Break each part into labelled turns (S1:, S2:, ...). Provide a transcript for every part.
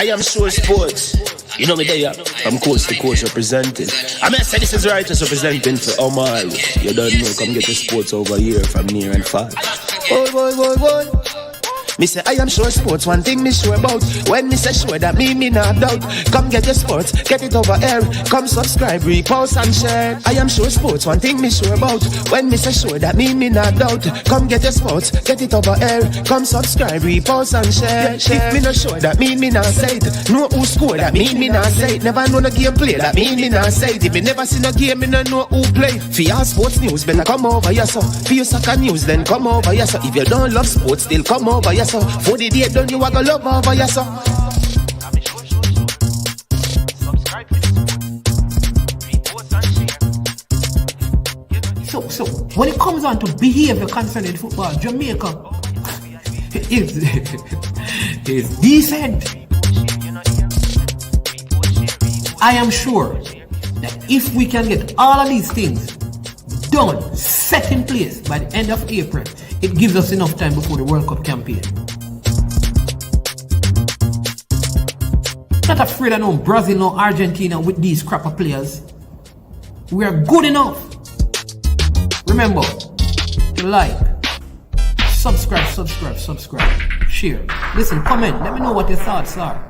S1: I am sure sports. You know me there, I'm coast to coast representing. I mean, I say this is righteous representing for Omar. You don't know, come get the sports over here from near and far. Boy. Me say I am sure sports, one thing me sure about. When me say sure, that me not doubt. Come get your sports, get it over here. Come subscribe, repost and share. I am sure sports, one thing me sure about. When me say sure, that me not doubt. Come get your sports, get it over here. Come subscribe, repost and share. If me not sure, that me not say it. Know who score, that me not say it. Never know the game play, that me not say it. If me never seen a game, me not know who play. For your sports news, better come over here so. For your soccer news, then come over here so. If you don't love sports, still come over here so. For the day done, you are gonna love over here so.
S2: So when it comes on to behavior concerning football, Jamaica is decent. I am sure that if we can get all of these things done, set in place by the end of April, it gives us enough time before the World Cup campaign. Not afraid of no Brazil, no Argentina with these crap of players. We are good enough. Remember to like, subscribe, share. Listen, comment, let me know what your thoughts are.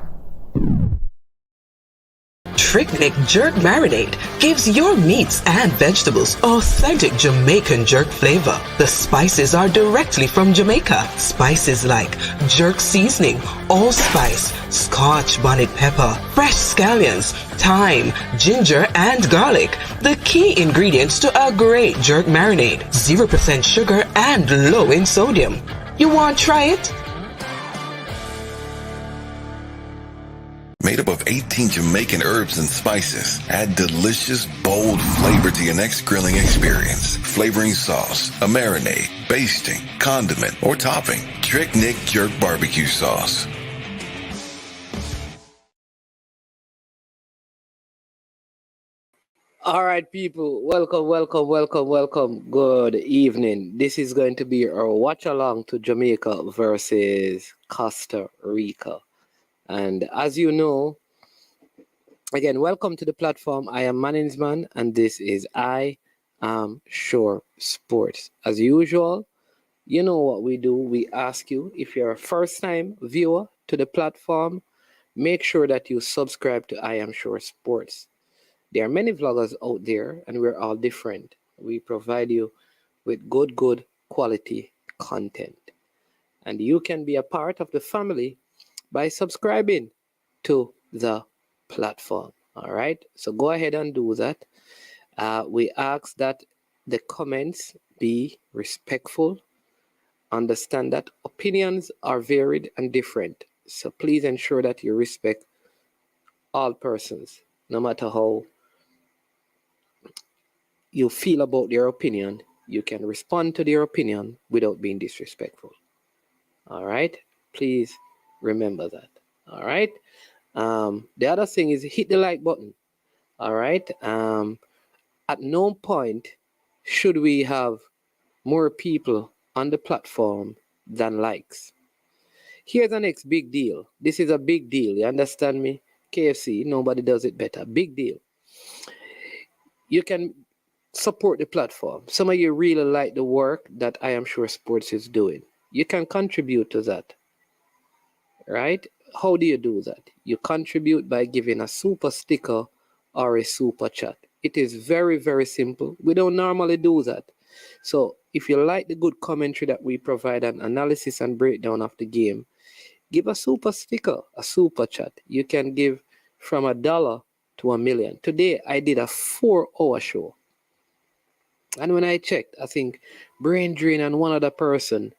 S3: Trick Jerk Marinade gives your meats and vegetables authentic Jamaican jerk flavor. The spices are directly from Jamaica. Spices like jerk seasoning, allspice, Scotch bonnet pepper, fresh scallions, thyme, ginger, and garlic. The key ingredients to a great jerk marinade. 0% sugar and low in sodium. You want to try it?
S4: Made up of 18 Jamaican herbs and spices, add delicious, bold flavor to your next grilling experience. Flavoring sauce, a marinade, basting, condiment, or topping. Trick Nick Jerk Barbecue Sauce.
S5: All right, people, welcome. Good evening. This is going to be our watch along to Jamaica versus Costa Rica. And as you know, again, welcome to the platform. I am Management, and this is I Am Sure Sports. As usual, you know what we do. We ask you, if you're a first-time viewer to the platform, make sure that you subscribe to I Am Sure Sports. There are many vloggers out there, and we're all different. We provide you with good quality content. And you can be a part of the family by subscribing to the platform. All right, so go ahead and do that. We ask that the comments be respectful. Understand that opinions are varied and different, so please ensure that you respect all persons, no matter how you feel about their opinion. You can respond to their opinion without being disrespectful. All right, please remember that. All right. The other thing is hit the like button. All right. At no point should we have more people on the platform than likes. Here's the next big deal. This is a big deal. You understand me? KFC, nobody does it better. Big deal. You can support the platform. Some of you really like the work that I Am Sure Sports is doing. You can contribute to that. Right? How do you do that? You contribute by giving a super sticker or a super chat. It is very, very simple. We don't normally do that. So if you like the good commentary that we provide, an analysis and breakdown of the game, give a super sticker, a super chat. You can give from $1 to $1 million. Today I did a 4-hour show. And when I checked, I think Brain Drain and one other person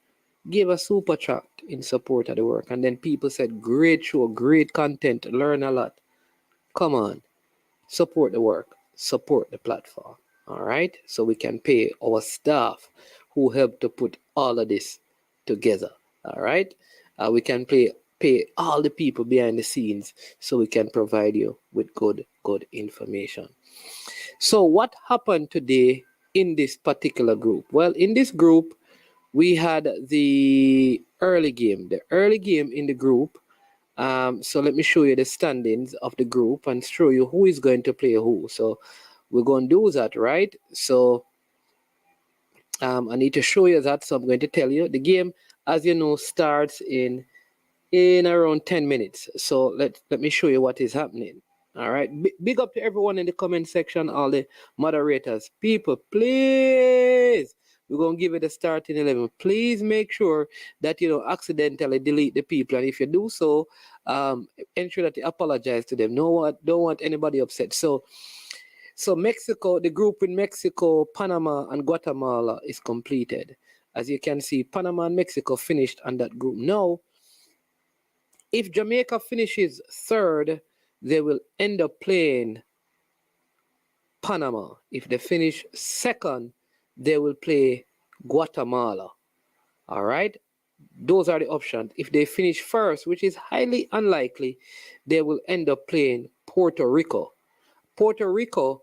S5: gave a super chat in support of the work. And then people said, great show, great content, learn a lot. Come on, support the work, support the platform. All right, so we can pay our staff who helped to put all of this together. All right, we can pay all the people behind the scenes so we can provide you with good information. So what happened today in this particular group? Well, in this group, we had the early game. The early game in the group, So let me show you the standings of the group and show you who is going to play who. So we're going to do that, right? So I need to show you that. So I'm going to tell you the game, as you know, starts in around 10 minutes. So let me show you what is happening. All right. Big up to everyone in the comment section, all the moderators. People, please. We're going to give it a starting 11. Please make sure that you don't accidentally delete the people. And if you do so, ensure that you apologize to them. Don't want anybody upset. So Mexico, the group in Mexico, Panama, and Guatemala is completed. As you can see, Panama and Mexico finished on that group. Now, if Jamaica finishes third, they will end up playing Panama. If they finish second, they will play Guatemala. All right? Those are the options. If they finish first, which is highly unlikely, they will end up playing Puerto Rico. Puerto Rico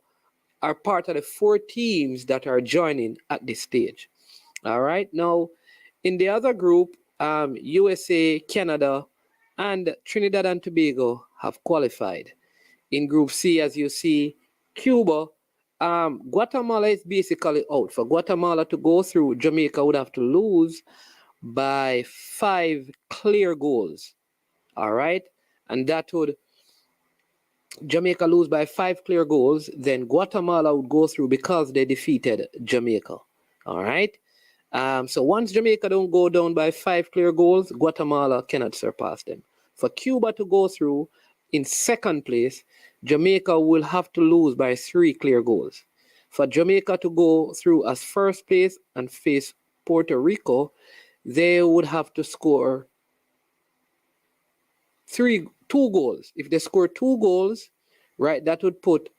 S5: are part of the 4 teams that are joining at this stage. All right? Now, in the other group, USA, Canada, and Trinidad and Tobago have qualified. In Group C, as you see, Cuba, Guatemala is basically out. For Guatemala to go through, Jamaica would have to lose by 5 clear goals. All right? And that would, Jamaica lose by 5 clear goals, then Guatemala would go through because they defeated Jamaica. All right? So once Jamaica don't go down by 5 clear goals, Guatemala cannot surpass them. For Cuba to go through in second place, Jamaica will have to lose by 3 clear goals. For Jamaica to go through as first place and face Puerto Rico, they would have to score 2 goals. If they score 2 goals, right, that would put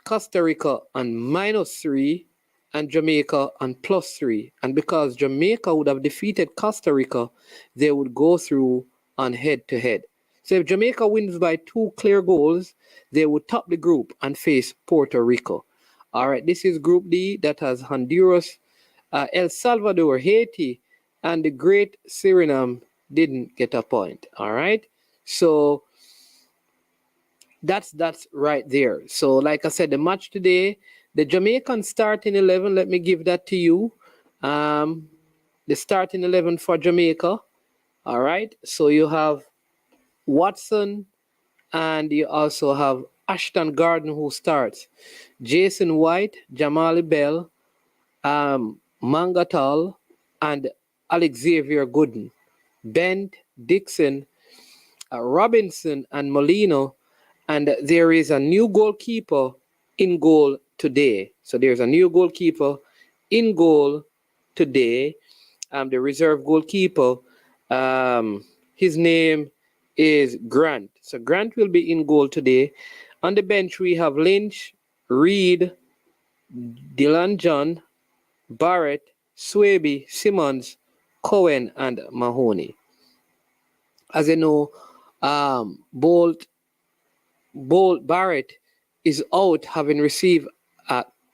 S5: Costa Rica on -3 and Jamaica on +3. And because Jamaica would have defeated Costa Rica, they would go through on head-to-head. So if Jamaica wins by 2 clear goals, they would top the group and face Puerto Rico. All right, this is Group D that has Honduras, El Salvador, Haiti, and the Great Suriname didn't get a point. All right, so that's right there. So like I said, the match today, the Jamaican starting 11, let me give that to you. The starting 11 for Jamaica. All right, so you have Watson, and you also have Ashton Garden, who starts. Jason White, Jamali Bell, Mangatal, and Alex Xavier Gooden. Bent, Dixon, Robinson, and Molino. And there is a new goalkeeper in goal today. So there's a new goalkeeper in goal today. The reserve goalkeeper, his name is Grant. So Grant will be in goal today. On the bench, we have Lynch, Reed, Dylan John, Barrett, Swaby, Simmons, Cohen, and Mahoney. As you know, Barrett is out, having received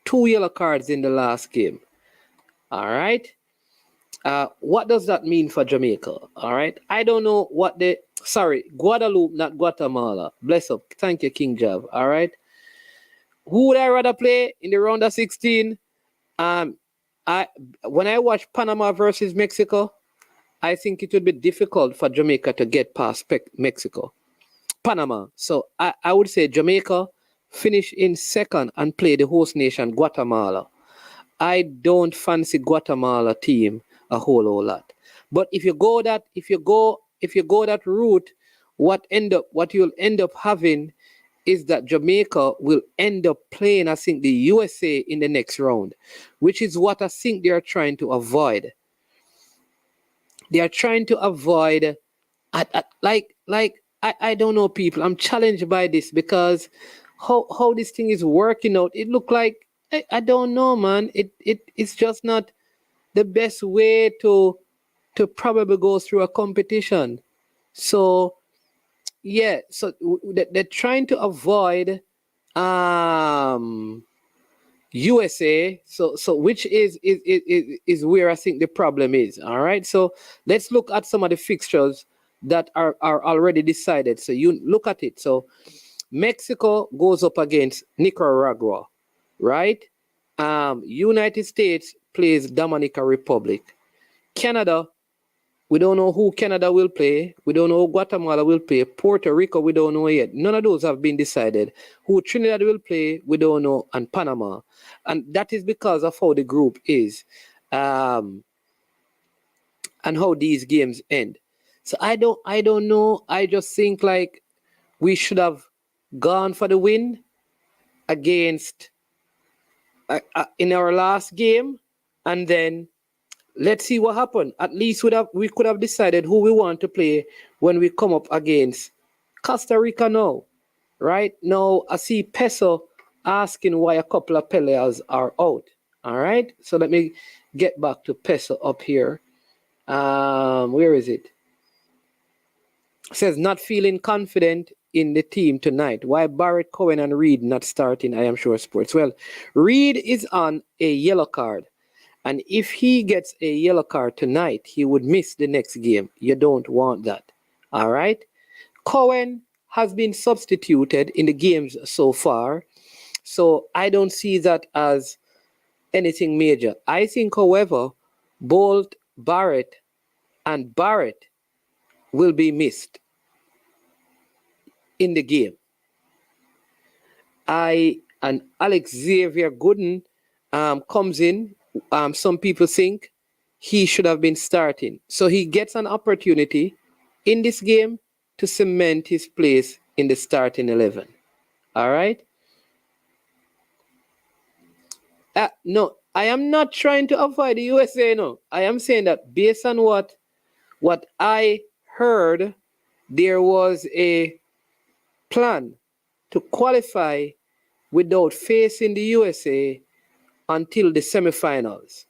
S5: 2 yellow cards in the last game. All right. What does that mean for Jamaica? All right. I don't know what Guadalupe, not Guatemala. Bless up. Thank you, King Jav. All right. Who would I rather play in the round of 16? When I watch Panama versus Mexico, I think it would be difficult for Jamaica to get past Panama. So I would say Jamaica finish in second and play the host nation, Guatemala. I don't fancy Guatemala team a whole lot. But if you go that route, what you'll end up having is that Jamaica will end up playing, I think, the USA in the next round, which is what I think they are trying to avoid. They are trying to avoid, I don't know, people. I'm challenged by this because how this thing is working out. It look like I don't know, man. It's just not the best way to probably go through a competition. So yeah, so they're trying to avoid USA. So which is where I think the problem is. All right. So let's look at some of the fixtures that are already decided. So you look at it. So Mexico goes up against Nicaragua, right? United States plays Dominican Republic. Canada, we don't know who Canada will play. We don't know who Guatemala will play. Puerto Rico, we don't know yet. None of those have been decided. Who Trinidad will play, we don't know. And Panama. And that is because of how the group is. And how these games end. So I don't know. I just think like we should have gone for the win against in our last game, and then let's see what happened. At least we could have decided who we want to play when we come up against Costa Rica now. Right now, I see Peso asking why a couple of players are out. All right, so let me get back to Peso up here. Where is it? Says not feeling confident in the team tonight. Why Barrett, Cohen, and Reed not starting? I am sure sports. Well, Reed is on a yellow card, and if he gets a yellow card tonight, he would miss the next game. You don't want that. All right. Cohen has been substituted in the games so far, so I don't see that as anything major. I think, however, Bolt, Barrett, and Barrett will be missed in the game. And Alex Xavier Gooden comes in. Some people think he should have been starting. So he gets an opportunity in this game to cement his place in the starting 11. All right? No, I am not trying to avoid the USA, no. I am saying that based on what I heard, there was a plan to qualify without facing the USA until the semifinals,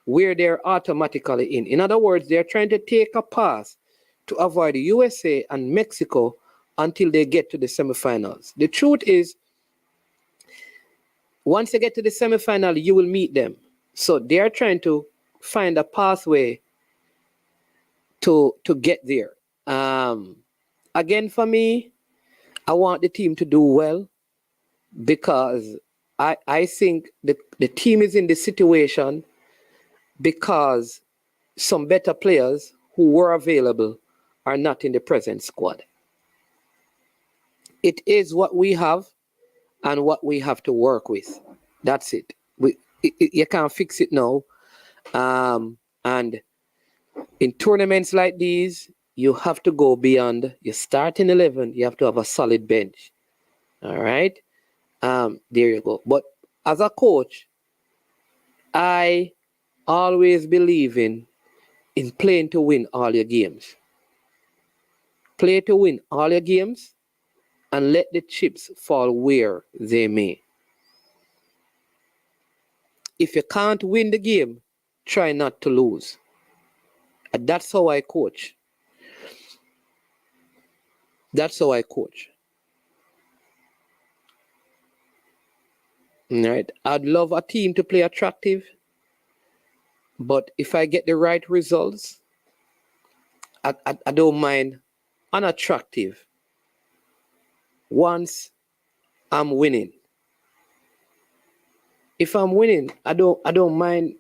S5: where they're automatically in. In other words, they're trying to take a pass to avoid the USA and Mexico until they get to the semifinals. The truth is, once you get to the semifinal, you will meet them. So they're trying to find a pathway to get there. Again, for me, I want the team to do well, because I think the team is in this situation because some better players who were available are not in the present squad. It is what we have and what we have to work with. That's it. You can't fix it now. And in tournaments like these, you have to go beyond your starting 11. You have to have a solid bench. All right? There you go. But as a coach, I always believe in playing to win all your games. Play to win all your games and let the chips fall where they may. If you can't win the game, try not to lose. And that's how I coach. That's how I coach. All right. I'd love a team to play attractive, but if I get the right results, I don't mind unattractive once I'm winning. If I'm winning, I don't mind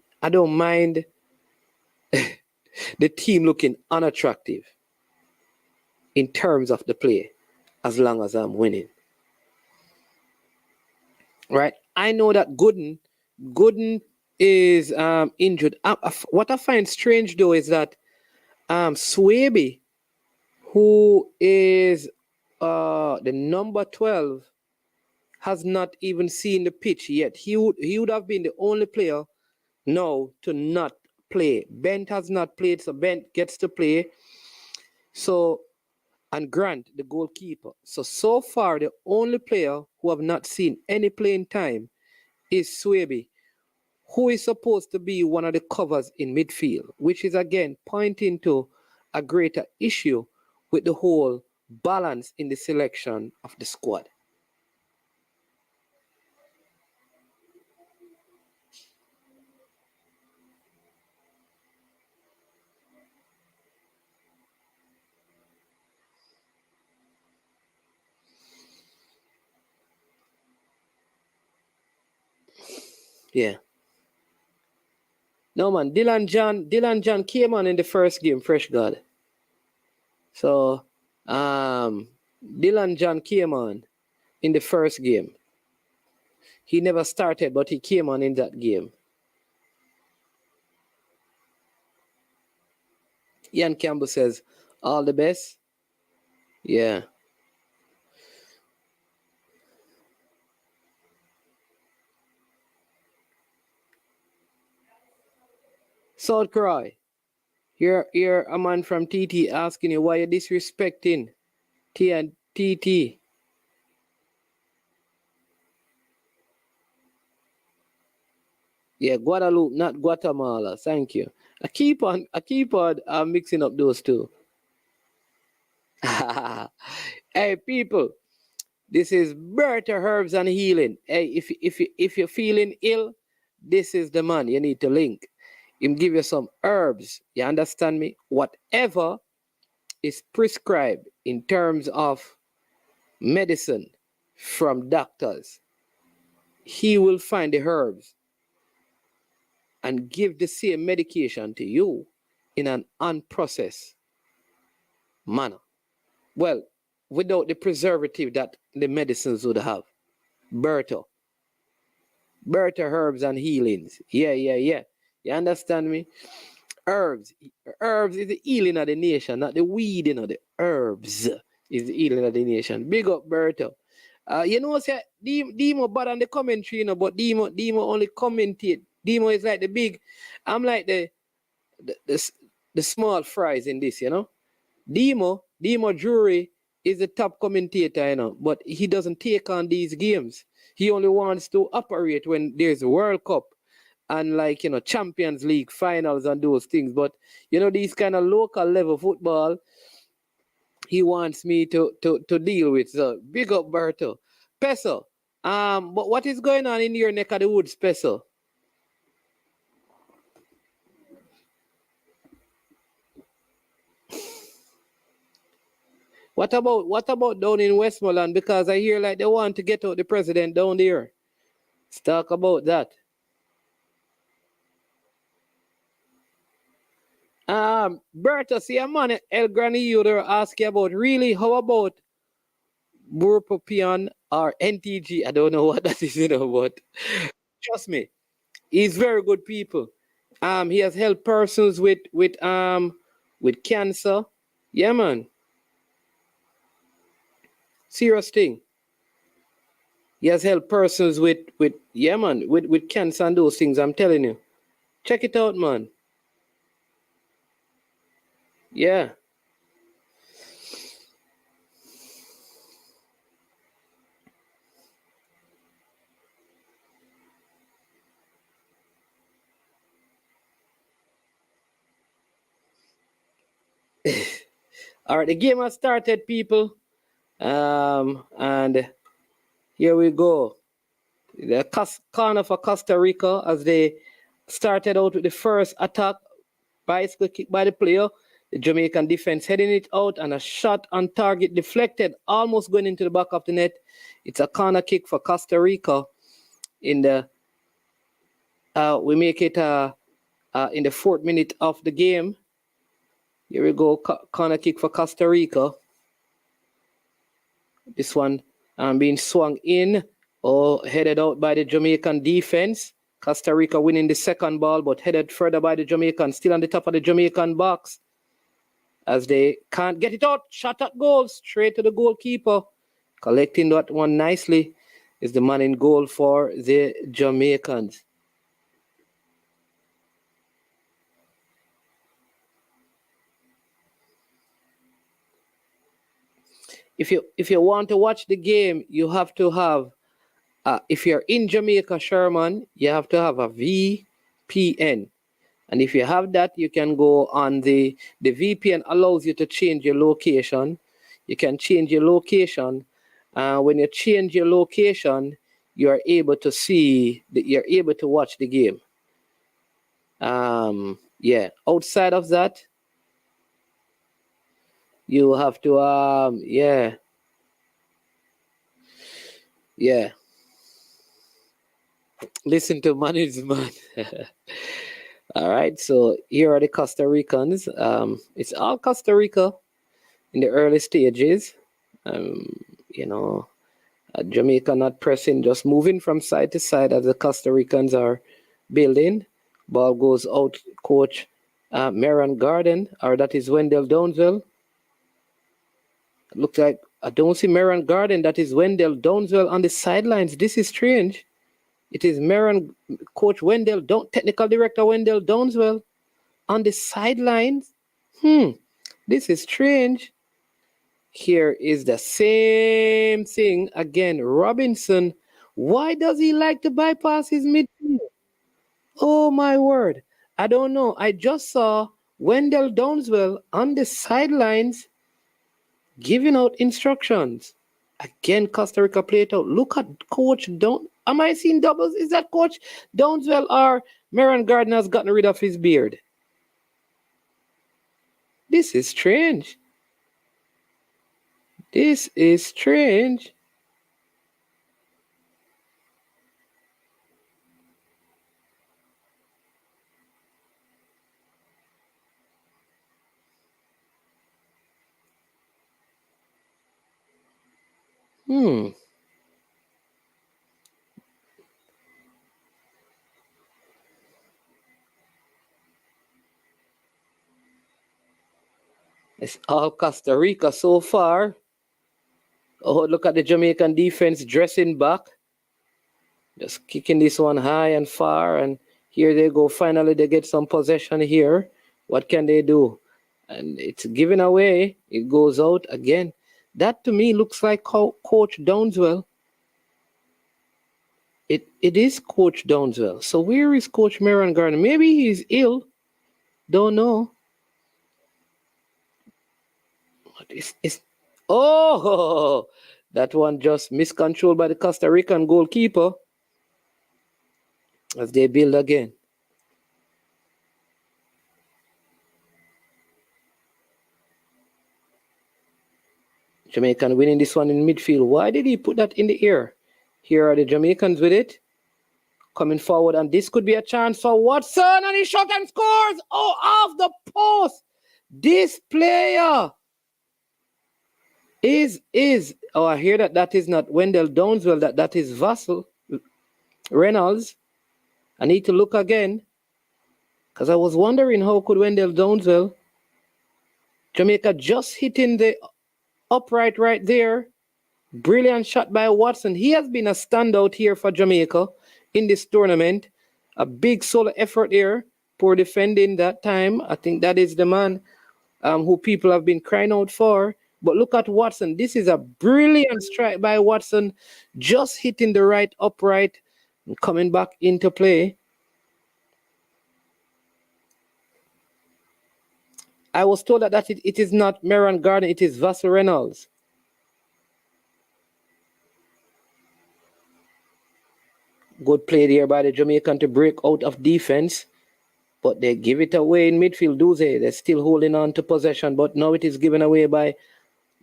S5: the team looking unattractive in terms of the play, as long as I'm winning. Right? I know that Gooden is injured. What I find strange though is that Swaby, who is the number 12, has not even seen the pitch yet. He would have been the only player now to not play. Bent has not played, so Bent gets to play. So, and Grant, the goalkeeper. So far, the only player who have not seen any playing time is Swaby, who is supposed to be one of the covers in midfield, which is again pointing to a greater issue with the whole balance in the selection of the squad. Yeah. No man, Dylan John came on in the first game, Fresh God. So Dylan John came on in the first game. He never started, but he came on in that game. Ian Campbell says, all the best. Yeah. South Cry. Here a man from TT asking you why you're disrespecting T and TT. Yeah, Guadalupe, not Guatemala. Thank you. I keep on mixing up those two. Hey people, this is Bertha Herbs and Healing. Hey, if you're feeling ill, this is the man you need to link. Him give you some herbs. You understand me? Whatever is prescribed in terms of medicine from doctors, he will find the herbs and give the same medication to you in an unprocessed manner. Well, without the preservative that the medicines would have. Bertha Herbs and Healings. Yeah. You understand me? Herbs is the healing of the nation, not the weeding of the herbs is the healing of the nation. Big up Bertha. You know, say Demo bad on the commentary, you know, but Demo only commentate. Demo is like the big. I'm like the small fries in this, you know. Demo Drury is the top commentator, you know, but he doesn't take on these games. He only wants to operate when there's a World Cup and, like, you know, Champions League finals and those things. But, you know, these kind of local level football, he wants me to deal with. So big up Berto. Peso. But what is going on in your neck of the woods, Peso? What about down in Westmoreland? Because I hear like they want to get out the president down there. Let's talk about that. Berta, see a man El Granillo there ask you about really how about Burpopian or NTG? I don't know what that is, you know, but trust me, he's very good people. He has helped persons with cancer. Yeah, man. Serious thing. He has helped persons with cancer and those things. I'm telling you. Check it out, man. Yeah. All right, the game has started, people. And here we go. The corner for Costa Rica as they started out with the first attack. Bicycle kick by the player. The Jamaican defense heading it out and a shot on target deflected, almost going into the back of the net. It's a corner kick for Costa Rica. We make it in the 4th minute of the game. Here we go, corner kick for Costa Rica. This one being swung in or headed out by the Jamaican defense. Costa Rica winning the second ball, but headed further by the Jamaican, still on the top of the Jamaican box. As they can't get it out, shot at goal, straight to the goalkeeper. Collecting that one nicely is the man in goal for the Jamaicans. If you want to watch the game, you have to have, if you're in Jamaica, Sherman, you have to have a VPN. And if you have that, you can go on the VPN allows you to change your location. You can change your location. When you change your location, you are able to you're able to watch the game. Yeah. Outside of that, you have to yeah. Listen to management. All right, so here are the Costa Ricans. It's all Costa Rica in the early stages. You know, Jamaica not pressing, just moving from side to side as the Costa Ricans are building. Ball goes out, coach Maran Garden, or that is Wendell Downswell. Looks like I don't see Maran Garden, that is Wendell Downswell on the sidelines. This is strange. It is Maran, Coach Wendell, Technical Director Wendell Downswell on the sidelines. This is strange. Here is the same thing again. Robinson, why does he like to bypass his midfield? Oh my word. I don't know. I just saw Wendell Downswell on the sidelines giving out instructions. Again, Costa Rica play it out. Look at Coach Am I seeing doubles? Is that Coach Downswell or Maran Gardner has gotten rid of his beard? This is strange. This is strange. It's all Costa Rica so far. Oh, look at the Jamaican defense dressing back. Just kicking this one high and far. And here they go. Finally, they get some possession here. What can they do? And it's given away. It goes out again. That to me looks like Coach Downswell. It is Coach Downswell. So where is Coach Maran Gardner? Maybe he's ill. Don't know. Oh, that one just miscontrolled by the Costa Rican goalkeeper as they build again. Jamaican winning this one in midfield. Why did he put that in the air? Here are the Jamaicans with it. Coming forward, and this could be a chance for Watson, and he shot and scores! Oh, off the post! This player is I hear that is not Wendell Downswell, that is Vassell Reynolds. I need to look again because I was wondering how could Wendell Downswell, Jamaica just hitting the upright right there. Brilliant shot by Watson. He has been a standout here for Jamaica in this tournament. A big solo effort here. Poor defending that time. I think that is the man who people have been crying out for. But look at Watson. This is a brilliant strike by Watson. Just hitting the right upright and coming back into play. I was told that it is not Maran Gardner, it is Vassell Reynolds. Good play there by the Jamaican to break out of defense. But they give it away in midfield, do they? They're still holding on to possession, but now it is given away by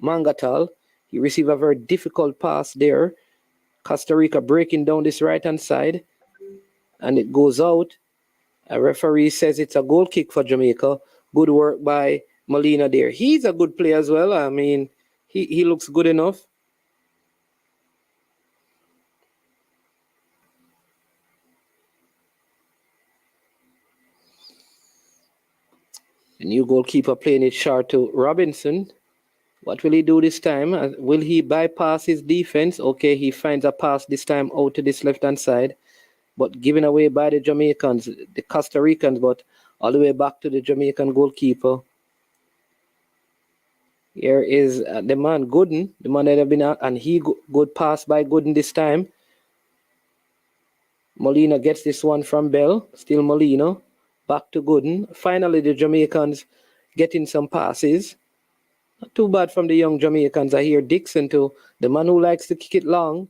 S5: Mangatal. He received a very difficult pass there. Costa Rica breaking down this right-hand side. And it goes out. A referee says it's a goal kick for Jamaica. Good work by Molina there. He's a good player as well. I mean, he looks good enough. The new goalkeeper playing it short to Robinson. What will he do this time? Will he bypass his defense? Okay, he finds a pass this time out to this left-hand side. But given away by the Jamaicans, the Costa Ricans, but all the way back to the Jamaican goalkeeper. Here is the man, Gooden, the man that have been out, and he good pass by Gooden this time. Molina gets this one from Bell. Still Molina. Back to Gooden. Finally, the Jamaicans getting some passes. Not too bad from the young Jamaicans. I hear Dixon too, the man who likes to kick it long.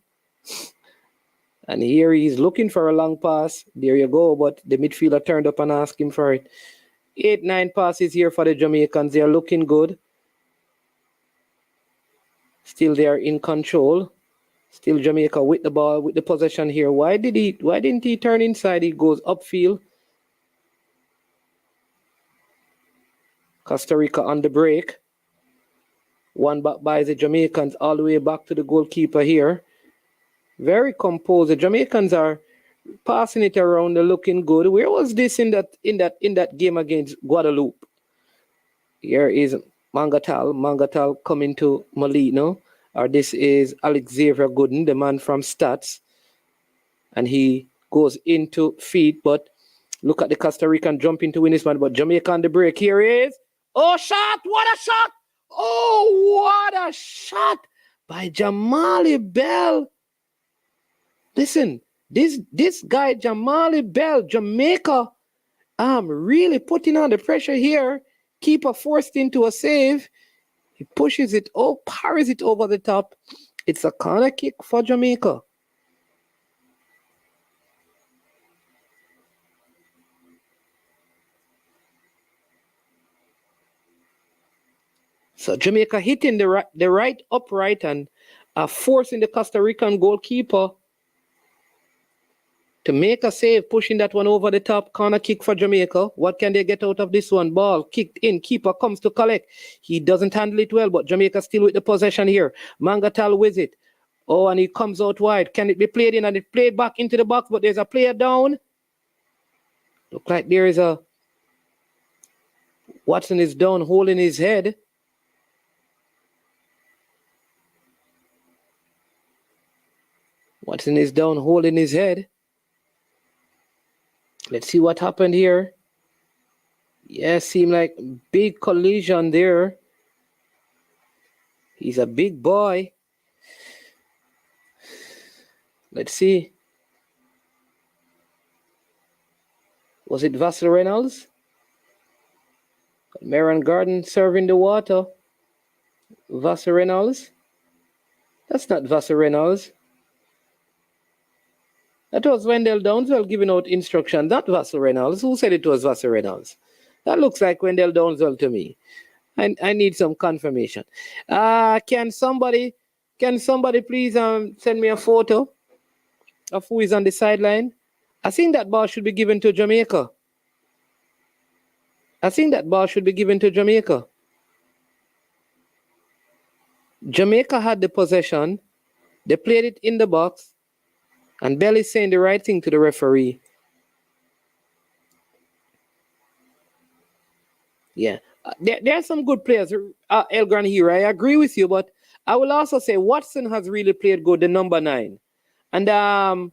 S5: And here he's looking for a long pass. There you go. But the midfielder turned up and asked him for it. 8-9 passes here for the Jamaicans. They are looking good. Still they are in control. Still Jamaica with the ball, with the possession here. Why didn't he turn inside? He goes upfield. Costa Rica on the break. One back by the Jamaicans all the way back to the goalkeeper here. Very composed. The Jamaicans are passing it around. They're looking good. Where was this in that game against Guadalupe? Here is Mangatal. Mangatal coming to Molino. Or this is Alex Xavier Gooden, the man from Stats. And he goes into feet, but look at the Costa Rican jumping to win this one. But Jamaica on the break. Here he is. Oh, shot! What a shot! Oh, what a shot by Jamali Bell. Listen, this guy, Jamali Bell, Jamaica, really putting on the pressure here. Keeper forced into a save. He pushes it, parries it over the top. It's a corner kick for Jamaica. So Jamaica hitting the right upright and forcing the Costa Rican goalkeeper to make a save, pushing that one over the top. Corner kick for Jamaica. What can they get out of this one? Ball kicked in. Keeper comes to collect. He doesn't handle it well, but Jamaica still with the possession here. Mangatal with it. Oh, and he comes out wide. Can it be played in? And it played back into the box, but there's a player down. Look like there is a... Watson is down, holding his head. Watson is down, holding his head. Let's see what happened here. Yeah, seemed like big collision there. He's a big boy. Let's see. Was it Vassal Reynolds? Maron Garden serving the water. Vassal Reynolds? That's not Vassal Reynolds. That was Wendell Downswell giving out instructions, not Vassal Reynolds. Who said it was Vassal Reynolds? That looks like Wendell Downswell to me. I need some confirmation. Can somebody please send me a photo of who is on the sideline? I think that ball should be given to Jamaica. Jamaica had the possession. They played it in the box. And Bell is saying the right thing to the referee. Yeah. There are some good players, El Gran here. I agree with you, but I will also say Watson has really played good, the number 9. And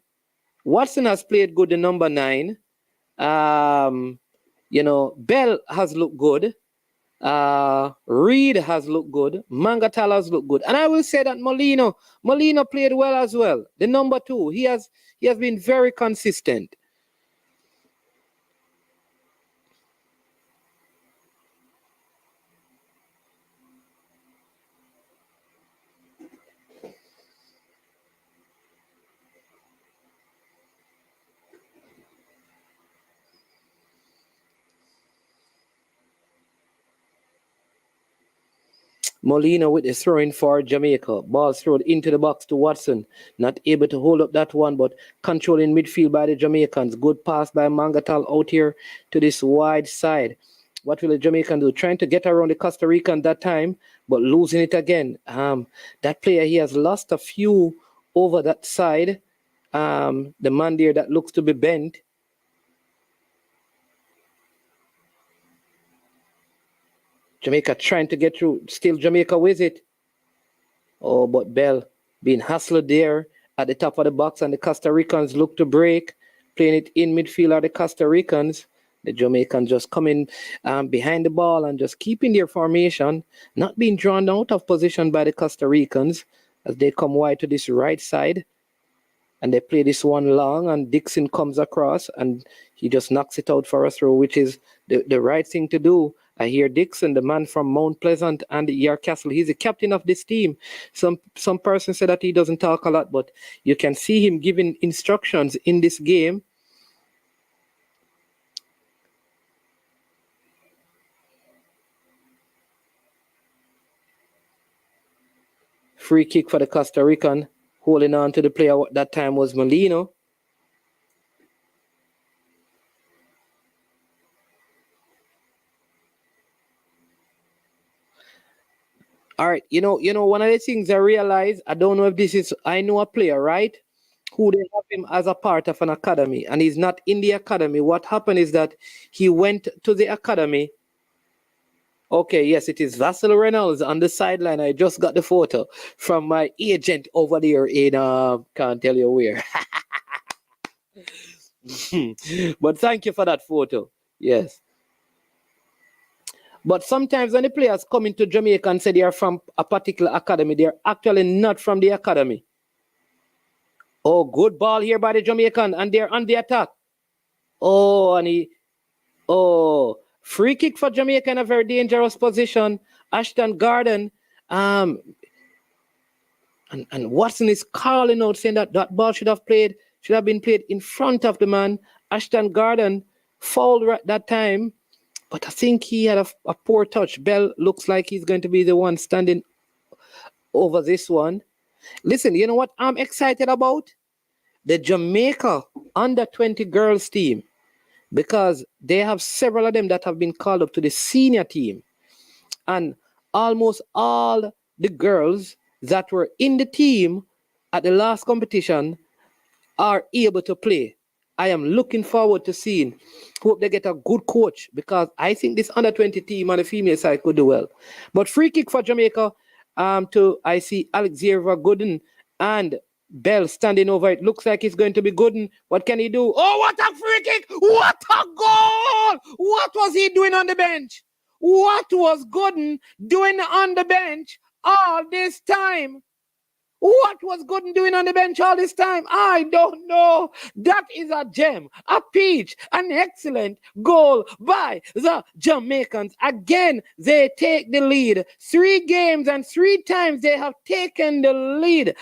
S5: Watson has played good, the number 9. Bell has looked good. Reed has looked good. Mangatal has looked good. And I will say that Molino played well as well. The number 2. He has been very consistent. Molina with the throwing for Jamaica. Ball thrown into the box to Watson. Not able to hold up that one, but controlling midfield by the Jamaicans. Good pass by Mangatal out here to this wide side. What will the Jamaican do? Trying to get around the Costa Rican that time, but losing it again. That player, he has lost a few over that side. The man there that looks to be bent. Jamaica trying to get through. Still Jamaica with it. Oh, but Bell being hustled there at the top of the box, and the Costa Ricans look to break. Playing it in midfield are the Costa Ricans. The Jamaicans just coming behind the ball and just keeping their formation, not being drawn out of position by the Costa Ricans as they come wide to this right side. And they play this one long, and Dixon comes across, and he just knocks it out for a throw, which is the right thing to do. I hear Dixon, the man from Mount Pleasant and Yard Castle. He's the captain of this team. Some person said that he doesn't talk a lot, but you can see him giving instructions in this game. Free kick for the Costa Rican. holding on to the player that time was Molino. All right, one of the things I realize, I don't know if this is, I know a player, right, who they have him as a part of an academy, and he's not in the academy. What happened is that he went to the academy. Okay, yes, it is Vassal Reynolds on the sideline. I just got the photo from my agent over there in, can't tell you where. But thank you for that photo. Yes. But sometimes when the players come into Jamaica and say they are from a particular academy, they're actually not from the academy. Oh, good ball here by the Jamaican, and they're on the attack. Oh, free kick for Jamaica in a very dangerous position. Ashton Garden, and Watson is calling out, saying that that ball should have been played in front of the man. Ashton Garden fouled right that time. But I think he had a poor touch. Bell looks like he's going to be the one standing over this one. Listen, you know what I'm excited about? The Jamaica under-20 girls team, because they have several of them that have been called up to the senior team. And almost all the girls that were in the team at the last competition are able to play. I am looking forward to seeing. Hope they get a good coach, because I think this under-20 team on the female side could do well. But free kick for Jamaica. I see Alexander Gooden and Bell standing over it. Looks like it's going to be Gooden. What can he do? Oh, what a free kick! What a goal! What was he doing on the bench? What was Gooden doing on the bench all this time? What was Gooden doing on the bench all this time? I don't know. That is a gem, a peach, an excellent goal by the Jamaicans. Again, they take the lead. 3 games and 3 times they have taken the lead.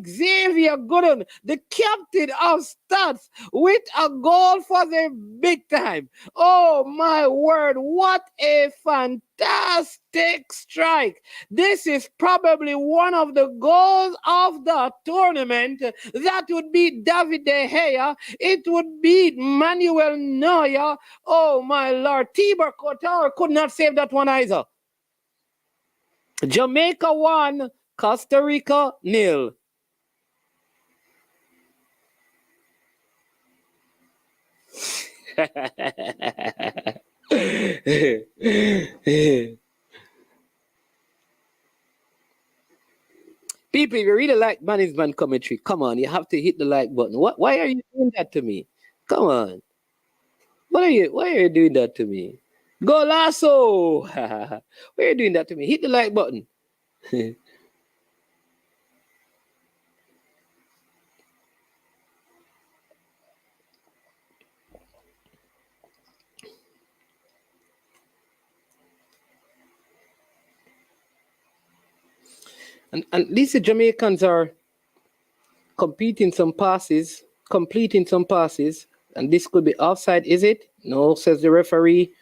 S5: Xavier Gooden, the captain of Stats, with a goal for the big time. Oh my word, what a fantastic strike. This is probably one of the goals of the tournament. That would beat David De Gea. It would beat Manuel Neuer. Oh my Lord, Tibor Courtois could not save that one either. Jamaica 1, Costa Rica 0. People, if you really like management commentary, come on, you have to hit the like button. Why are you doing that to me? Come on. Why are you doing that to me? Go Lasso! Why are you doing that to me? Hit the like button. And at least the Jamaicans are completing some passes, and this could be offside, is it? No, says the referee.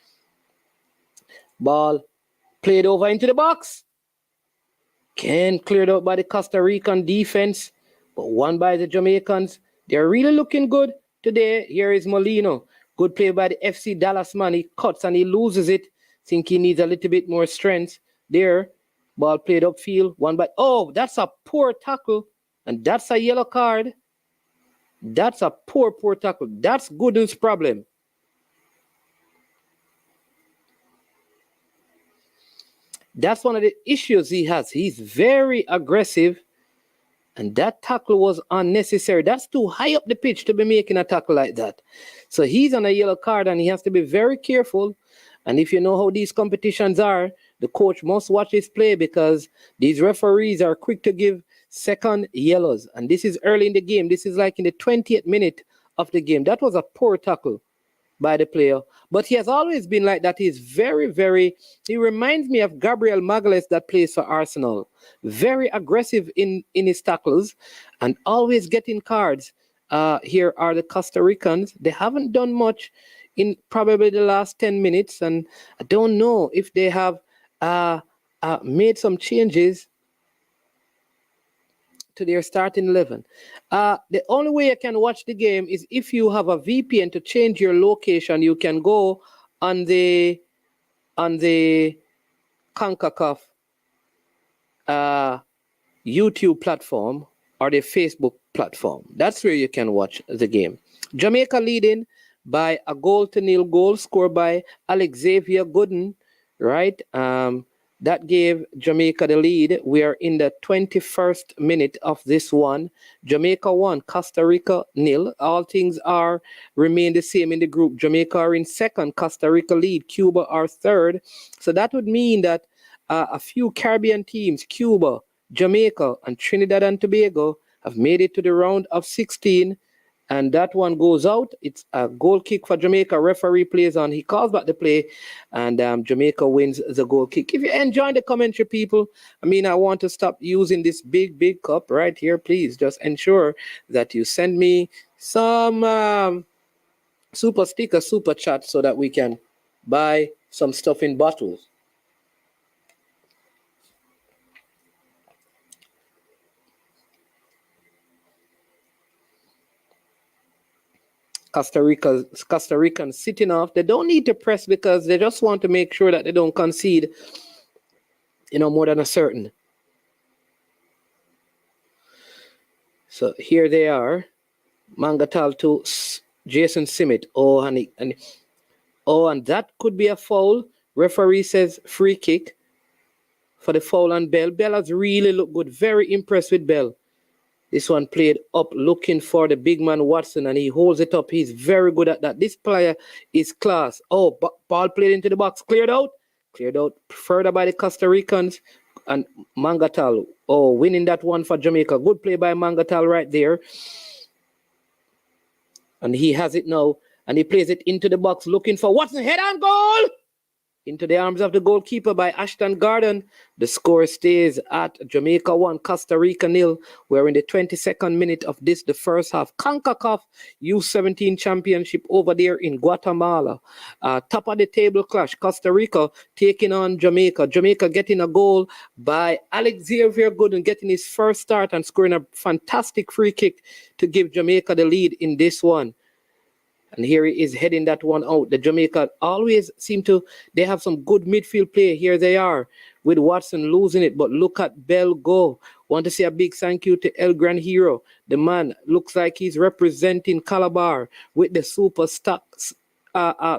S5: Ball played over into the box. Again, cleared out by the Costa Rican defense, but won by the Jamaicans. They're really looking good today. Here is Molino. Good play by the FC Dallas man. He cuts and he loses it. Think he needs a little bit more strength there. Ball played upfield. Oh, that's a poor tackle. And that's a yellow card. That's a poor tackle. That's Gooden's problem. That's one of the issues he has. He's very aggressive. And that tackle was unnecessary. That's too high up the pitch to be making a tackle like that. So he's on a yellow card and he has to be very careful. And if you know how these competitions are, the coach must watch his play, because these referees are quick to give second yellows. And this is early in the game. This is like in the 20th minute of the game. That was a poor tackle by the player. But he has always been like that. He's he reminds me of Gabriel Magalhaes that plays for Arsenal. Very aggressive in his tackles and always getting cards. Here are the Costa Ricans. They haven't done much in probably the last 10 minutes. And I don't know if they have made some changes to their starting 11. The only way you can watch the game is if you have a VPN to change your location. You can go on the CONCACAF YouTube platform or the Facebook platform. That's where you can watch the game. Jamaica leading by a 0-0 goal scored by Xavier Gooden, right? That gave Jamaica the lead. We are in the 21st minute of this one. Jamaica 1, Costa Rica 0. All things remain the same in the group. Jamaica are in second, Costa Rica lead, Cuba are third. So that would mean that a few Caribbean teams, Cuba, Jamaica, and Trinidad and Tobago, have made it to the round of 16. And that one goes out. It's a goal kick for Jamaica. Referee plays on. He calls back the play, and Jamaica wins the goal kick. If you enjoy the commentary, people, I want to stop using this big cup right here. Please just ensure that you send me some super sticker, super chat, so that we can buy some stuff in bottles. Costa Rican sitting off. They don't need to press because they just want to make sure that they don't concede, more than a certain. So here they are. Mangatal to Jason Simmet. And that could be a foul. Referee says free kick for the foul on Bell. Bell has really looked good. Very impressed with Bell. This one played up looking for the big man Watson, and he holds it up. He's very good at that. This player is class. Oh, ball played into the box. Cleared out further by the Costa Ricans. And Mangatal, winning that one for Jamaica. Good play by Mangatal right there. And he has it now. And he plays it into the box looking for Watson. Head on goal! Into the arms of the goalkeeper by Ashton Garden. The score stays at Jamaica 1, Costa Rica 0. We're in the 22nd minute of the first half. CONCACAF U17 Championship over there in Guatemala. Top of the table clash. Costa Rica taking on Jamaica. Jamaica getting a goal by Xavier Gooden, getting his first start and scoring a fantastic free kick to give Jamaica the lead in this one. And here he is heading that one out. The Jamaica always they have some good midfield play. Here they are with Watson losing it. But look at Bell go. Want to say a big thank you to El Gran Hero. The man looks like he's representing Calabar with the super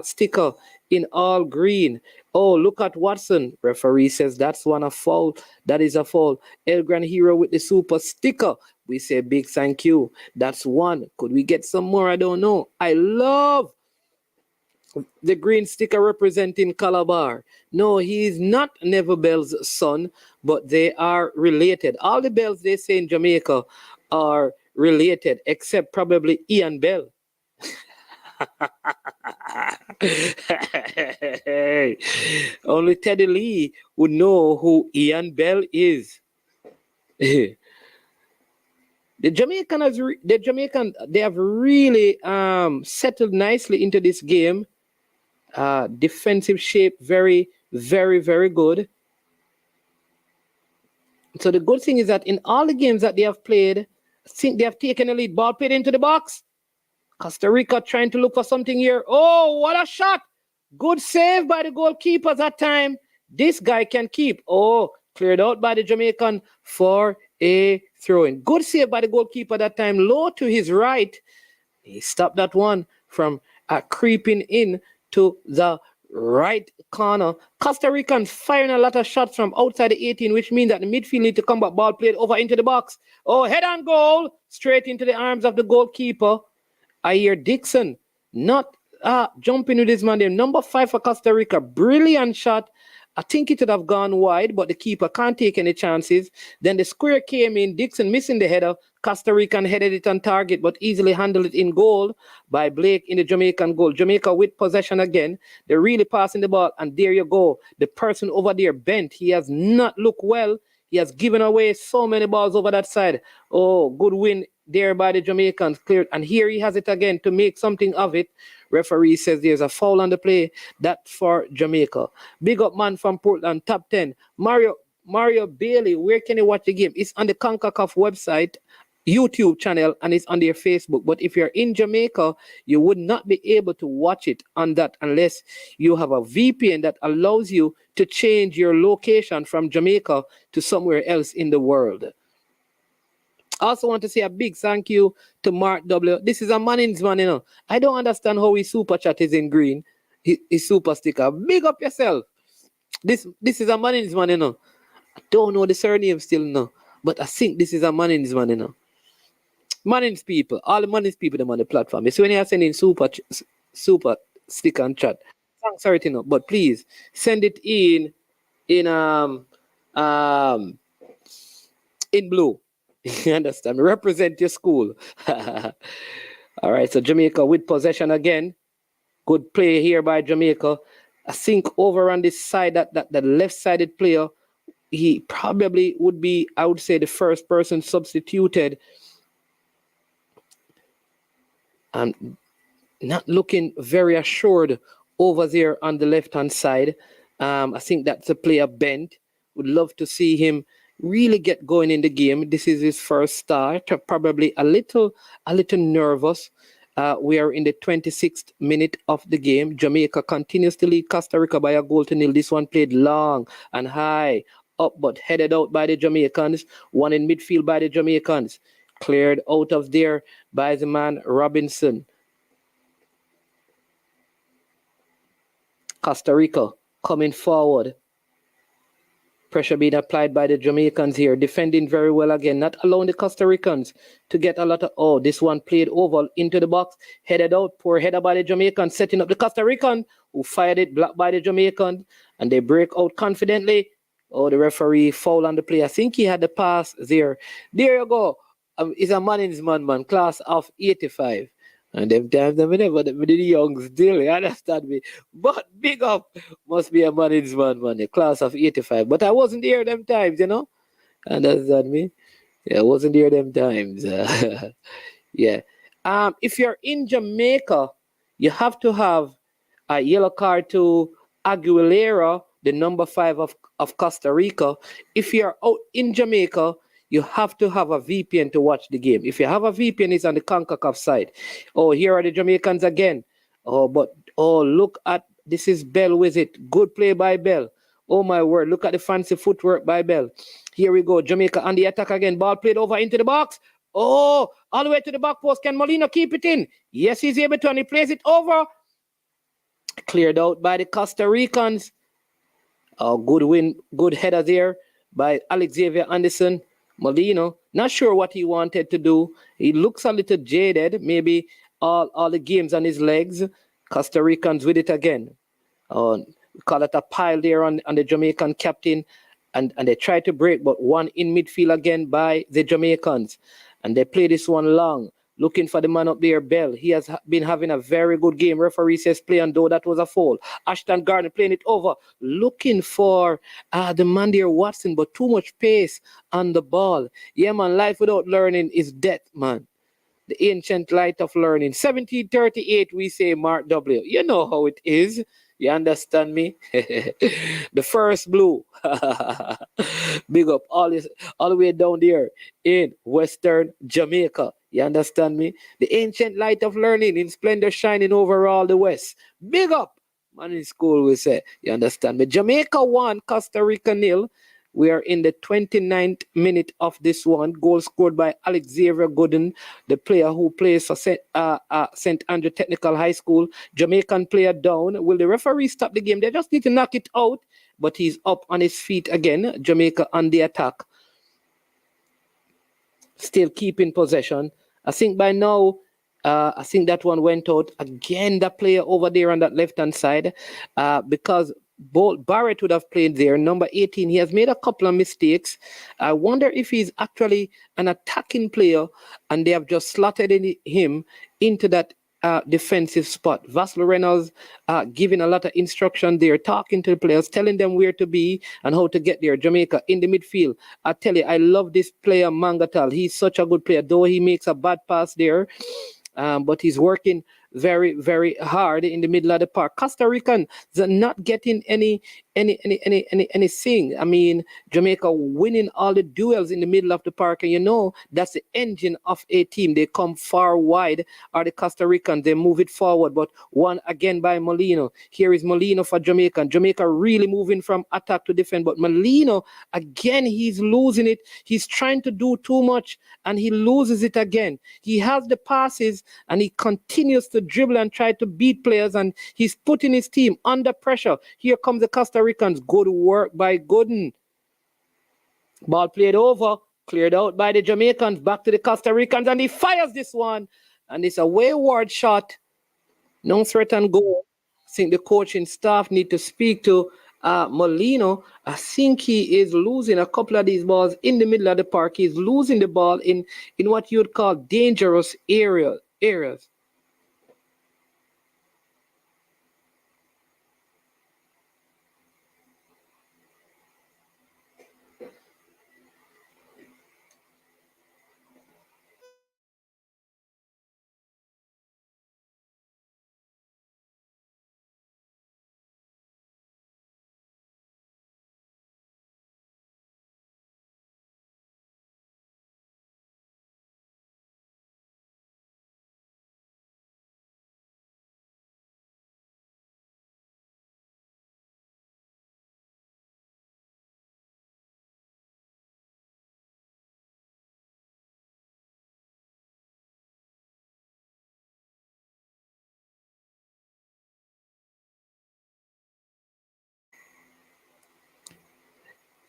S5: sticker in all green. Oh, look at Watson. Referee says that's one a foul. That is a foul. El Gran Hero with the super sticker. We say big thank you. That's one. Could we get some more? I don't know. I love the green sticker representing Calabar. No, he is not Neville Bell's son, but they are related. All the Bells they say in Jamaica are related, except probably Ian Bell. Only Teddy Lee would know who Ian Bell is. The Jamaican, they have really settled nicely into this game. Defensive shape, very, very, very good. So the good thing is that in all the games that they have played, I think they have taken a lead. Ball played into the box. Costa Rica trying to look for something here. Oh, what a shot. Good save by the goalkeeper that time. This guy can keep. Oh, cleared out by the Jamaican for a throw-in. Good save by the goalkeeper that time. Low to his right. He stopped that one from creeping in to the right corner. Costa Rican firing a lot of shots from outside the 18, which means that the midfield need to come back. Ball played over into the box. Oh, head on goal. Straight into the arms of the goalkeeper. I hear Dixon not jumping with his man there. Number 5 for Costa Rica. Brilliant shot. I think it would have gone wide, but the keeper can't take any chances. Then the square came in. Dixon missing the header. Costa Rican headed it on target, but easily handled it in goal by Blake in the Jamaican goal. Jamaica with possession again. They're really passing the ball, and there you go. The person over there bent. He has not looked well. He has given away so many balls over that side. Oh, good win there by the Jamaicans. Cleared. And here he has it again to make something of it. Referee says there's a foul on the play. That's for Jamaica. Big up man from Portland, top 10. Mario Mario Bailey, where can you watch the game? It's on the CONCACAF website, YouTube channel, and it's on their Facebook. But if you're in Jamaica, you would not be able to watch it on that unless you have a VPN that allows you to change your location from Jamaica to somewhere else in the world. I also want to say a big thank you to Mark W. This is a Mannings man, you know. I don't understand how his super chat is in green. His super sticker. Big up yourself. This is a Mannings man, you know. I don't know the surname still, no. But I think this is a Mannings man, you know. Mannings people, all the Mannings people them on the platform. It's when you are sending super sticker and chat. Sorry to know, but please send it in blue. You understand? Represent your school. All right, so Jamaica with possession again. Good play here by Jamaica. I think over on this side, that left-sided player, he probably would be, I would say, the first person substituted. I'm not looking very assured over there on the left-hand side. I think that's a player bent. Would love to see him really get going in the game. This is his first start. Probably a little nervous. We are in the 26th minute of the game. Jamaica continues to lead Costa Rica by a goal to nil. This one played long and high, up but headed out by the Jamaicans. One in midfield by the Jamaicans. Cleared out of there by the man Robinson. Costa Rica coming forward. Pressure being applied by the Jamaicans here. Defending very well again. Not allowing the Costa Ricans to get a lot of... Oh, this one played over into the box. Headed out. Poor header by the Jamaicans. Setting up the Costa Rican who fired it. Blocked by the Jamaicans. And they break out confidently. Oh, the referee foul on the play. I think he had the pass there. There you go. It's a Mannings man. Class of 85. And them times them never the young still, you understand me? But big up must be a Mannings man, a class of 85. But I wasn't there them times, you know? Understand me? Yeah, I wasn't there them times. Yeah. If you're in Jamaica, you have to have a yellow card to Aguilera, the number 5 of Costa Rica. If you're out in Jamaica, you have to have a VPN to watch the game. If you have a VPN, it's on the CONCACAF side. Oh, here are the Jamaicans again. Look at, this is Bell with it. Good play by Bell. Oh, my word. Look at the fancy footwork by Bell. Here we go. Jamaica on the attack again. Ball played over into the box. Oh, all the way to the back post. Can Molina keep it in? Yes, he's able to, and he plays it over. Cleared out by the Costa Ricans. Oh, good win. Good header there by Xavier Anderson. Molino, not sure what he wanted to do. He looks a little jaded. Maybe all the games on his legs. Costa Ricans with it again. We call it a pile there on the Jamaican captain. And they try to break, but one in midfield again by the Jamaicans. And they play this one long. Looking for the man up there, Bell. He has been having a very good game. Referee says play, and though that was a foul. Ashton Gardner playing it over. Looking for the man there, Watson, but too much pace on the ball. Yeah, man, life without learning is death, man. The ancient light of learning. 1738, we say Mark W. You know how it is. You understand me? The first blue. Big up all the way down there in Western Jamaica. You understand me? The ancient light of learning in splendor shining over all the West. Big up. Man in school, we say. You understand me? Jamaica 1, Costa Rica 0. We are in the 29th minute of this one. Goal scored by Xavier Gooden, the player who plays for St. Andrew Technical High School. Jamaican player down. Will the referee stop the game? They just need to knock it out. But he's up on his feet again. Jamaica on the attack. Still keeping possession. I think by now, I think that one went out. Again, the player over there on that left-hand side. Because Barrett would have played there. Number 18, he has made a couple of mistakes. I wonder if he's actually an attacking player and they have just slotted him into that defensive spot. Vasily Reynolds giving a lot of instruction there, talking to the players, telling them where to be and how to get there. Jamaica in the midfield. I tell you, I love this player, Mangatal. He's such a good player, though he makes a bad pass there. But he's working very, very hard in the middle of the park. Costa Rican, they're not getting any anything. I mean, Jamaica winning all the duels in the middle of the park, and you know that's the engine of a team. They come far wide, or the Costa Ricans, they move it forward. But one again by Molino. Here is Molino for Jamaica. Jamaica really moving from attack to defense, but Molino again, he's losing it. He's trying to do too much, and he loses it again. He has the passes, and he continues to dribble and try to beat players, and he's putting his team under pressure. Here comes the Costa Ricans. Good work by Gooden. Ball played over, cleared out by the Jamaicans. Back to the Costa Ricans, and he fires this one. And it's a wayward shot. No threat and goal. I think the coaching staff need to speak to Molino. I think he is losing a couple of these balls in the middle of the park. He's losing the ball in what you would call dangerous areas.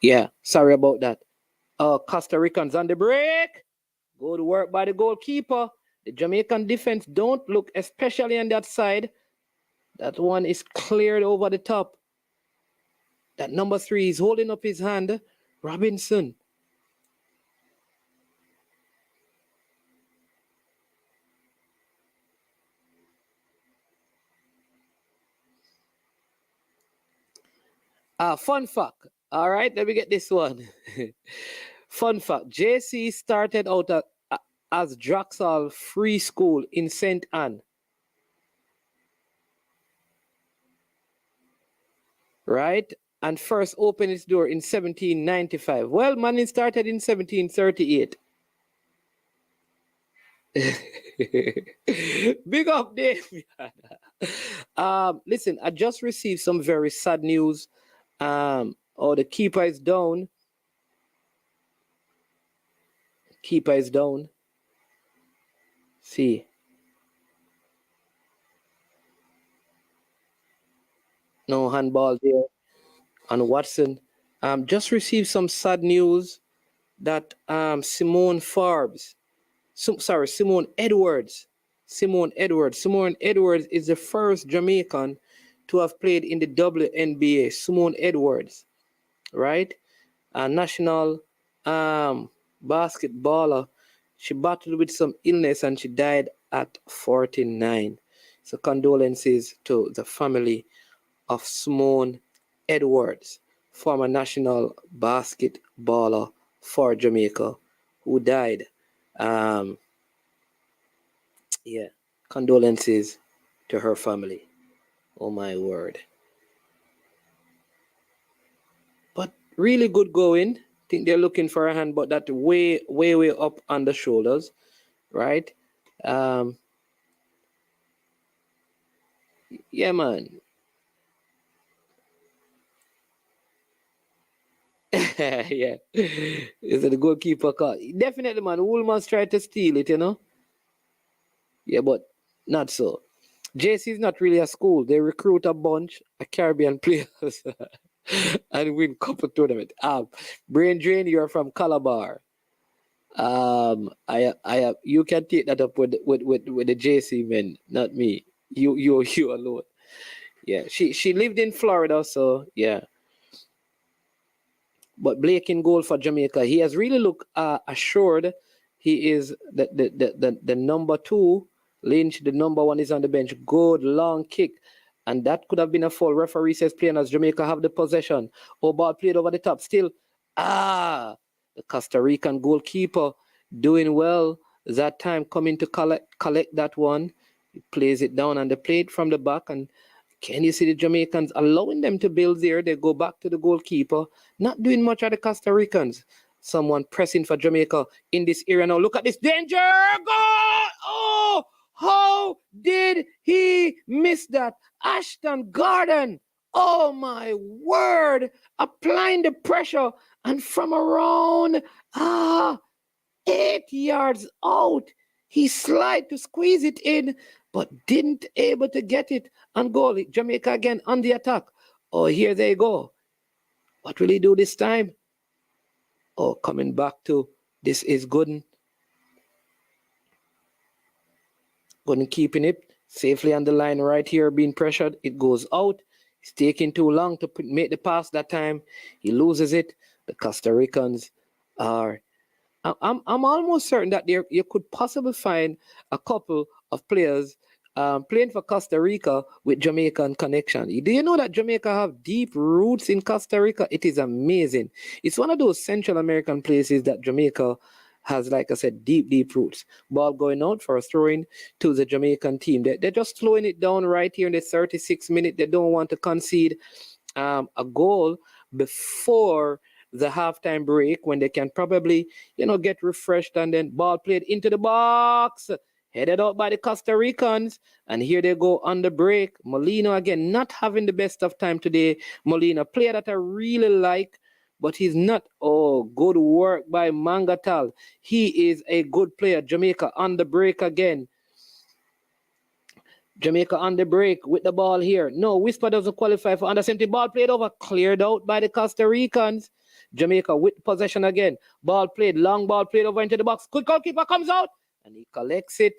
S5: Yeah, sorry about that. Costa Ricans on the break. Good work by the goalkeeper. The Jamaican defense don't look, especially on that side. That one is cleared over the top. That number 3 is holding up his hand. Robinson. Fun fact. All right, let me get this one. Fun fact. JC started out as Draxall Free School in St. Anne. Right? And first opened its door in 1795. Well, Manning started in 1738. Big up, Dave. Listen, I just received some very sad news. The keeper is down. Keeper is down. See. No handball there. And Watson. Just received some sad news that Simone Edwards. Simone Edwards is the first Jamaican to have played in the WNBA. Simone Edwards, right? A national basketballer. She battled with some illness and she died at 49. So condolences to the family of Simone Edwards, former national basketballer for Jamaica, who died. Condolences to her family. Oh my word. But really good going. Think they're looking for a hand, but that way up on the shoulders, right? Yeah, man. Yeah. Is it the goalkeeper call? Definitely, man. Woolman's tried to steal it, you know? Yeah, but not so. JC is not really a school. They recruit a bunch of Caribbean players and win couple tournament. Brain Drain, you're from Calabar. You can take that up with the JC men, not me. You alone. Yeah, she lived in Florida, so yeah. But Blake in goal for Jamaica. He has really looked assured. He is the number 2. Lynch, the number 1, is on the bench. Good long kick. And that could have been a foul. Referee says playing as Jamaica have the possession. Ball played over the top. Still, the Costa Rican goalkeeper doing well that time, coming to collect that one. He plays it down on the plate from the back and Can you see the Jamaicans allowing them to build there? They go back to the goalkeeper. Not doing much at the Costa Ricans. Someone pressing for Jamaica in this area now. Look at this danger! Goal! Oh! How did he miss that? Ashton Garden. Oh my word. Applying the pressure. And from around 8 yards out, he slid to squeeze it in, but didn't able to get it on goal. Jamaica again on the attack. Oh, here they go. What will he do this time? Oh, coming back to this is Gooden. Gooden keeping it safely on the line right here, being pressured. It goes out. It's taking too long to make the pass that time. He loses it. The Costa Ricans are... I'm almost certain that there you could possibly find a couple of players playing for Costa Rica with Jamaican connection. Do you know that Jamaica have deep roots in Costa Rica? It is amazing. It's one of those Central American places that Jamaica has, like I said, deep roots. Ball going out for a throw-in to the Jamaican team. They're just slowing it down right here in the 36th minute. They don't want to concede a goal before the halftime break when they can probably, get refreshed, and then ball played into the box, headed out by the Costa Ricans, and here they go on the break. Molina again, not having the best of time today. Molina, player that I really like, but he's not. Oh, good work by Mangatal. He is a good player. Jamaica on the break again. Jamaica on the break with the ball here. No, Whisper doesn't qualify for under 70. Ball played over, cleared out by the Costa Ricans. Jamaica with possession again. Ball played, long ball played over into the box. Good goalkeeper comes out and he collects it.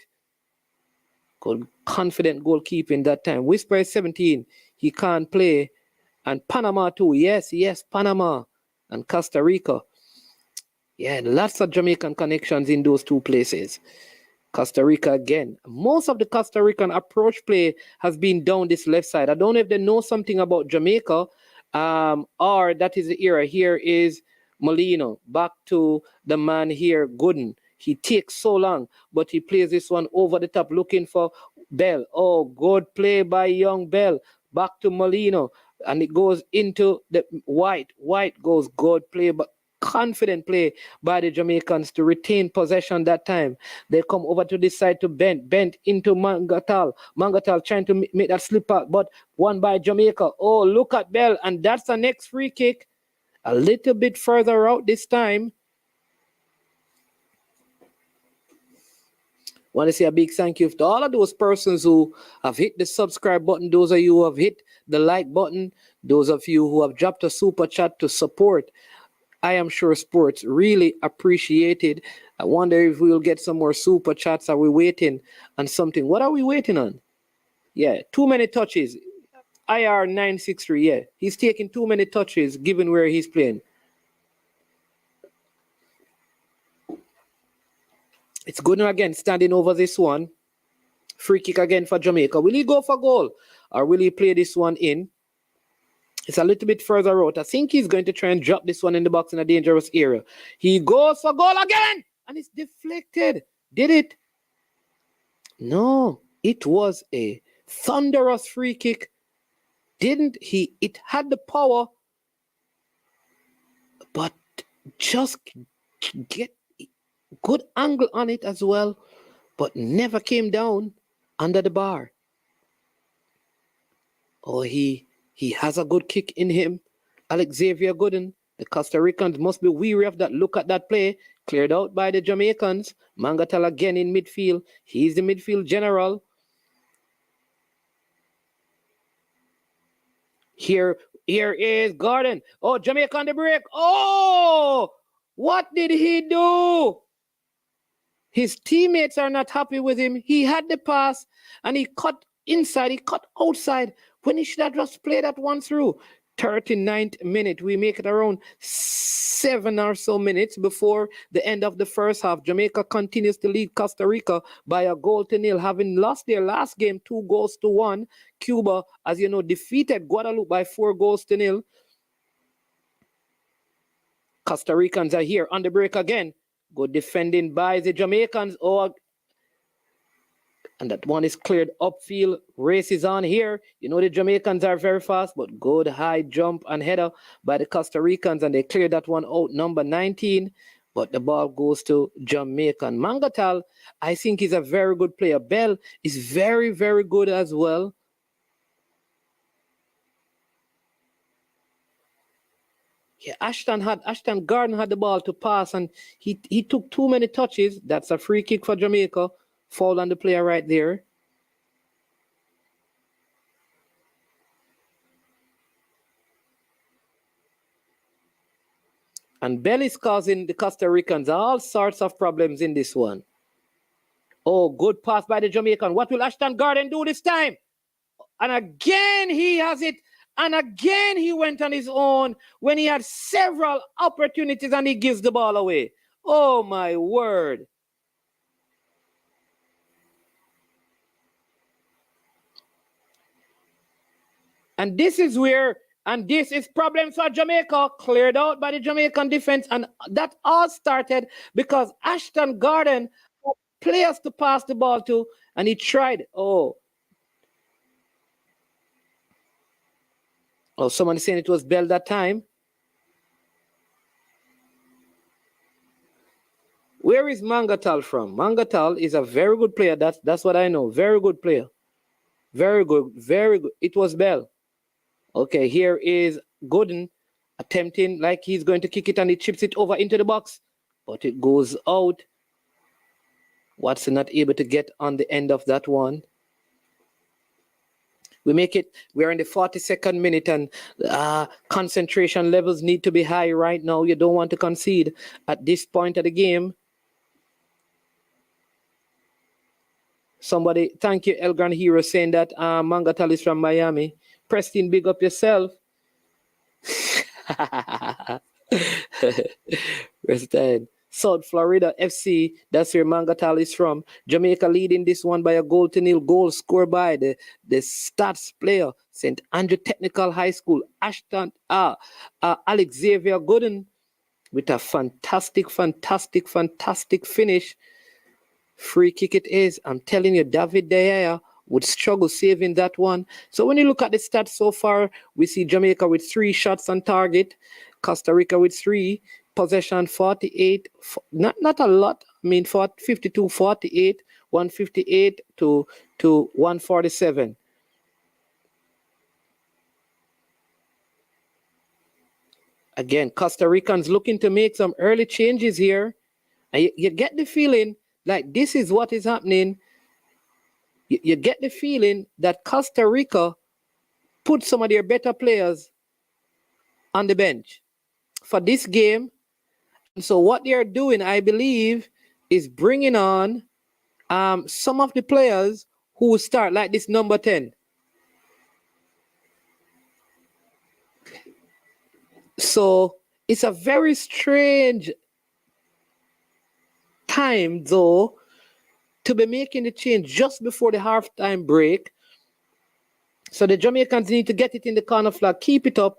S5: Good, confident goalkeeping that time. Whisper is 17. He can't play. And Panama too. Yes, Panama and Costa Rica. Yeah, lots of Jamaican connections in those two places. Costa Rica again. Most of the Costa Rican approach play has been down this left side. I don't know if they know something about Jamaica, or that is the era. Here is Molino. Back to the man here, Gooden. He takes so long, but he plays this one over the top, looking for Bell. Oh, good play by young Bell. Back to Molino. And it goes into the White. White goes good play, but confident play by the Jamaicans to retain possession that time. They come over to this side to Bent into Mangatal. Mangatal trying to make that slip out, but won by Jamaica. Oh, look at Bell, and that's the next free kick. A little bit further out this time. Want to say a big thank you to all of those persons who have hit the subscribe button, those of you who have hit the like button, those of you who have dropped a super chat to support I Am Sure Sports. Really appreciated. I wonder if we'll get some more super chats. Are we waiting on something? What are we waiting on? Yeah, too many touches. IR 963, yeah. He's taking too many touches given where he's playing. It's Gooden again standing over this one. Free kick again for Jamaica. Will he go for goal or will he play this one in? It's a little bit further out. I think he's going to try and drop this one in the box in a dangerous area. He goes for goal again and it's deflected. Did it? No, it was a thunderous free kick. Didn't he? It had the power, but just get good angle on it as well, but never came down under the bar. Oh, he has a good kick in him. Xavier Gooden. The Costa Ricans must be weary of that. Look at that play. Cleared out by the Jamaicans. Mangatal again in midfield. He's the midfield general. Here is Garden. Oh, Jamaica on the break. Oh, what did he do? His teammates are not happy with him. He had the pass and he cut inside, he cut outside when he should have just played that one through. 39th minute. We make it around 7 or so minutes before the end of the first half. Jamaica continues to lead Costa Rica by 1-0, having lost their last game 2-1. Cuba, as you know, defeated Guadalupe by 4-0. Costa Ricans are here on the break again. Good defending by the Jamaicans. Oh, And that one is cleared upfield. Race is on here. You know the Jamaicans are very fast, but good high jump and header by the Costa Ricans, and they cleared that one out, number 19. But the ball goes to Jamaican. Mangatal, I think, is a very good player. Bell is very, very good as well. Yeah, Ashton Garden had the ball to pass, and he took too many touches. That's a free kick for Jamaica. Foul on the player right there. And Bell is causing the Costa Ricans all sorts of problems in this one. Oh, good pass by the Jamaican. What will Ashton Garden do this time? And again, he has it. And again, he went on his own when he had several opportunities and he gives the ball away. Oh, my word. And this is where, and this is problems for Jamaica, cleared out by the Jamaican defense. And that all started because Ashton Garden had players to pass the ball to, and he tried. Oh, someone is saying it was Bell that time. Where is Mangatal from? Mangatal is a very good player. That's what I know. Very good player. Very good. Very good. It was Bell. Okay, here is Gooden attempting like he's going to kick it, and he chips it over into the box, but it goes out. Watson not able to get on the end of that one. We're in the 42nd minute, and concentration levels need to be high right now. You don't want to concede at this point of the game. Somebody, thank you, El Gran Hero, saying that Mangatal is from Miami. Preston, big up yourself. Preston. South Florida FC, that's where Mangatal is from. Jamaica leading this one by a 0-0. Goal scored by the stats player, St. Andrew Technical High School, Alex Xavier Gooden, with a fantastic finish. Free kick it is. I'm telling you, David De Gea would struggle saving that one. So when you look at the stats so far, we see Jamaica with 3 shots on target, Costa Rica with 3, possession 48, not a lot. I mean, 52-48, 158 to 147. Again, Costa Ricans looking to make some early changes here. And you get the feeling like this is what is happening. You get the feeling that Costa Rica put some of their better players on the bench for this game. And so what they're doing, I believe, is bringing on some of the players who will start, like this number 10. So it's a very strange time, though, to be making the change just before the halftime break. So the Jamaicans need to get it in the corner flag, keep it up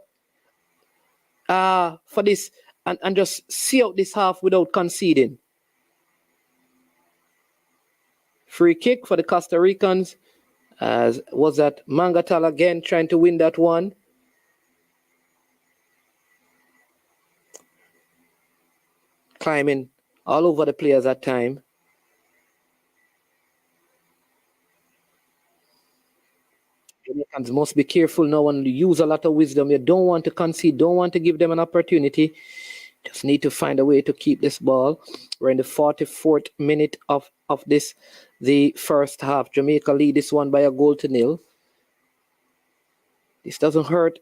S5: for this, and just see out this half without conceding. Free kick for the Costa Ricans. As was that Mangatal again trying to win that one. Climbing all over the players that time. Jamaicans must be careful now and use a lot of wisdom. You don't want to concede, don't want to give them an opportunity. Just need to find a way to keep this ball. We're in the 44th minute of this, the first half. Jamaica lead this one by a 0-0. This doesn't hurt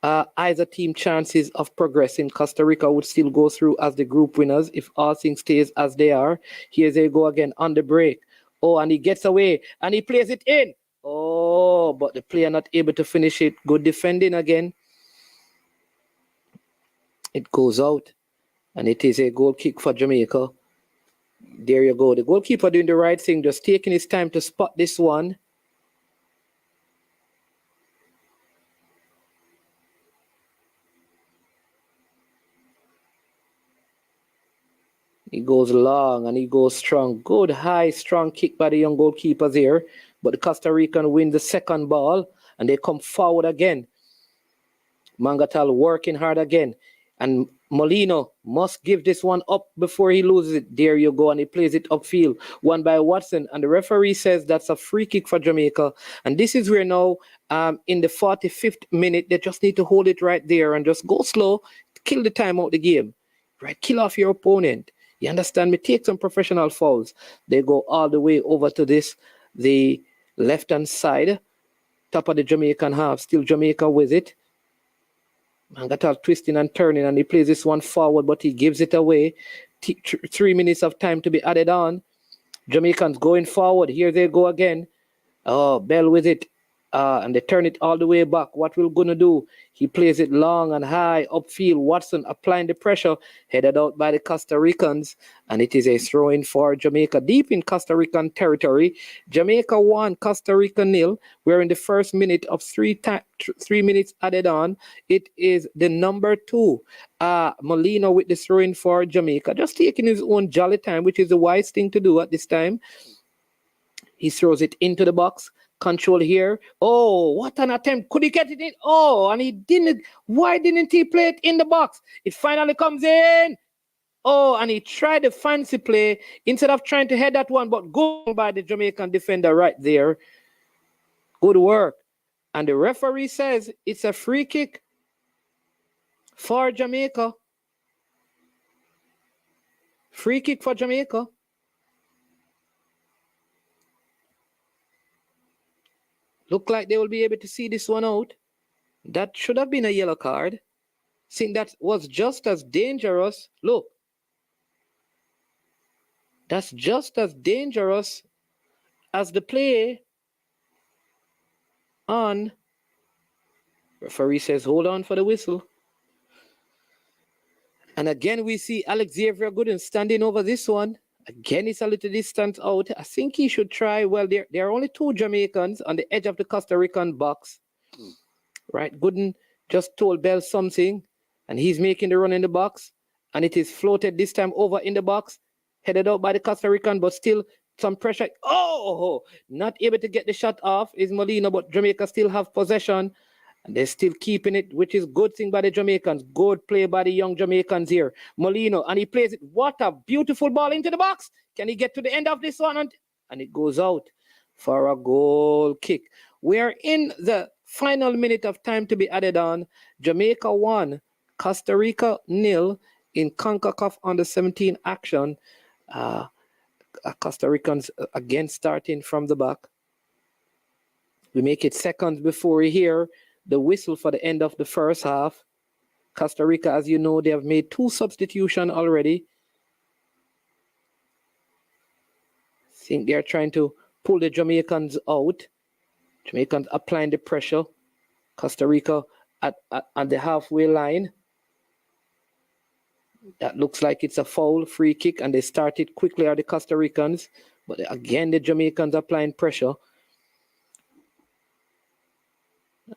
S5: either team chances of progressing. Costa Rica would still go through as the group winners if all things stays as they are. Here they go again on the break. Oh, and he gets away and he plays it in. Oh, but the player not able to finish it. Good defending again. It goes out. And it is a goal kick for Jamaica. There you go. The goalkeeper doing the right thing, just taking his time to spot this one. He goes long and he goes strong. Good, high, strong kick by the young goalkeepers here. But the Costa Rican win the second ball and they come forward again. Mangatal working hard again. And Molino must give this one up before he loses it. There you go. And he plays it upfield. Won by Watson. And the referee says that's a free kick for Jamaica. And this is where now, in the 45th minute, they just need to hold it right there and just go slow, kill the time out the game. Right? Kill off your opponent. You understand me? Take some professional fouls. They go all the way over to the left-hand side, top of the Jamaican half. Still Jamaica with it. Mangatal twisting and turning, and he plays this one forward, but he gives it away. 3 minutes of time to be added on. Jamaicans going forward. Here they go again. Oh, Bell with it. And they turn it all the way back. What we're going to do? He plays it long and high upfield. Watson applying the pressure, headed out by the Costa Ricans. And it is a throw-in for Jamaica deep in Costa Rican territory. Jamaica 1, Costa Rica 0. We're in the first minute of 3 minutes added on. It is the number 2, Molino with the throw-in for Jamaica. Just taking his own jolly time, which is the wise thing to do at this time. He throws it into the box. Control here. Oh, what an attempt. Could he get it in? Oh, and he didn't. Why didn't he play it in the box? It finally comes in. Oh, and he tried a fancy play instead of trying to head that one, but go by the Jamaican defender right there. Good work. And the referee says it's a free kick for Jamaica. Free kick for Jamaica. Look like they will be able to see this one out. That should have been a yellow card. Think that was just as dangerous. Look. That's just as dangerous as the play on. Referee says, hold on for the whistle. And again, we see Alex Xavier Gooden standing over this one. Again, it's a little distance out. I think he should try. Well, there are only 2 Jamaicans on the edge of the Costa Rican box. Right? Gooden just told Bell something, and he's making the run in the box. And it is floated this time over in the box, headed out by the Costa Rican, but still some pressure. Oh, not able to get the shot off is Molino, but Jamaica still have possession. And they're still keeping it, which is good thing by the Jamaicans. Good play by the young Jamaicans here. Molino, and he plays it. What a beautiful ball into the box. Can he get to the end of this one? And it goes out for a goal kick. We're in the final minute of time to be added on. Jamaica 1, Costa Rica 0 in CONCACAF under-17 action. Costa Ricans again starting from the back. We make it seconds before we hear the whistle for the end of the first half. Costa Rica, as you know, they have made 2 substitutions already. I think they're trying to pull the Jamaicans out. Jamaicans applying the pressure. Costa Rica at the halfway line. That looks like it's a foul, free kick, and they started quickly at the Costa Ricans. But again, the Jamaicans applying pressure.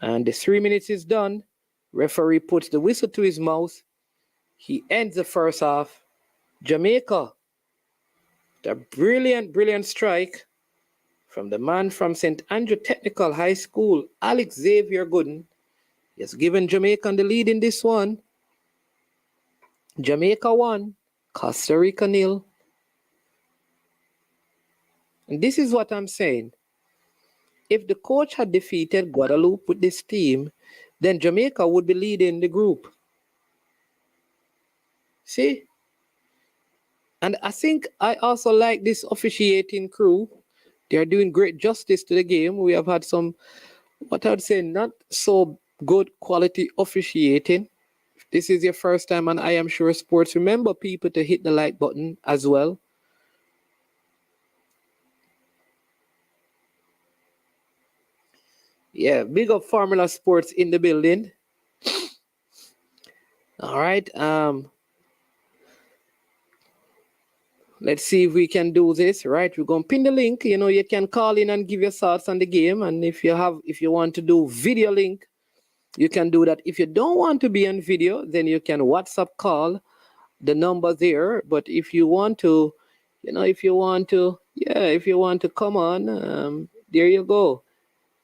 S5: And the 3 minutes is done. Referee puts the whistle to his mouth. He ends the first half. Jamaica, the brilliant strike from the man from St. Andrew Technical High School, Alex Xavier Gooden. He has given Jamaica the lead in this one. Jamaica 1, Costa Rica 0. And this is what I'm saying. If the coach had defeated Guadalupe with this team, then Jamaica would be leading the group. See? And I think I also like this officiating crew. They are doing great justice to the game. We have had some, what I'd say, not so good quality officiating. If this is your first time on I Am Sure Sports, remember people to hit the like button as well. Yeah, big up Formula Sports in the building. All right. Let's see if we can do this. Right, we're gonna pin the link. You know, you can call in and give your thoughts on the game. And if you want to do video link, you can do that. If you don't want to be on video, then you can WhatsApp call the number there. But if you want to, if you want to come on, there you go.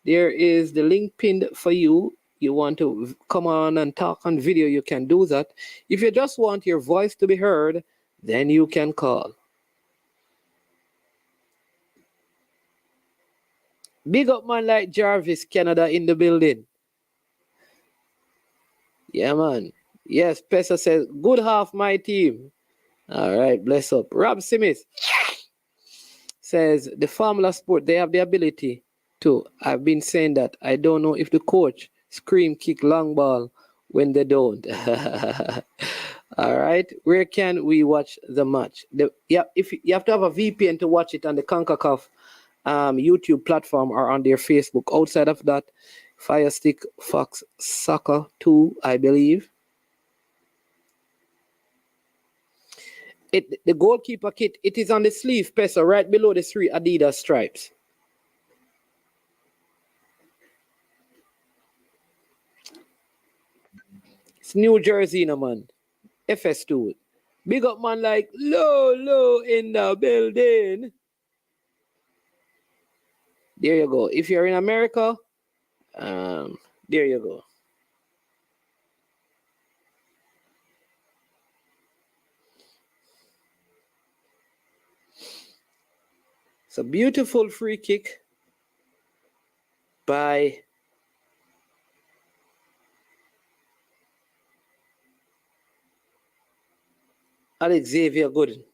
S5: There is the link pinned for you. You want to come on and talk on video, you can do that. If you just want your voice to be heard, then you can call. Big up man like Jarvis, Canada in the building. Yeah, man. Yes, Pesa says, good half my team. All right, bless up. Rob Simmons says, the Formula Sport, they have the ability to. I've been saying that. I don't know if the coach scream, kick, long ball when they don't. All right, where can we watch the match? If you have to have a VPN to watch it on the CONCACAF YouTube platform or on their Facebook. Outside of that, Fire Stick Fox Soccer 2, I believe. The goalkeeper kit, it is on the sleeve, Pesa, right below the 3 Adidas stripes. It's New Jersey, no man. FS2. Big up man like low in the building. There you go. If you're in America, there you go. It's a beautiful free kick by Xavier Gooden.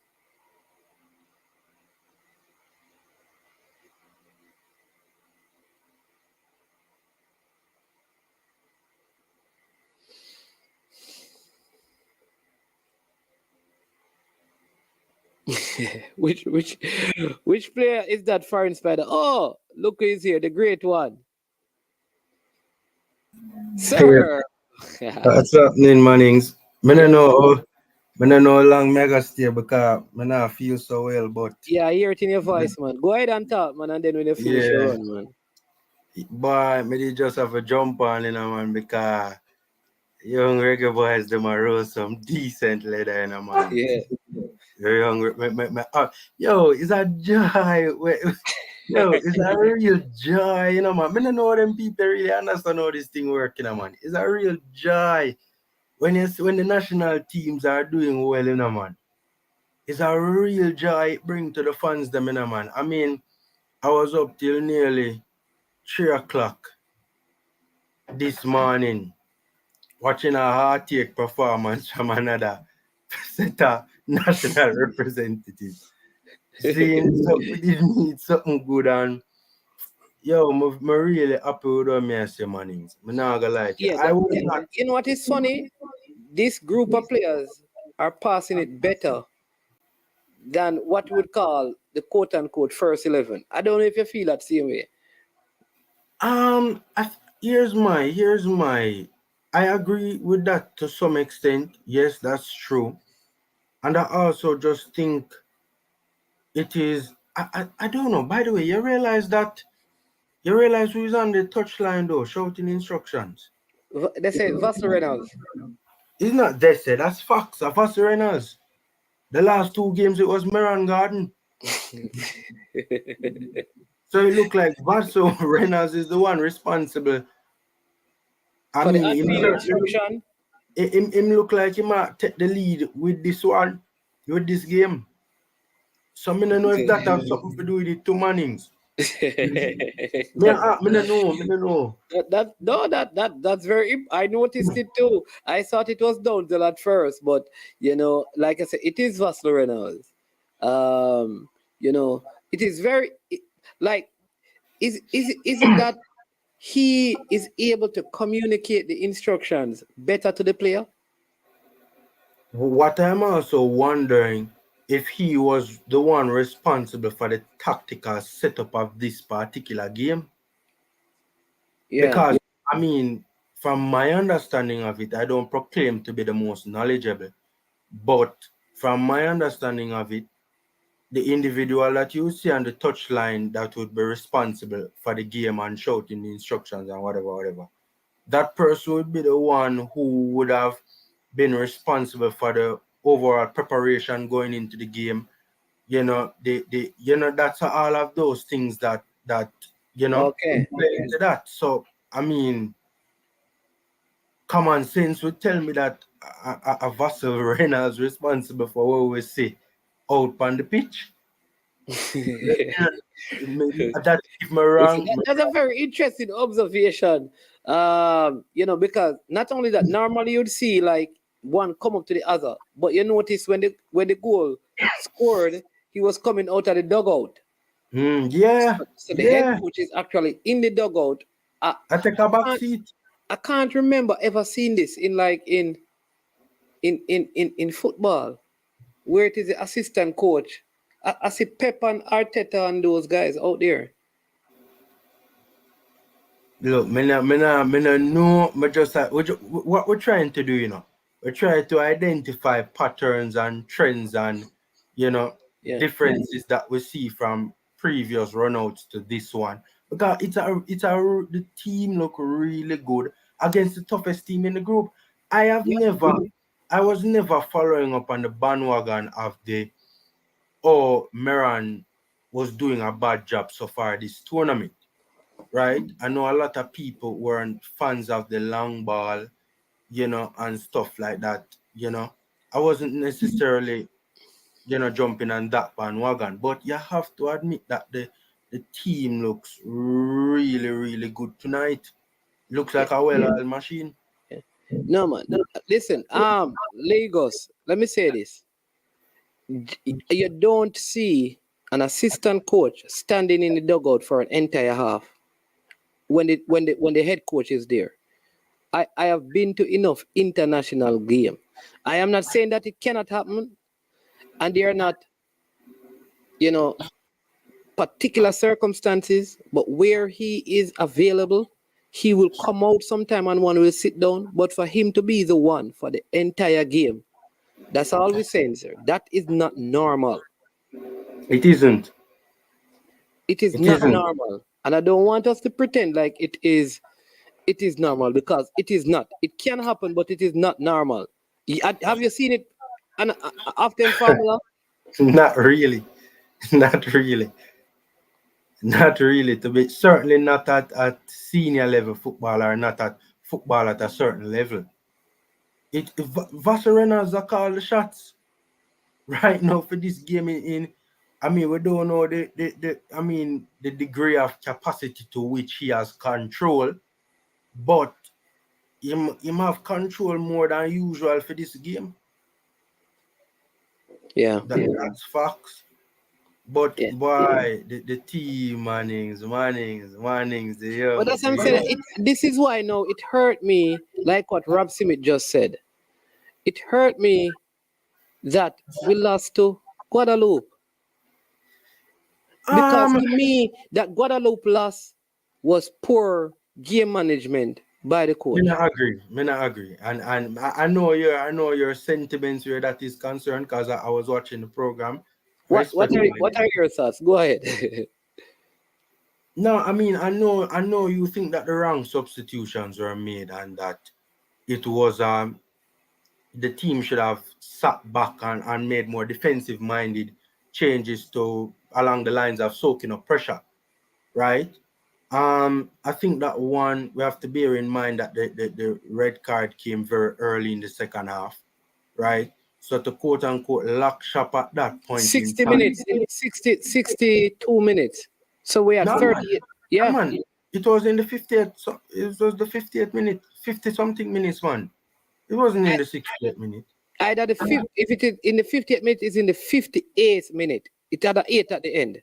S5: which player is that foreign spider? Oh, look who's here, the great one. Sir.
S6: What's happening, Mannings? I don't know how long mega stay because I not feel so well, but
S5: yeah, I hear it in your voice, man. Go ahead and talk, man, and then when you finish your run, man.
S6: Boy, me just have a jump on, man, because young reggae boys them are roast some decent leather, man.
S5: Yeah.
S6: Very hungry. Yo, it's a joy. Yo, it's a real joy, man. I don't know them people really understand how this thing works, man. It's a real joy. When the national teams are doing well, man, it's a real joy it bring to the fans, them, man. I mean, I was up till nearly 3 o'clock this morning watching a heartache performance from another set of national representatives. Seeing something, we didn't need something good, and yo, I'm really happy with what I say, Mannings. I'm not gonna lie.
S5: Yeah, you know what is funny? This group of players are passing it better than what we would call the quote-unquote first 11. I don't know if you feel that same way.
S6: Here's my. I agree with that to some extent. Yes, that's true. And I also just think it is. I don't know. By the way, you realize who's on the touchline though, shouting instructions?
S5: They say Vassal Reynolds.
S6: It's not they say, that's facts. Vassal Reynolds. The last 2 games it was Meron Garden. So it looked like Vassal Reynolds is the one responsible.
S5: For the instruction.
S6: Him look like he might take the lead with this one, with this game. So I don't know if that has something to do with it, 2 Mannings. I don't know.
S5: That's very. I noticed it too. I thought it was Donzel at first, but like I said, it is Vassal Reynolds. It is very is it that he is able to communicate the instructions better to the player?
S6: What I'm also wondering if he was the one responsible for the tactical setup of this particular game. Yeah. Because, I mean, from my understanding of it, I don't proclaim to be the most knowledgeable, but from my understanding of it, the individual that you see on the touchline that would be responsible for the game and shouting the instructions and whatever, that person would be the one who would have been responsible for the overall preparation going into the game. You know, that's all of those things that
S5: Okay.
S6: play into that. So I mean, common sense would tell me that a Vassal Reynolds responsible for what we see out on the pitch. That if me wrong.
S5: That's a very interesting observation. Because not only that, normally you'd see like one come up to the other, but you notice when the goal scored, he was coming out of the dugout.
S6: Yeah.
S5: So the head coach is actually in the dugout.
S6: I take a back seat.
S5: I can't remember ever seeing this in football, where it is the assistant coach. I see Pep and Arteta and those guys out there.
S6: Look, me no know. Me just what we're trying to do, you know. We're trying to identify patterns and trends and differences that we see from previous runouts to this one. Because the team look really good against the toughest team in the group. I was never following up on the bandwagon of Meran was doing a bad job so far this tournament. Right? I know a lot of people weren't fans of the long ball, and stuff like that. I wasn't necessarily, jumping on that bandwagon, but you have to admit that the team looks really, really good tonight. Looks like a well-oiled machine.
S5: No, man. Listen, Lagos, let me say this. You don't see an assistant coach standing in the dugout for an entire half when the head coach is there. I have been to enough international game. I am not saying that it cannot happen, and they are not, particular circumstances, but where he is available, he will come out sometime and one will sit down. But for him to be the one for the entire game, that's all we're saying, sir. That is not normal.
S6: It isn't.
S5: It is not normal. And I don't want us to pretend like it is normal, because it is not. It can happen, but it is not normal. Have you seen it often, Formula?
S6: Not really. Not really. Not really. To be certainly not at senior level football, or not at football at a certain level. Vassarena are call the shots right now for this game. We don't know the degree of capacity to which he has control, but he have control more than usual for this game.
S5: Yeah,
S6: that's facts. But boy, the team Mannings.
S5: But that's what I'm saying. This is why now it hurt me, like what Rob Simit just said. It hurt me that we lost to Guadalupe. Because to me, that Guadalupe loss was poor game management by the coach.
S6: Me not agree. And I know your sentiments where that is concerned, because I was watching the program.
S5: What are your thoughts? Go ahead.
S6: No, I know you think that the wrong substitutions were made, and that it was the team should have sat back and made more defensive minded changes along the lines of soaking up pressure, right? I think that one, we have to bear in mind that the red card came very early in the second half, right? So to quote unquote lock shop at that point
S5: 60 minutes, 62 minutes. So we had 38. Yeah.
S6: Man, it was in the 50th. So it was the 50th minute, 50 something minutes, man. It wasn't in the 60th minute.
S5: Either if it is in the 50th minute, it's in the 58th minute. It had an 8 at the end.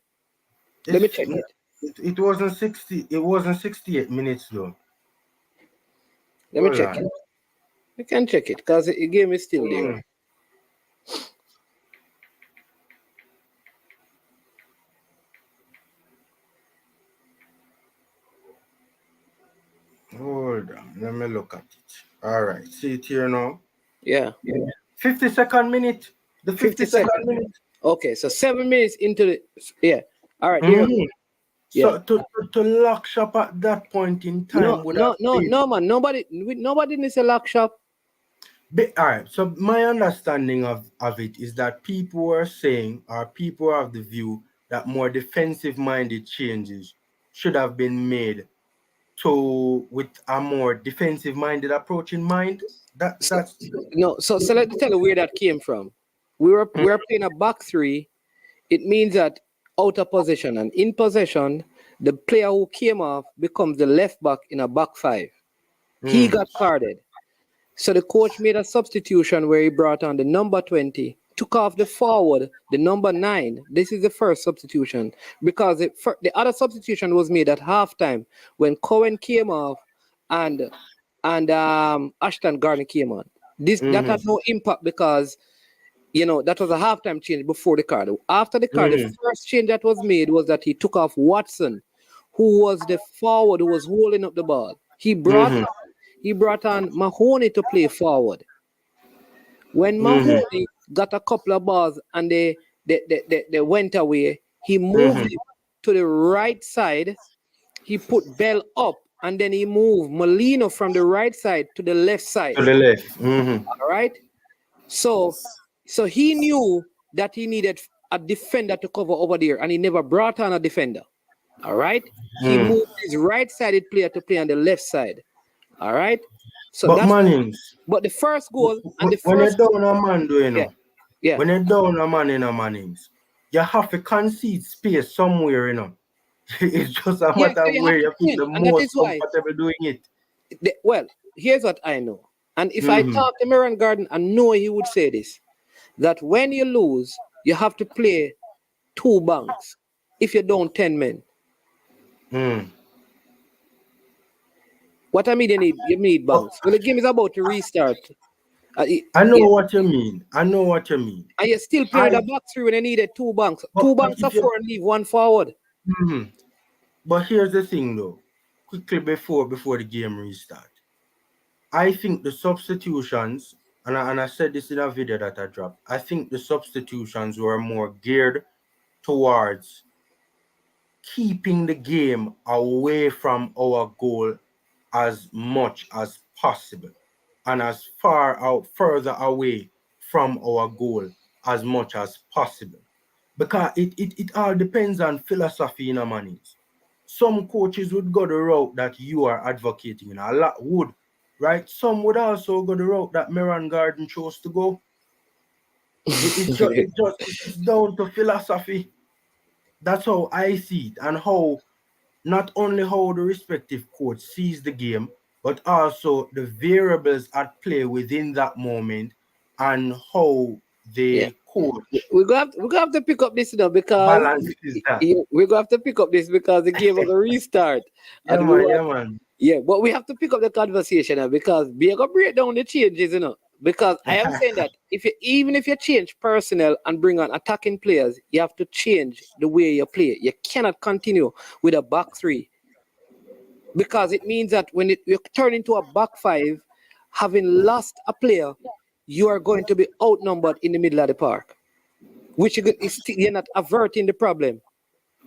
S5: Let me check it.
S6: It wasn't 60. It wasn't 68 minutes though.
S5: Let me check it. You can check it because the game is still there.
S6: Hold on, let me look at it. All right, see it here now.
S5: Yeah.
S6: 52nd minute. The 52nd minute.
S5: Okay, so 7 minutes into the All right.
S6: So to lock shop at that point in time
S5: no, man. Nobody needs a lock shop.
S6: All right. So my understanding of it is that people are saying, or people have the view that more defensive-minded changes should have been made to with a more defensive-minded approach in mind.
S5: So,
S6: That's
S5: no, so let me tell you where that came from. We were playing a back three. It means that out of possession and in possession, the player who came off becomes the left back in a back five. He got carded. So the coach made a substitution where he brought on the number 20, took off the forward, the number 9. This is the first substitution because the other substitution was made at halftime when Cohen came off and Ashton Garner came on. That had no impact because that was a halftime change before the card. After the card, the first change that was made was that he took off Watson, who was the forward who was holding up the ball. He brought on Mahoney to play forward. When Mahoney got a couple of balls and they went away, he moved it to the right side. He put Bell up and then he moved Molino from the right side to the left side.
S6: to the left.
S5: All right. So he knew that he needed a defender to cover over there, and he never brought on a defender. All right. He moved his right-sided player to play on the left side. All right. So
S6: But
S5: that's
S6: Mannings,
S5: but the first goal and the
S6: when you're
S5: first
S6: down a man,
S5: yeah.
S6: when you're down a man in a Mannings, you have to concede space somewhere, It's just a
S5: Yeah,
S6: matter
S5: so
S6: of
S5: you
S6: where
S5: have
S6: you
S5: to
S6: feel
S5: win,
S6: the
S5: and that
S6: most
S5: is why.
S6: comfortable doing it.
S5: Well, here's what I know, and if I talk to Miran Garden, I know he would say this: that when you lose, you have to play 2 bunks. If you're down 10 men, what I mean, you need bunks. When the game is about to restart,
S6: I know
S5: yeah,
S6: what you mean. I know what you mean.
S5: and you're still playing with a back three when you needed 2 bunks. Two
S6: But
S5: bunks are 4 and leave 1 forward.
S6: But here's the thing, though. Quickly before the game restart, I think the substitutions, and I said this in a video that I dropped. I think the substitutions were more geared towards keeping the game away from our goal as much as possible and as far out further away from our goal as much as possible, because it all depends on philosophy in a man. Some coaches would go the route that you are advocating, and a lot would, right? Some would also go the route that Miran Garden chose to go. It's down to philosophy. That's how I see it, and how not only how the respective coach sees the game, but also the variables at play within that moment and how
S5: Yeah.
S6: the coach
S5: We're gonna have to pick up this now because
S6: balances that.
S5: we're gonna have to pick up this because the game was a restart.
S6: Yeah,
S5: And
S6: man, yeah, man.
S5: yeah, but we have to pick up the conversation now because we're gonna break down the changes. Because I am saying that even if you change personnel and bring on attacking players, you have to change the way you play. You cannot continue with a back three because it means that when you turn into a back five, having lost a player, you are going to be outnumbered in the middle of the park, which you're not averting the problem.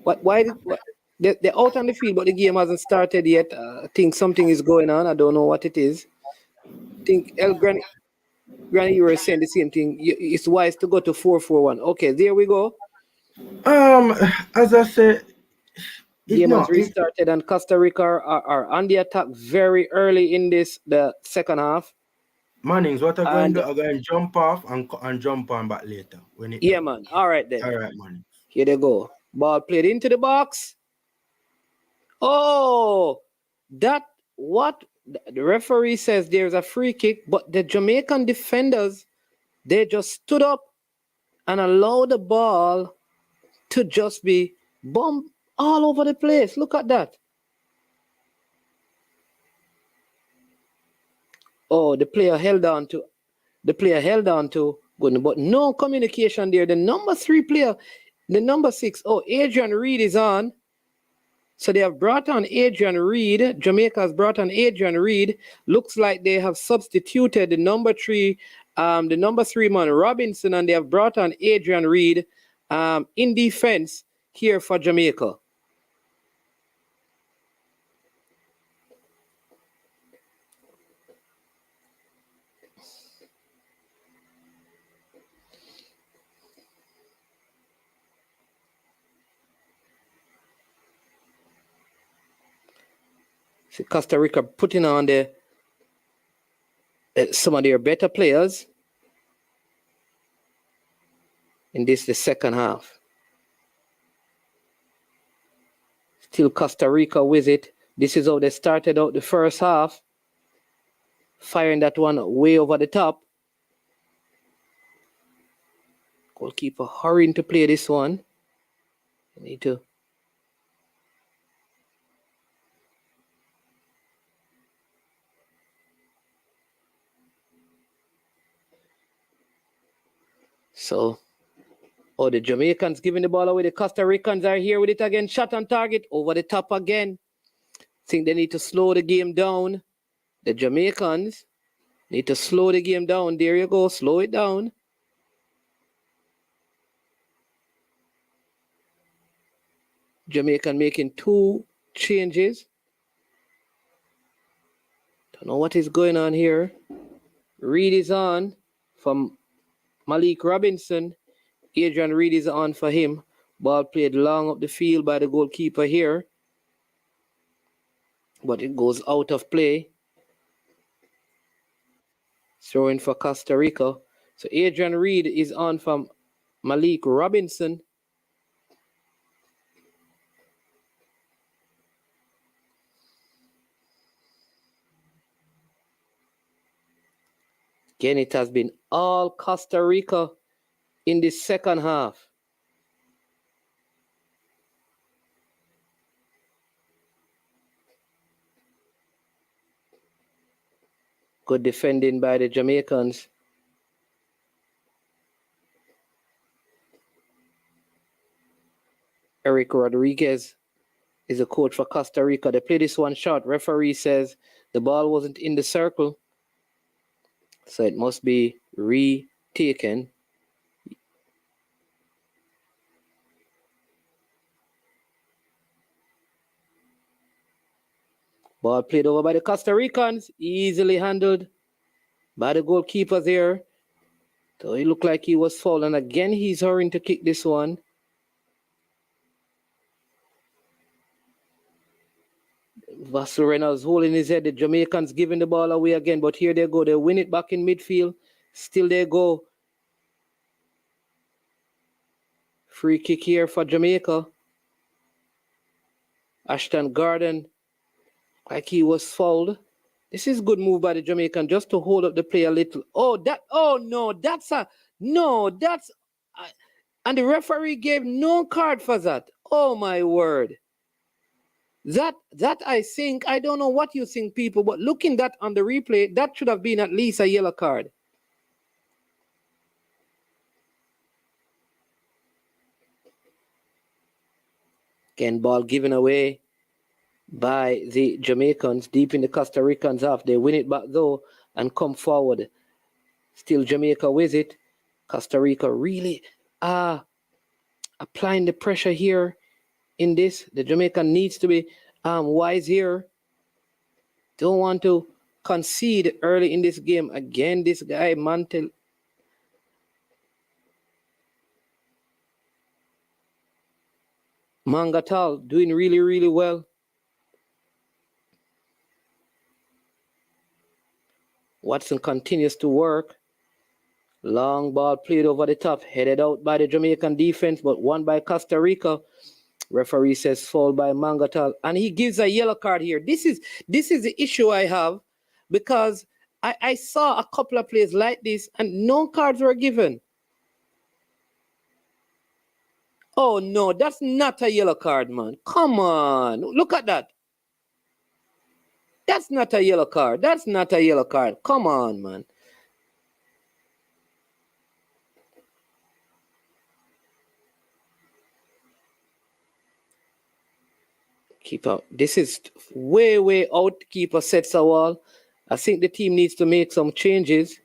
S5: They're out on the field, but the game hasn't started yet. I think something is going on. I don't know what it is. I think Granny, you were saying the same thing. It's wise to go to 4-4-1. Okay, there we go.
S6: As I said,
S5: Game has restarted, and Costa Rica are on the attack very early in the second half.
S6: Mannings, what I'm going to do, I'm going to jump off and jump on back later.
S5: Yeah, man. All right, then.
S6: All right, Mannings.
S5: Here they go. Ball played into the box. Oh, what? The referee says there's a free kick, but the Jamaican defenders, they just stood up and allowed the ball to just be bumped all over the place. Look at that. Oh, the player held on to, good, but no communication there. The number 3 player, the number 6. Oh, Adrian Reed is on. So they have brought on Adrian Reed. Jamaica has brought on Adrian Reed. Looks like they have substituted the number 3 man Robinson, and they have brought on Adrian Reed in defense here for Jamaica. See Costa Rica putting on some of their better players in the second half. Still Costa Rica with it. This is how they started out the first half. Firing that one way over the top. Goalkeeper hurrying to play this one. Need to. So, the Jamaicans giving the ball away. The Costa Ricans are here with it again. Shot on target. Over the top again. Think they need to slow the game down. The Jamaicans need to slow the game down. There you go. Slow it down. Jamaican making 2 changes. Don't know what is going on here. Reed is on from Malik Robinson. Adrian Reed is on for him. Ball played long up the field by the goalkeeper here. But it goes out of play. Throwing for Costa Rica. So Adrian Reed is on from Malik Robinson. Again, it has been all Costa Rica in the second half. Good defending by the Jamaicans. Eric Rodriguez is a coach for Costa Rica. They play this one short. Referee says the ball wasn't in the circle. So it must be retaken. Ball played over by the Costa Ricans. Easily handled by the goalkeeper there. So it looked like he was fouled. And again, he's hurrying to kick this one. Vassal Reynolds holding his head. The Jamaicans giving the ball away again. But here they go. They win it back in midfield. Still they go. Free kick here for Jamaica. Ashton Garden, like he was fouled. This is good move by the Jamaican just to hold up the play a little. And the referee gave no card for that. Oh my word. That I think, I don't know what you think, people, but looking that on the replay, that should have been at least a yellow card. Again, ball given away by the Jamaicans, deep in the Costa Ricans half. They win it back though and come forward. Still Jamaica with it. Costa Rica really applying the pressure here in this. The Jamaican needs to be wise here. Don't want to concede early in this game. Again, this guy, Mantel. Mangatal doing really, really well. Watson continues to work. Long ball played over the top, headed out by the Jamaican defense, but won by Costa Rica. Referee says foul by Mangatal, and he gives a yellow card here. This is the issue I have, because I saw a couple of plays like this and no cards were given. Oh no, that's not a yellow card, man. Come on, look at that. That's not a yellow card. That's not a yellow card. Come on, man. Keeper, this is way out. Keeper sets a wall. I think the team needs to make some changes.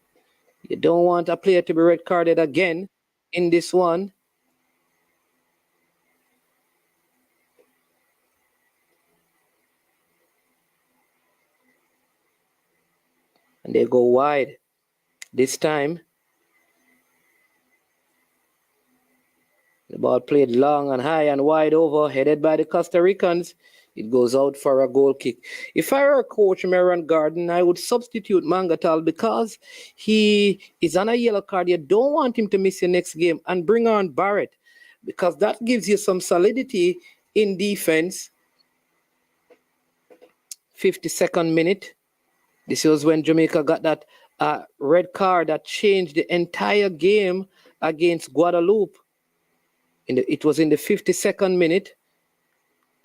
S5: You don't want a player to be red carded again in this one. And they go wide this time. The ball played long and high and wide over, headed by the Costa Ricans. It goes out for a goal kick. If I were coach Marion Garden, I would substitute Mangatal because he is on a yellow card. You don't want him to miss your next game, and bring on Barrett because that gives you some solidity in defense. 52nd minute. This was when Jamaica got that red card that changed the entire game against Guadalupe. It was in the 52nd minute.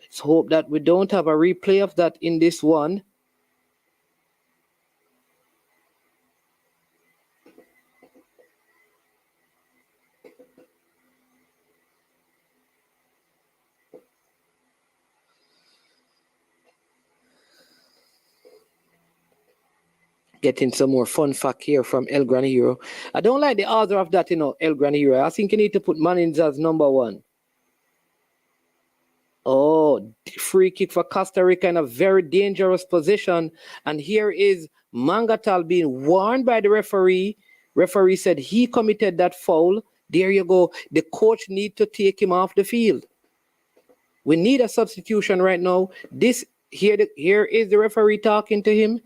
S5: Let's hope that we don't have a replay of that in this one. Getting some more fun fact here from El Granero. I don't like the author of that, El Granero. I think you need to put Mannings as number 1. Oh, free kick for Costa Rica in a very dangerous position. And here is Mangatal being warned by the referee. Referee said he committed that foul. There you go. The coach needs to take him off the field. We need a substitution right now. Here is the referee talking to him.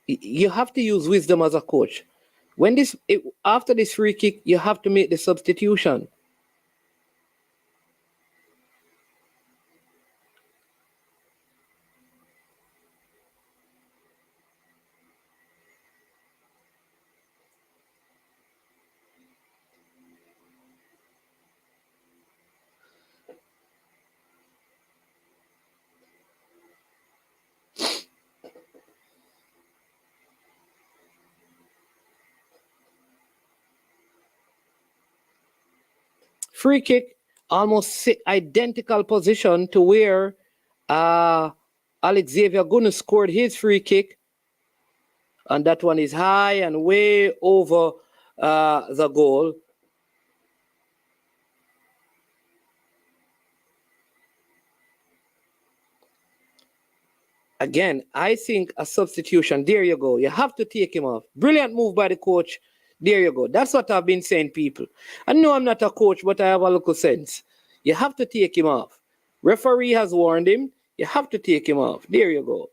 S5: You have to use wisdom as a coach. After this free kick, you have to make the substitution. Free kick, almost identical position to where Alex Xavier Gunnus scored his free kick. And that one is high and way over the goal. Again, I think a substitution. There you go. You have to take him off. Brilliant move by the coach. There you go. That's what I've been saying, people. I know I'm not a coach, but I have a little sense. You have to take him off. Referee has warned him. You have to take him off. There you go.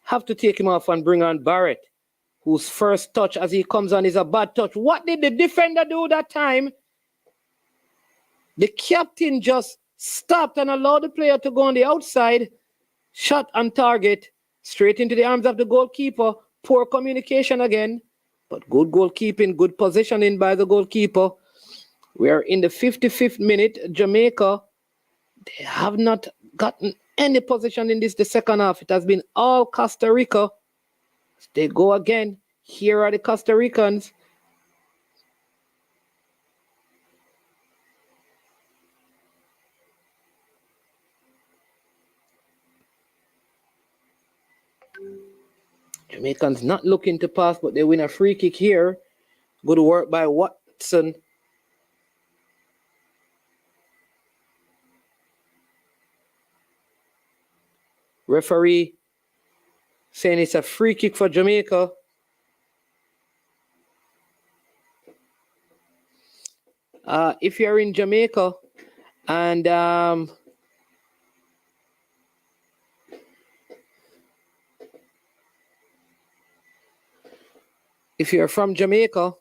S5: Have to take him off and bring on Barrett, whose first touch as he comes on is a bad touch. What did the defender do that time? The captain just stopped and allowed the player to go on the outside. Shot on target, straight into the arms of the goalkeeper. Poor communication again, but good goalkeeping, good positioning by the goalkeeper. We are in the 55th minute. Jamaica, they have not gotten any position in the second half. It has been all Costa Rica. They go again. Here are the Costa Ricans. Jamaicans not looking to pass, but they win a free kick here. Good work by Watson. Referee saying it's a free kick for Jamaica. If you're in Jamaica and if you're from Jamaica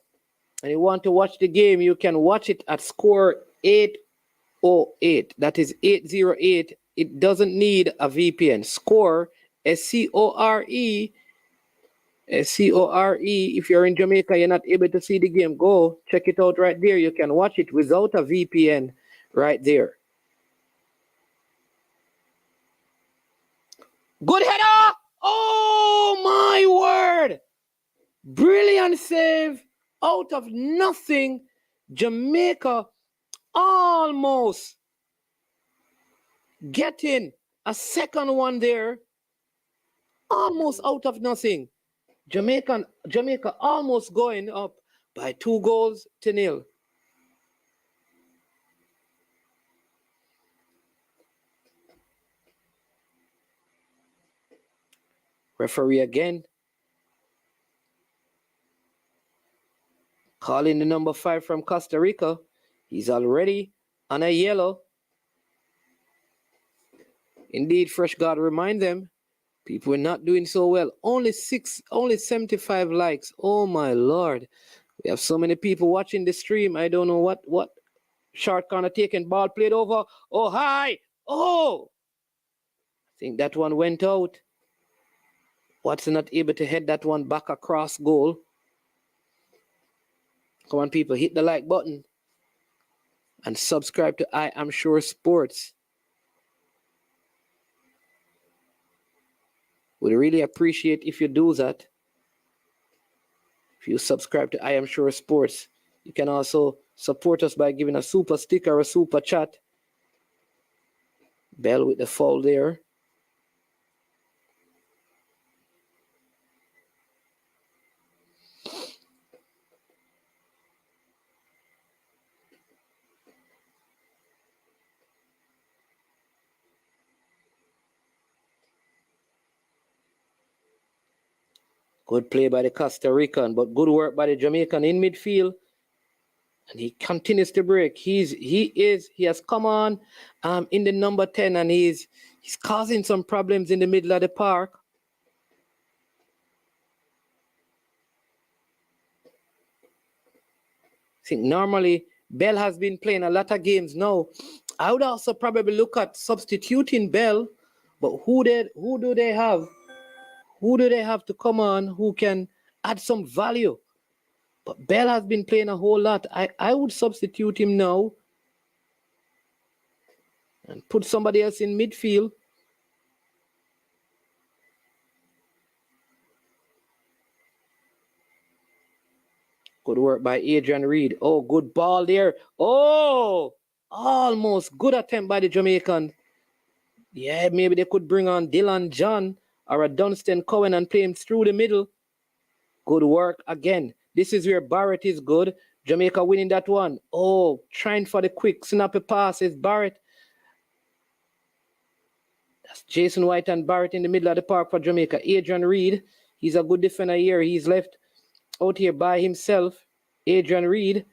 S5: and you want to watch the game, you can watch it at score 808. That is 808. It doesn't need a VPN. Score, S-C-O-R-E. S-C-O-R-E. If you're in Jamaica, you're not able to see the game, go check it out right there. You can watch it without a VPN right there. Good header! Oh, my word! Brilliant save out of nothing. Jamaica almost getting a second one there. Almost out of nothing. Jamaica almost going up by 2-0. Referee again. Calling the number 5 from Costa Rica. He's already on a yellow. Indeed, Fresh God remind them, people are not doing so well. Only 75 likes. Oh my Lord. We have so many people watching the stream. I don't know what. Short corner taken, ball played over. Oh, high. Oh. I think that one went out. Watson not able to head that one back across goal. Come on, people, hit the like button and subscribe to I Am Sure Sports. Would really appreciate if you do that. If you subscribe to I Am Sure Sports, you can also support us by giving a super sticker or a super chat. Bell with the foul there. Good play by the Costa Rican, but good work by the Jamaican in midfield. And he continues to break. He has come on in the number 10, and he's causing some problems in the middle of the park. I think normally Bell has been playing a lot of games now. I would also probably look at substituting Bell, but who do they have? Who do they have to come on who can add some value? But Bell has been playing a whole lot. I would substitute him now and put somebody else in midfield. Good work by Adrian Reed. Oh, good ball there. Oh, almost good attempt by the Jamaican. Yeah, maybe they could bring on Dylan John or a Dunstan Cohen and play him through the middle. Good work again. This is where Barrett is good. Jamaica winning that one. Oh, trying for the quick snappy pass is Barrett. That's Jason White and Barrett in the middle of the park for Jamaica. Adrian Reed, he's a good defender here. He's left out here by himself. Adrian Reed.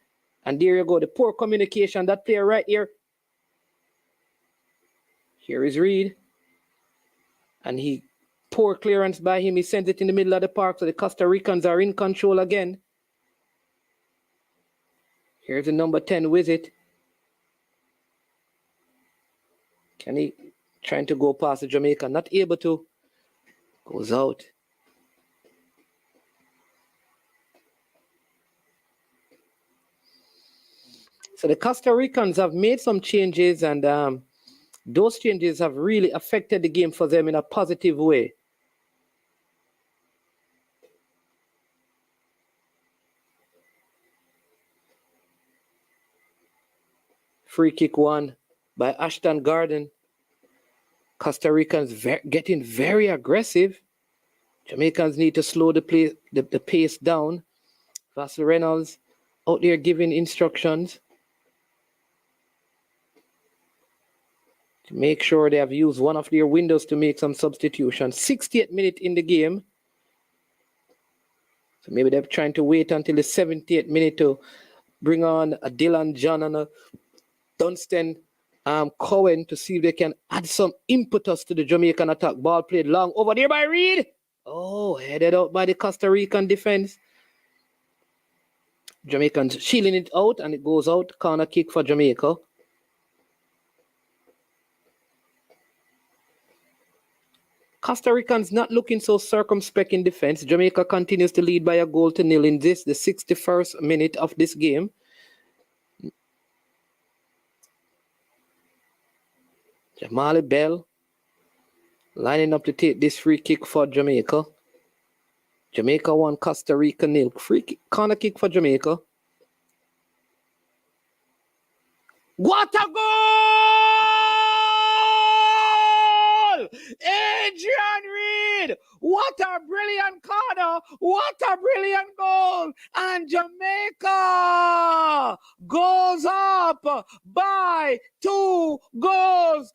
S5: And there you go. The poor communication. That player right here. Here is Reed. And he poor clearance by him. He sends it in the middle of the park. So the Costa Ricans are in control again. Here's the number 10 visit. Can he trying to go past the Jamaica? Not able to. Goes out. So the Costa Ricans have made some changes, and those changes have really affected the game for them in a positive way. Free kick won by Ashton Garden. Costa Ricans getting very aggressive. Jamaicans need to slow the pace down. Vassal Reynolds out there giving instructions to make sure they have used one of their windows to make some substitutions. 68th minute in the game. So maybe they're trying to wait until the 70th minute to bring on a Dylan John and a Dunstan Cohen to see if they can add some impetus to the Jamaican attack. Ball played long over there by Reed. Oh, headed out by the Costa Rican defense. Jamaicans shielding it out, and it goes out. Corner kick for Jamaica. Costa Ricans not looking so circumspect in defense. Jamaica continues to lead by a goal to nil in this, the 61st minute of this game. Jamali Bell lining up to take this free kick for Jamaica. Jamaica 1, Costa Rica 0. Free kick, corner kick for Jamaica. What a goal! Adrian Reed! What a brilliant corner! What a brilliant goal! And Jamaica goes up by 2 goals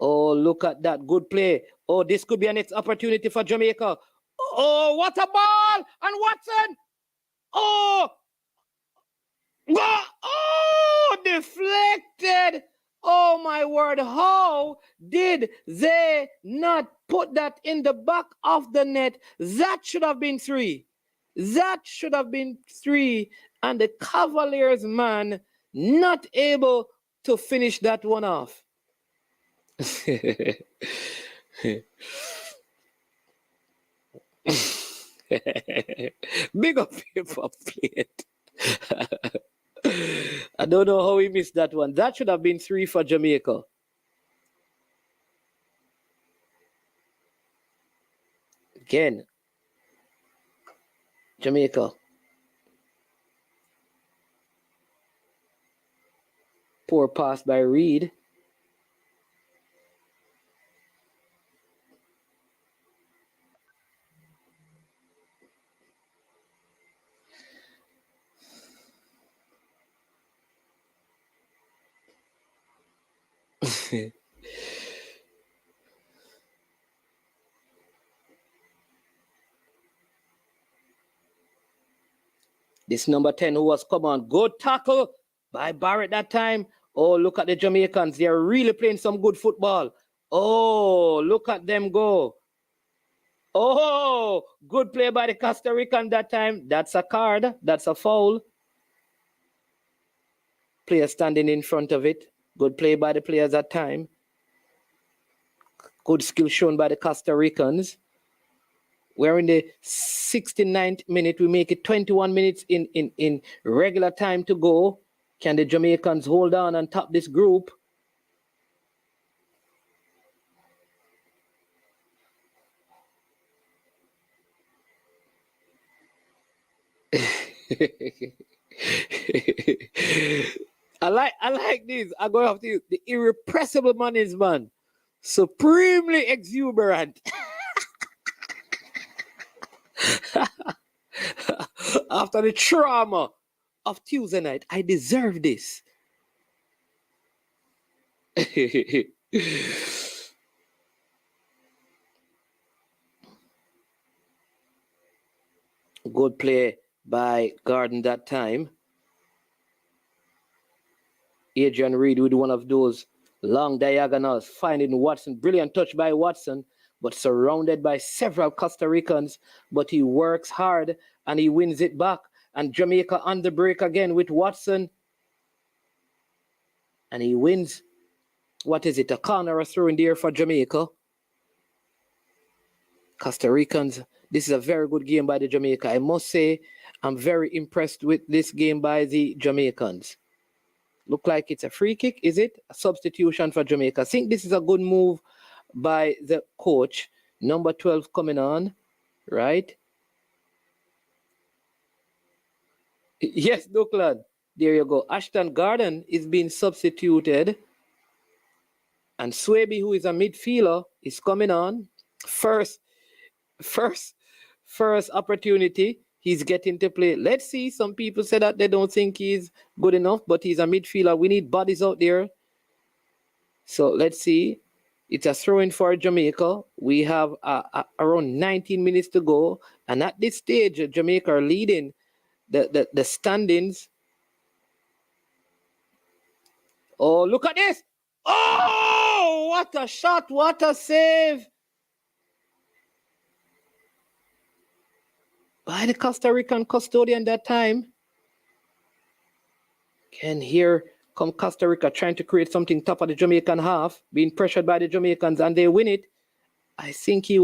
S5: Oh, look at that. Good play. Oh, this could be a next opportunity for Jamaica. Oh, what a ball! And Watson! Oh! Oh, deflected! Oh, my word. How did they not put that in the back of the net? That should have been 3. That should have been 3. And the Cavaliers, man, not able to finish that one off. Big up for plate. I don't know how he missed that one. That should have been 3 for Jamaica. Again, Jamaica. Poor pass by Reed. This number 10 who was come on. Good tackle by Barrett that time. Oh, look at the Jamaicans. They're really playing some good football. Oh, look at them go. Oh, good play by the Costa Rican that time. That's a card. That's a foul. Player standing in front of it. Good play by the players that time. Good skill shown by the Costa Ricans. We're in the 69th minute. We make it 21 minutes in regular time to go. Can the Jamaicans hold on and top this group? I like this. I'm going to have to use the irrepressible monies, man. Supremely exuberant. After the trauma of Tuesday night, I deserve this. Good play by Garden that time. Adrian Reed with one of those long diagonals, finding Watson. Brilliant touch by Watson, but surrounded by several Costa Ricans. But he works hard and he wins it back. And Jamaica on the break again with Watson. And he wins. What is it? A corner, a throw in the air for Jamaica. Costa Ricans. This is a very good game by the Jamaica. I must say, I'm very impressed with this game by the Jamaicans. Look like it's a free kick, is it? A substitution for Jamaica. I think this is a good move by the coach. Number 12 coming on, right? Yes, Douglas. There you go. Ashton Garden is being substituted. And Swaby, who is a midfielder, is coming on. First opportunity. He's getting to play. Let's see. Some people say that they don't think he's good enough, but he's a midfielder. We need bodies out there. So let's see. It's a throw-in for Jamaica. We have around 19 minutes to go. And at this stage, Jamaica are leading the standings. Oh, look at this. Oh, what a shot. What a save. By the Costa Rican custodian that time. Can here come Costa Rica trying to create something top of the Jamaican half, being pressured by the Jamaicans, and they win it. I think he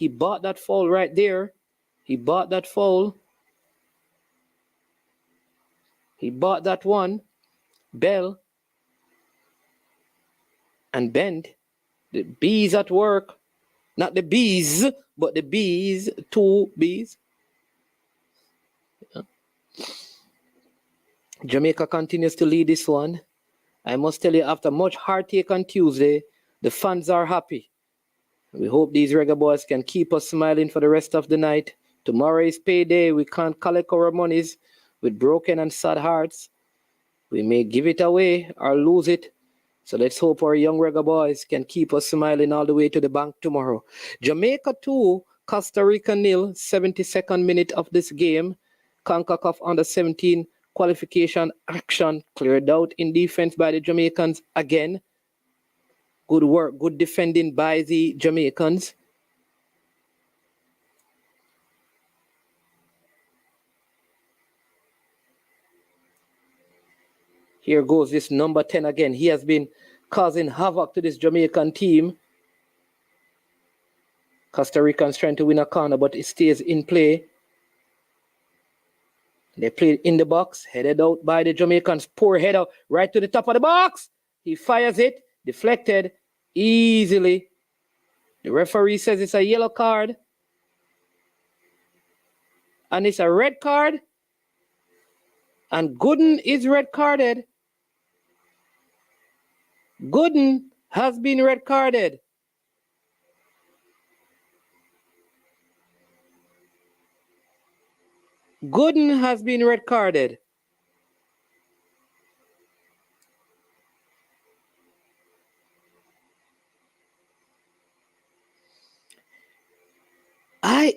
S5: bought that foul right there. He bought that foul. He bought that one. Bell and Bend. The bees at work. Not the bees, but the bees, 2 bees. Yeah. Jamaica continues to lead this one. I must tell you, after much heartache on Tuesday, the fans are happy. We hope these reggae boys can keep us smiling for the rest of the night. Tomorrow is payday. We can't collect our monies with broken and sad hearts. We may give it away or lose it, So let's hope our young reggae boys can keep us smiling all the way to the bank tomorrow. Jamaica 2, Costa Rica 0, 72nd minute of this game. CONCACAF under 17 qualification action cleared out in defense by the Jamaicans again. Good work, good defending by the Jamaicans. Here goes this number 10 again. He has been causing havoc to this Jamaican team. Costa Ricans trying to win a corner, but it stays in play. They played in the box, headed out by the Jamaicans. Poor header right to the top of the box. He fires it, deflected easily. The referee says it's a yellow card. And it's a red card. And Gooden is red carded. Gooden has been red carded. Gooden has been red carded.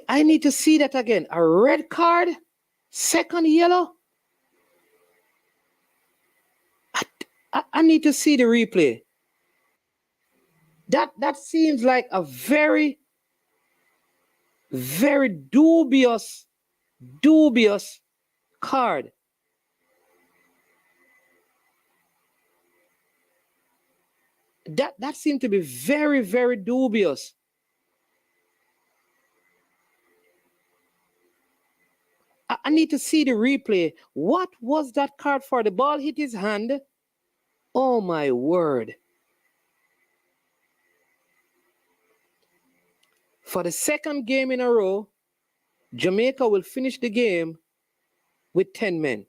S5: I need to see that again. A red card, second yellow. I need to see the replay. That seems like a very, very dubious card. That seemed to be very, very dubious. I need to see the replay. What was that card for? The ball hit his hand. Oh my word. For the second game in a row, Jamaica will finish the game with 10 men.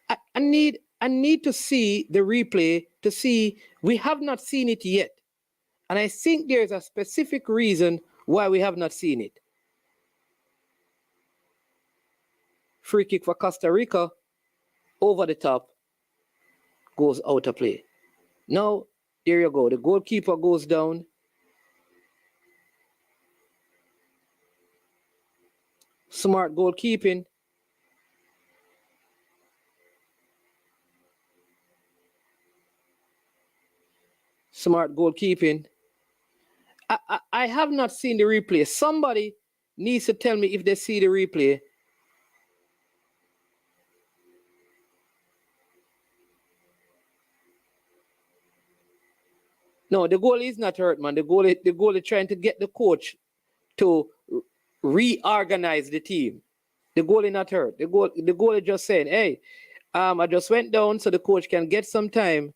S5: I need to see the replay to see. We have not seen it yet. And I think there's a specific reason why we have not seen it. Free kick for Costa Rica, over the top, goes out of play. Now, there you go. The goalkeeper goes down. Smart goalkeeping. Smart goalkeeping. I have not seen the replay. Somebody needs to tell me if they see the replay. No, the goalie is not hurt, man. The goalie trying to get the coach to reorganize the team. The goalie not hurt. The goalie just saying, hey, I just went down so the coach can get some time.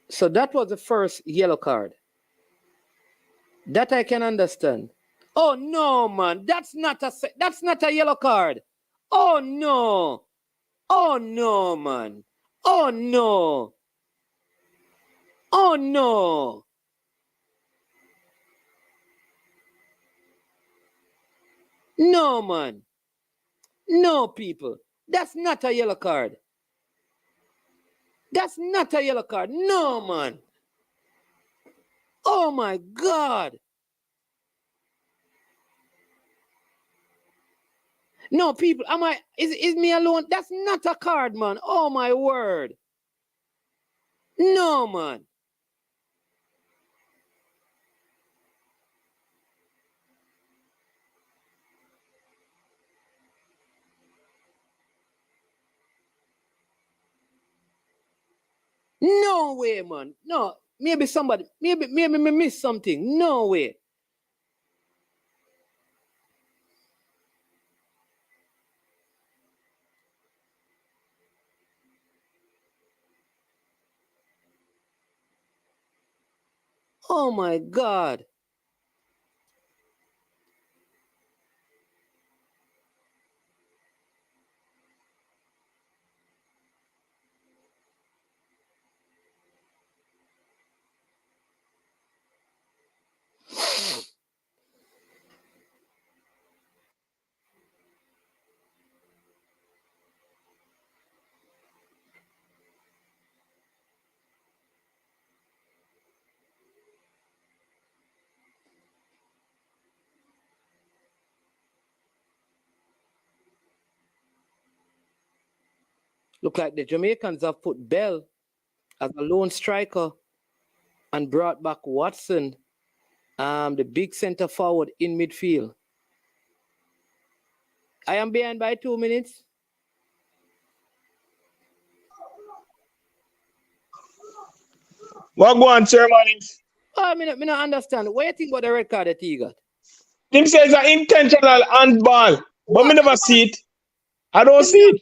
S5: So that was the first yellow card. That I can understand. Oh no, man, that's not a yellow card. Oh no. Oh no, man. Oh no. Oh no. No, man. No, people. That's not a yellow card. That's not a yellow card. No, man. Oh my God. No, people, is me alone? That's not a card, man. Oh my word. No, man. No way, man. No, maybe me miss something. No way. Oh my God. Look like the Jamaicans have put Bell as a lone striker and brought back Watson, the big center forward in midfield. I am behind by 2 minutes.
S1: What go on, ceremonies?
S5: I mean, I don't understand. What do you think about the red card that he got?
S1: Him says an intentional handball, but me never see it. I don't see it.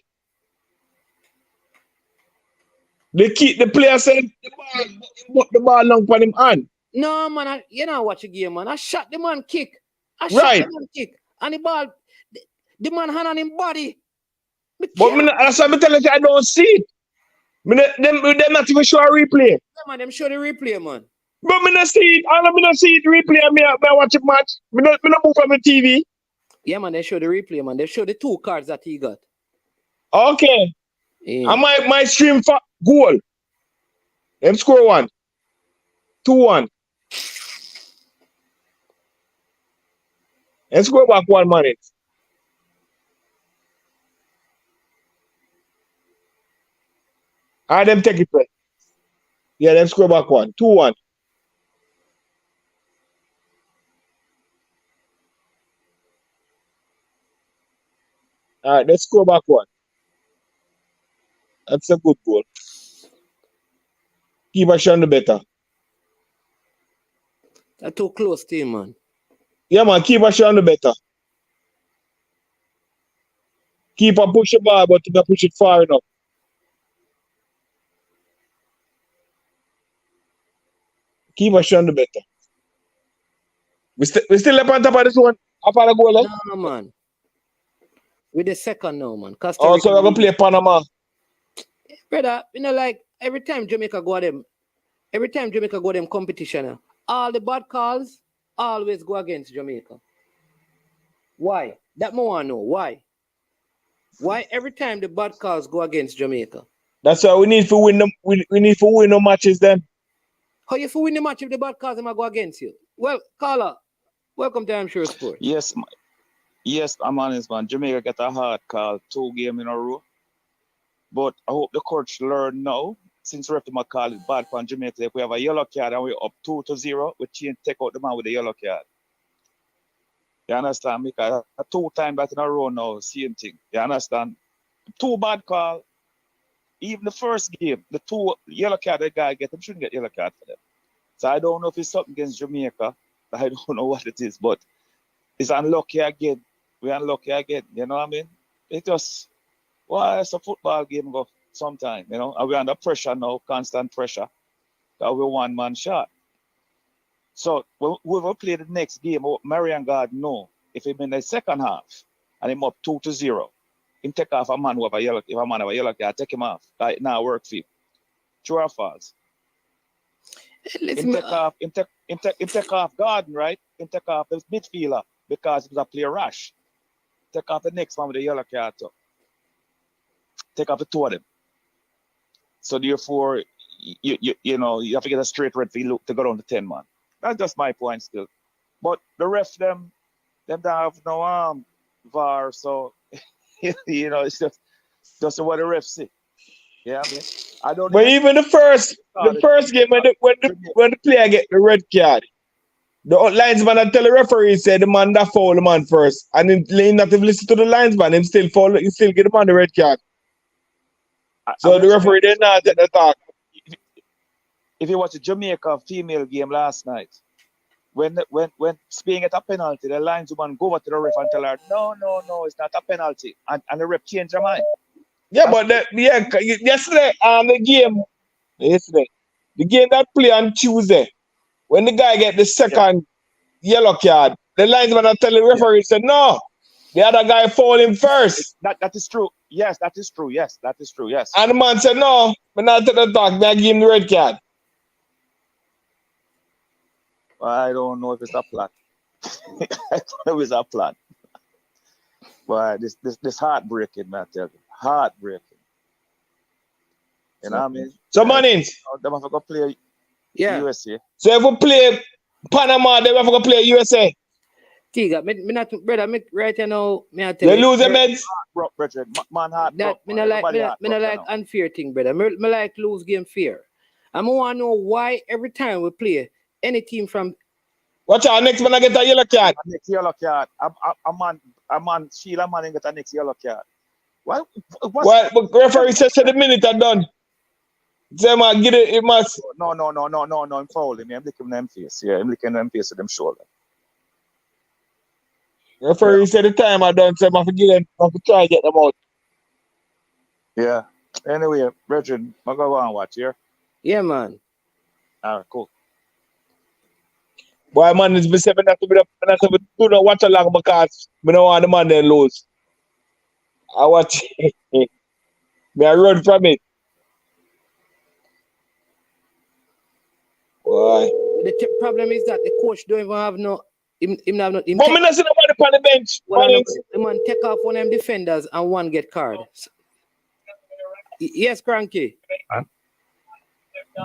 S1: The player said the ball long for him hand.
S5: No, man, you know watch the game, man. I shot the man kick.
S1: Right.
S5: The man kick. And the ball, the man hand on him body.
S1: But that's why I tell you, I don't see it. Them not even show a replay.
S5: Yeah, man, them show the replay, man.
S1: But me not see it. All of me not see it replay. Me watch it match. Me not move from the TV.
S5: Yeah, man, they show the replay, man. They show the 2 cards that he got.
S1: Okay.
S5: Yeah.
S1: And my stream for goal. Them score 1. 2-1. Let's go back 1 minute. Them take it back. Yeah, let's go back 1. 2-1. All right, let's go back 1. That's a good goal. Keep a shot better.
S5: That's too close to him, man.
S1: Yeah, man, keep a shot better. Keep a push the ball, but not push it far enough. Keep a shot better. We still up on top of this one. Up on the goal, eh?
S5: No, man. With the second now, man. Costa
S1: Oh,
S5: Rica
S1: so we're going to play Panama.
S5: Brother, like every time Jamaica go them competition, all the bad calls always go against Jamaica. Why? That more I know. Why? Why every time the bad calls go against Jamaica?
S1: That's why we need to win them. We need to win the matches then.
S5: How you for win the match if the bad calls them go against you? Well, Carla, welcome to I'm Sure Sport.
S7: Yes, I'm honest, man. Jamaica get a hard call 2 games in a row. But I hope the coach learn now, since referee might call it bad for Jamaica. If we have a yellow card and we're up 2-0, we take out the man with the yellow card. You understand? Because 2 times that in a row now, same thing. You understand? 2 bad call. Even the first game, the 2 yellow card the guy get, him shouldn't get yellow card for them. So I don't know if it's something against Jamaica. I don't know what it is, but it's unlucky again. We're unlucky again. You know what I mean? It just, well, it's a football game of some time, you know, and we're under pressure now, constant pressure. That we're 1-man shot. So we will play the next game. Marian God know if him in the second half and him up 2-0, him take off a man who have a yellow. If a man have a yellow card, take him off. Like now work for him. True or false? Him take off Garden, right? Him take off the midfielder because he was a player rash. Take off the next one with the yellow card too. Take off the 2 of them. So therefore, you know, you have to get a straight red for you to go down to 10 man. That's just my point still. But the ref them don't have no VAR, so you know, it's just what the ref say. Yeah, I mean, I don't.
S1: But even the first game when the player get the red card, the linesman and tell the referee said the man that foul the man first, and then not even listen to the linesman, him still foul, he still get the man the red card. So the referee did not take the talk.
S7: If you watch the Jamaica female game last night, when Spain get a penalty, the linesman go over to the ref and tell her, no, it's not a penalty, and the ref changed her mind.
S1: Yeah, but yesterday the game that play on Tuesday, when the guy get the second yellow card, the linesman are telling the referee said no, the other guy fouled him first.
S7: That is true. Yes, that is true. Yes, that is true. Yes.
S1: And the man said no, but not to the talk. I give him the red card.
S7: I don't know if it's a plan. I don't know if it's a plan. But this heartbreaking, man. I tell you, heartbreaking. You know what I mean?
S1: So, Manins.
S7: Them have to go play USA.
S1: So if we play Panama, they have to go play USA.
S5: Tiga, me not brother, me right now, me I
S1: You
S5: tell you.
S1: lose your meds.
S7: Broke, Bridget. Man hard
S5: That
S7: broke,
S5: me
S7: man.
S5: not like
S7: Everybody
S5: me
S7: hard
S5: not
S7: broke,
S5: like unfair thing, brother. Me like lose game fair. I want to know why every time we play any team from
S1: Watch out, next man I get a yellow card.
S7: Next yellow card. A man, Sheila man ain't got a next yellow card. What?
S1: Well, but referee says the minute are done. Say man, get it must.
S7: No, I'm fouling me. I'm licking them face. Yeah, I'm licking them face with them shoulder.
S1: Referee said the time are done, so I forget them. I have to try and get them out.
S7: Yeah. Anyway, Bridget, I'm gonna go and watch here.
S5: yeah, man.
S7: Alright, cool.
S1: Boy, man, it's been seven to do not watch along because I don't want the man to lose. I watch me I run from it. Boy.
S5: The problem is that the coach don't even have no him have no him
S1: But me not see nobody on the bench.
S5: the man take off one of them defenders and one get card. Yes, Cranky.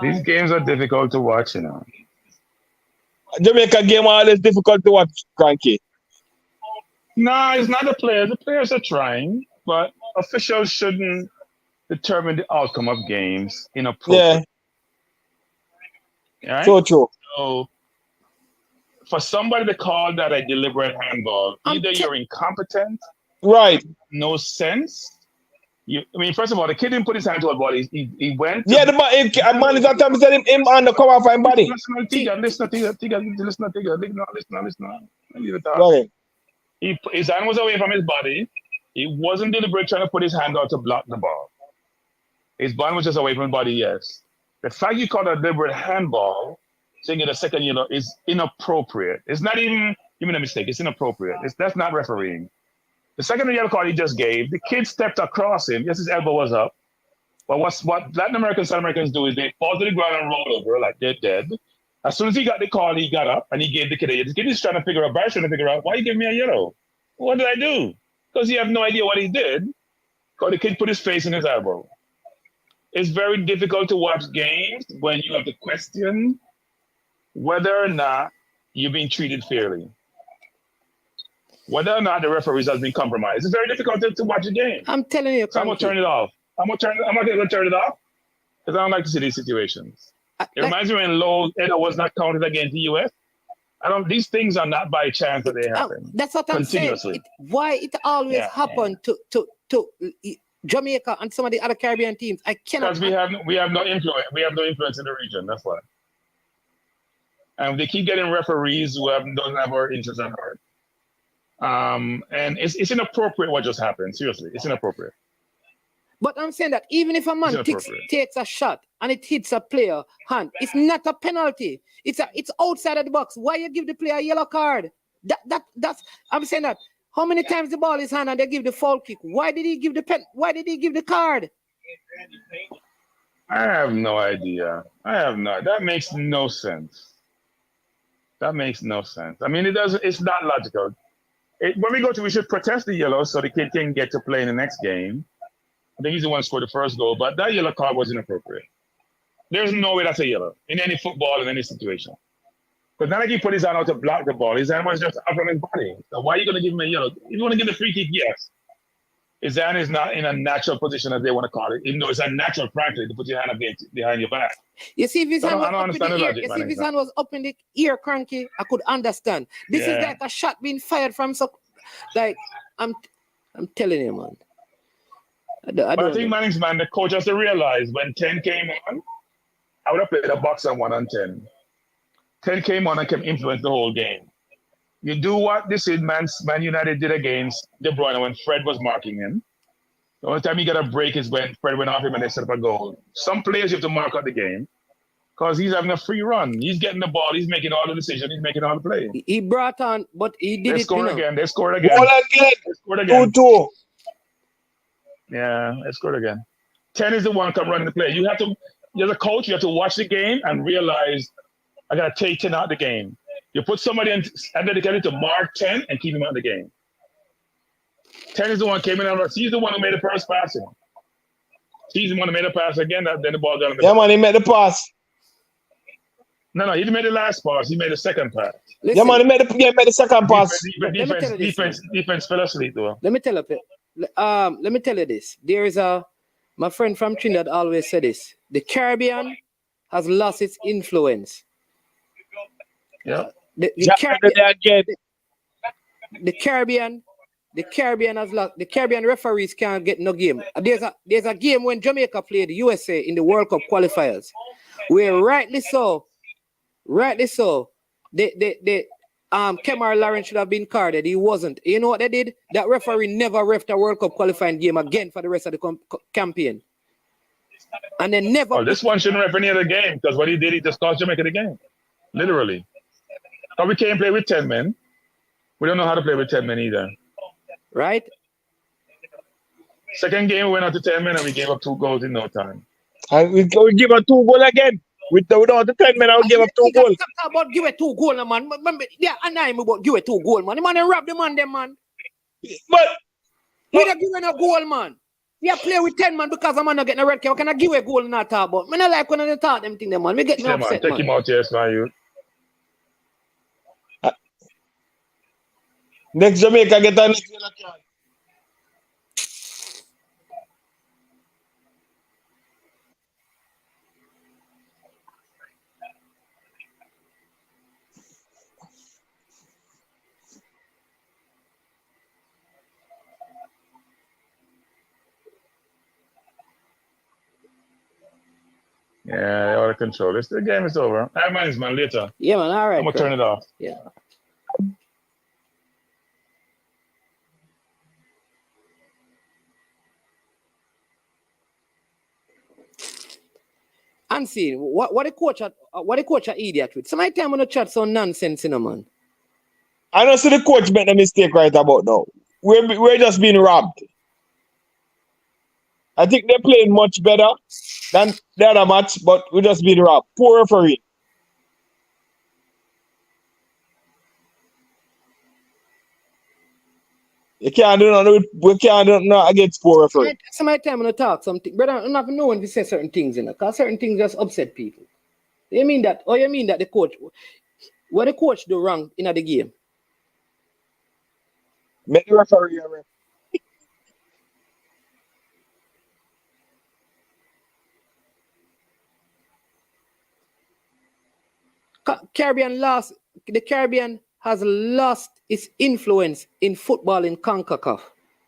S8: These games are difficult to watch, you know.
S1: Jamaica game always difficult to watch, Cranky.
S8: No, it's not the players. The players are trying, but officials shouldn't determine the outcome of games inappropriately.
S1: Yeah.
S8: Right?
S1: So true.
S8: So, for somebody to call that a deliberate handball, either you're incompetent,
S1: right,
S8: no sense. First of all, the kid didn't put his hand to her body. He went.
S1: Yeah, the man is that time said him on the cover for him body.
S8: Listen. Leave it out.
S1: Okay.
S8: His hand was away from his body. He wasn't deliberately trying to put his hand out to block the ball. His body was just away from his body, yes. The fact you call it a deliberate handball, saying it a second yellow, is inappropriate. It's not even, you made a mistake, it's inappropriate. That's not refereeing. The second yellow card he just gave, the kid stepped across him. Yes, his elbow was up. But what Latin Americans, South Americans do is they fall to the ground and roll over like they're dead. As soon as he got the call, he got up and he gave the kid a yellow. The kid is trying to figure out, Barry's trying to figure out, why you give me a yellow? What did I do? Because he have no idea what he did. Because the kid put his face in his elbow. It's very difficult to watch games when you have to question whether or not you're being treated fairly. Whether or not the referees has been compromised. It's very difficult to watch a game.
S5: I'm telling you,
S8: so I'm gonna turn it off. I'm not gonna turn it off because I don't like to see these situations. It reminds me when Lowe was not counted against the US. These things are not by chance that they happen.
S5: That's what I'm saying. Why it always happen to Jamaica and some of the other Caribbean teams? I cannot.
S8: Because we have no influence. We have no influence in the region. That's why. And they keep getting referees who don't have our interests at heart. And it's inappropriate what just happened. Seriously, it's inappropriate.
S5: But I'm saying that even if a man takes a shot and it hits a player hand, it's not a penalty. It's outside of the box. Why you give the player a yellow card? That's I'm saying that. How many times the ball is hand and they give the foul kick? Why did he give the card?
S8: I have no idea. That makes no sense. I mean, it's not logical. We should protest the yellow so the kid can get to play in the next game. I think he's the one who scored the first goal, but that yellow card was inappropriate. There's no way that's a yellow in any football, in any situation. But not like he put his hand out to block the ball. His hand was just up from his body. So why are you going to give him a yellow? If you want to give the free kick, yes. His hand is not in a natural position, as they want to call it. Even though it's unnatural, frankly, to put your hand up behind your back.
S5: You see, if his hand was up in the ear, Cranky, I could understand. This is like a shot being fired from I'm telling you, man.
S8: I think management, the coach has to realize when 10 came on, I would have played a box on 1 on 10. 10 came on and can influence the whole game. You do what this is Man United did against De Bruyne when Fred was marking him. The only time he got a break is when Fred went off him and they set up a goal. Some players you have to mark out the game because he's having a free run. He's getting the ball. He's making all the decisions. He's making all the plays.
S5: He brought on, but he did
S8: They
S5: it.
S8: scored again.
S1: Goal again. 2-2.
S8: Yeah, they scored again. 10 is the one come running the play. You're the coach, you have to watch the game and realize, I got to take 10 out of the game. You put somebody in and dedicated to mark 10 and keep him out of the game. 10 is the one came in and he's the one who made the first pass. He's the one who made the pass again, then the ball down.
S1: Yeah, man, he made the pass.
S8: No, he didn't make the last pass. He made the second pass.
S5: Listen,
S9: Yeah, man, he made the second pass.
S8: Defense fell asleep, though.
S5: let me tell you this. There is my friend from Trinidad always said this. The Caribbean has lost its influence.
S8: Yeah.
S5: The Caribbean has lost. The Caribbean referees can't get no game. There's a game when Jamaica played the USA in the World Cup qualifiers, where rightly so, Kemar Lawrence should have been carded. He wasn't. You know what they did? That referee never refed a World Cup qualifying game again for the rest of the campaign. And they never.
S8: Oh, this one shouldn't ref any other game because what he did, he just cost Jamaica the game. Literally. But we can't play with 10 men. We don't know how to play with 10 men either.
S5: Right?
S8: Second game, we went out to 10 men and we gave up 2 goals in no time.
S9: And we give up 2 goals again. Without the 10 men, I would give up 2 goals.
S5: About give it 2 goals, man. Yeah, and I'm about give it 2 goals, man. The man rob the man, them, man.
S9: But
S5: we don't give a goal, man. We are play with 10 man because I'm not getting a red card. Can I give a goal and not talk about? I don't like when they talk them thing, man. We get me upset,
S8: man. Take him out here, man.
S9: Next Jamaica get a next yellow card.
S8: Yeah, out of control. The game is over. I manage, man, later.
S5: Yeah, man, all right.
S8: I'm going to turn it off.
S5: Yeah. Unseen. What the coach are idiot with? Some time on the chat some nonsense, you know, man.
S9: I don't see the coach make a mistake right about now. We're just being robbed. I think they're playing much better than the other match, but we're just being robbed. Poor referee. You can't do nothing. We can't do nothing against poor referee.
S5: Some time on the talk something, brother. I'm not knowing if you say certain things, you know, because certain things just upset people. You mean that? Or you mean that the coach? What the coach do wrong in the game?
S9: Make the referee a ref.
S5: The Caribbean has lost its influence in football in CONCACAF.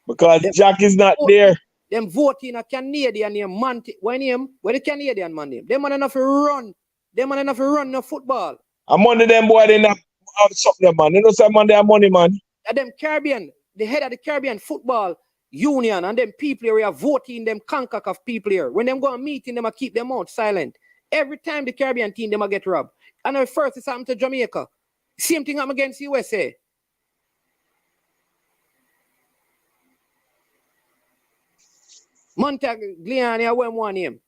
S9: Because Jack is not there.
S5: Them voting a Canadian name, man. What name? Where the Canadian man name? Them man enough to run. Them man enough to run no football.
S9: I'm one of them boy, they not have something, man. You know some man they have money, man.
S5: And them Caribbean, the head of the Caribbean Football Union and them people here are voting them CONCACAF people here. When them go and meeting them, I keep them out silent. Every time the Caribbean team, them get robbed. And at first, it's happened to Jamaica. Same thing happened against USA. Montagliani, I went one name.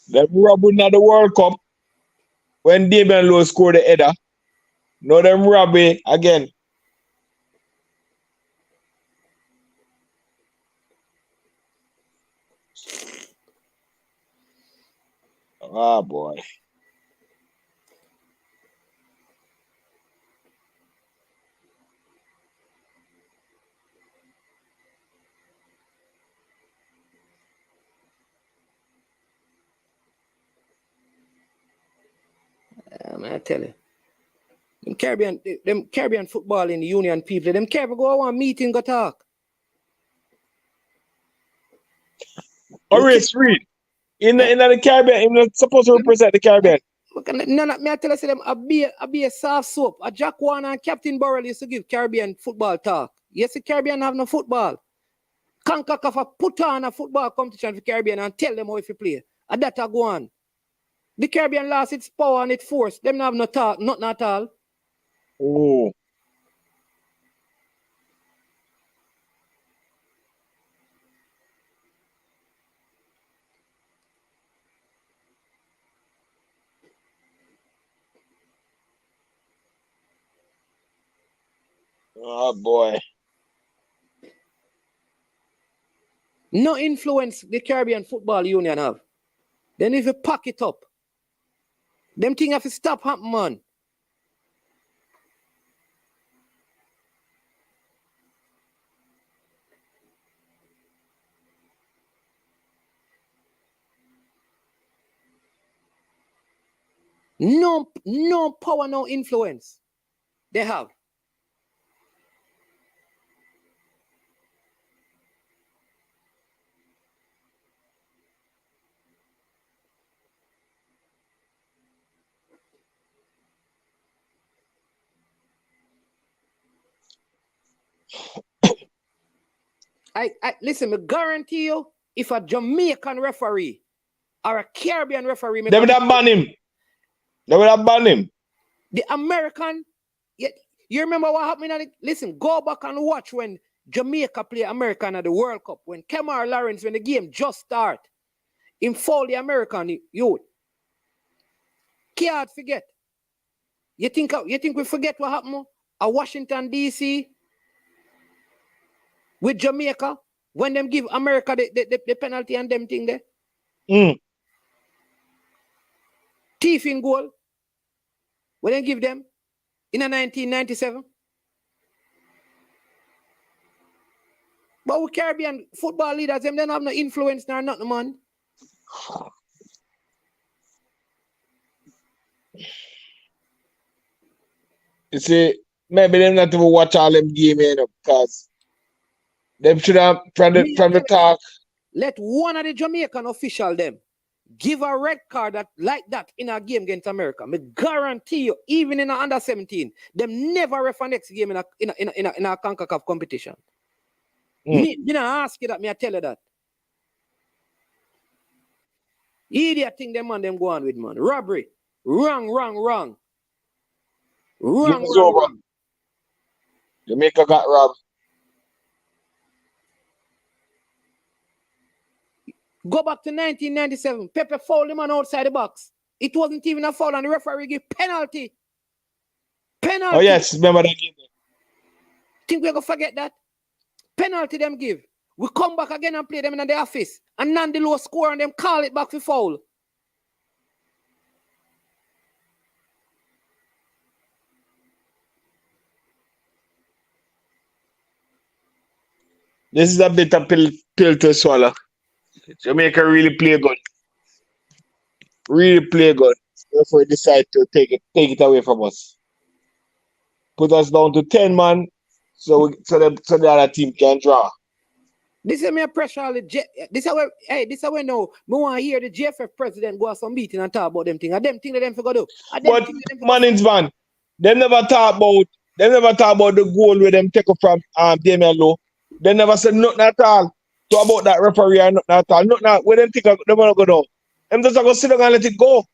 S9: Them robbing at the World Cup when Damian Lowe scored the header. Now them robbing again. Ah, boy.
S5: I tell you. Them Caribbean football in the union people, them can't go on meeting go talk.
S9: Horace Reed. In the Caribbean, he's not supposed to represent the Caribbean.
S5: No, me I tell you, them I be a soft soap. A Jack Warner and Captain Burrell used to give Caribbean football talk. Yes, the Caribbean have no football. CONCACAF put on a football competition for Caribbean and tell them how if you play. And that go on. The Caribbean lost its power and its force. Them have no talk, nothing at all.
S9: Oh. Oh boy.
S5: No influence the Caribbean Football Union have. They need to pack it up. Them things have to stop happening, man. No power, no influence. They have. I listen, I guarantee you, if a Jamaican referee or a Caribbean referee,
S9: They would have banned him. They would have banned him.
S5: The American, you remember what happened? Listen, go back and watch when Jamaica play American at the World Cup. When Kemar Lawrence, when the game just start, him foul the American youth. Can't forget. You think we forget what happened at Washington, D.C. with Jamaica when them give America the penalty and them thing there? Thief in goal. When they give them in a 1997. But we Caribbean football leaders, them don't have no influence nor nothing, man.
S9: You see, maybe them not even watch all them game, you know, because them should have from the talk.
S5: Let one of the Jamaican official them give a red card like that in a game against America. I guarantee you, even in a under 17, them never ref a next game in a CONCACAF competition. Me not ask you that, me I tell you that. Idiot thing them man them go on with, man. Robbery. Wrong. Wrong.
S9: Jamaica got robbed.
S5: Go back to 1997. Pepe fouled the man outside the box. It wasn't even a foul, and the referee gave penalty.
S9: Oh yes, remember that game.
S5: Think we're gonna forget that? Penalty them give. We come back again and play them in the office. And Nandi low score and them call it back for foul.
S9: This is a bit of pill to swallow. Jamaica really play good. Really play good. Therefore, we decide to take it away from us. Put us down to 10 man, so the other team can draw.
S5: This is me a pressure. This is where now me want to hear the JFF president go to some meeting and talk about them things. And them things that them forgot do.
S9: But Mannings man, they never talk about the goal where them take up from Damian Lowe. They never said nothing at all about that referee and nothing at all. Nothing when them think they want to go down. Them just go sit down and let it go.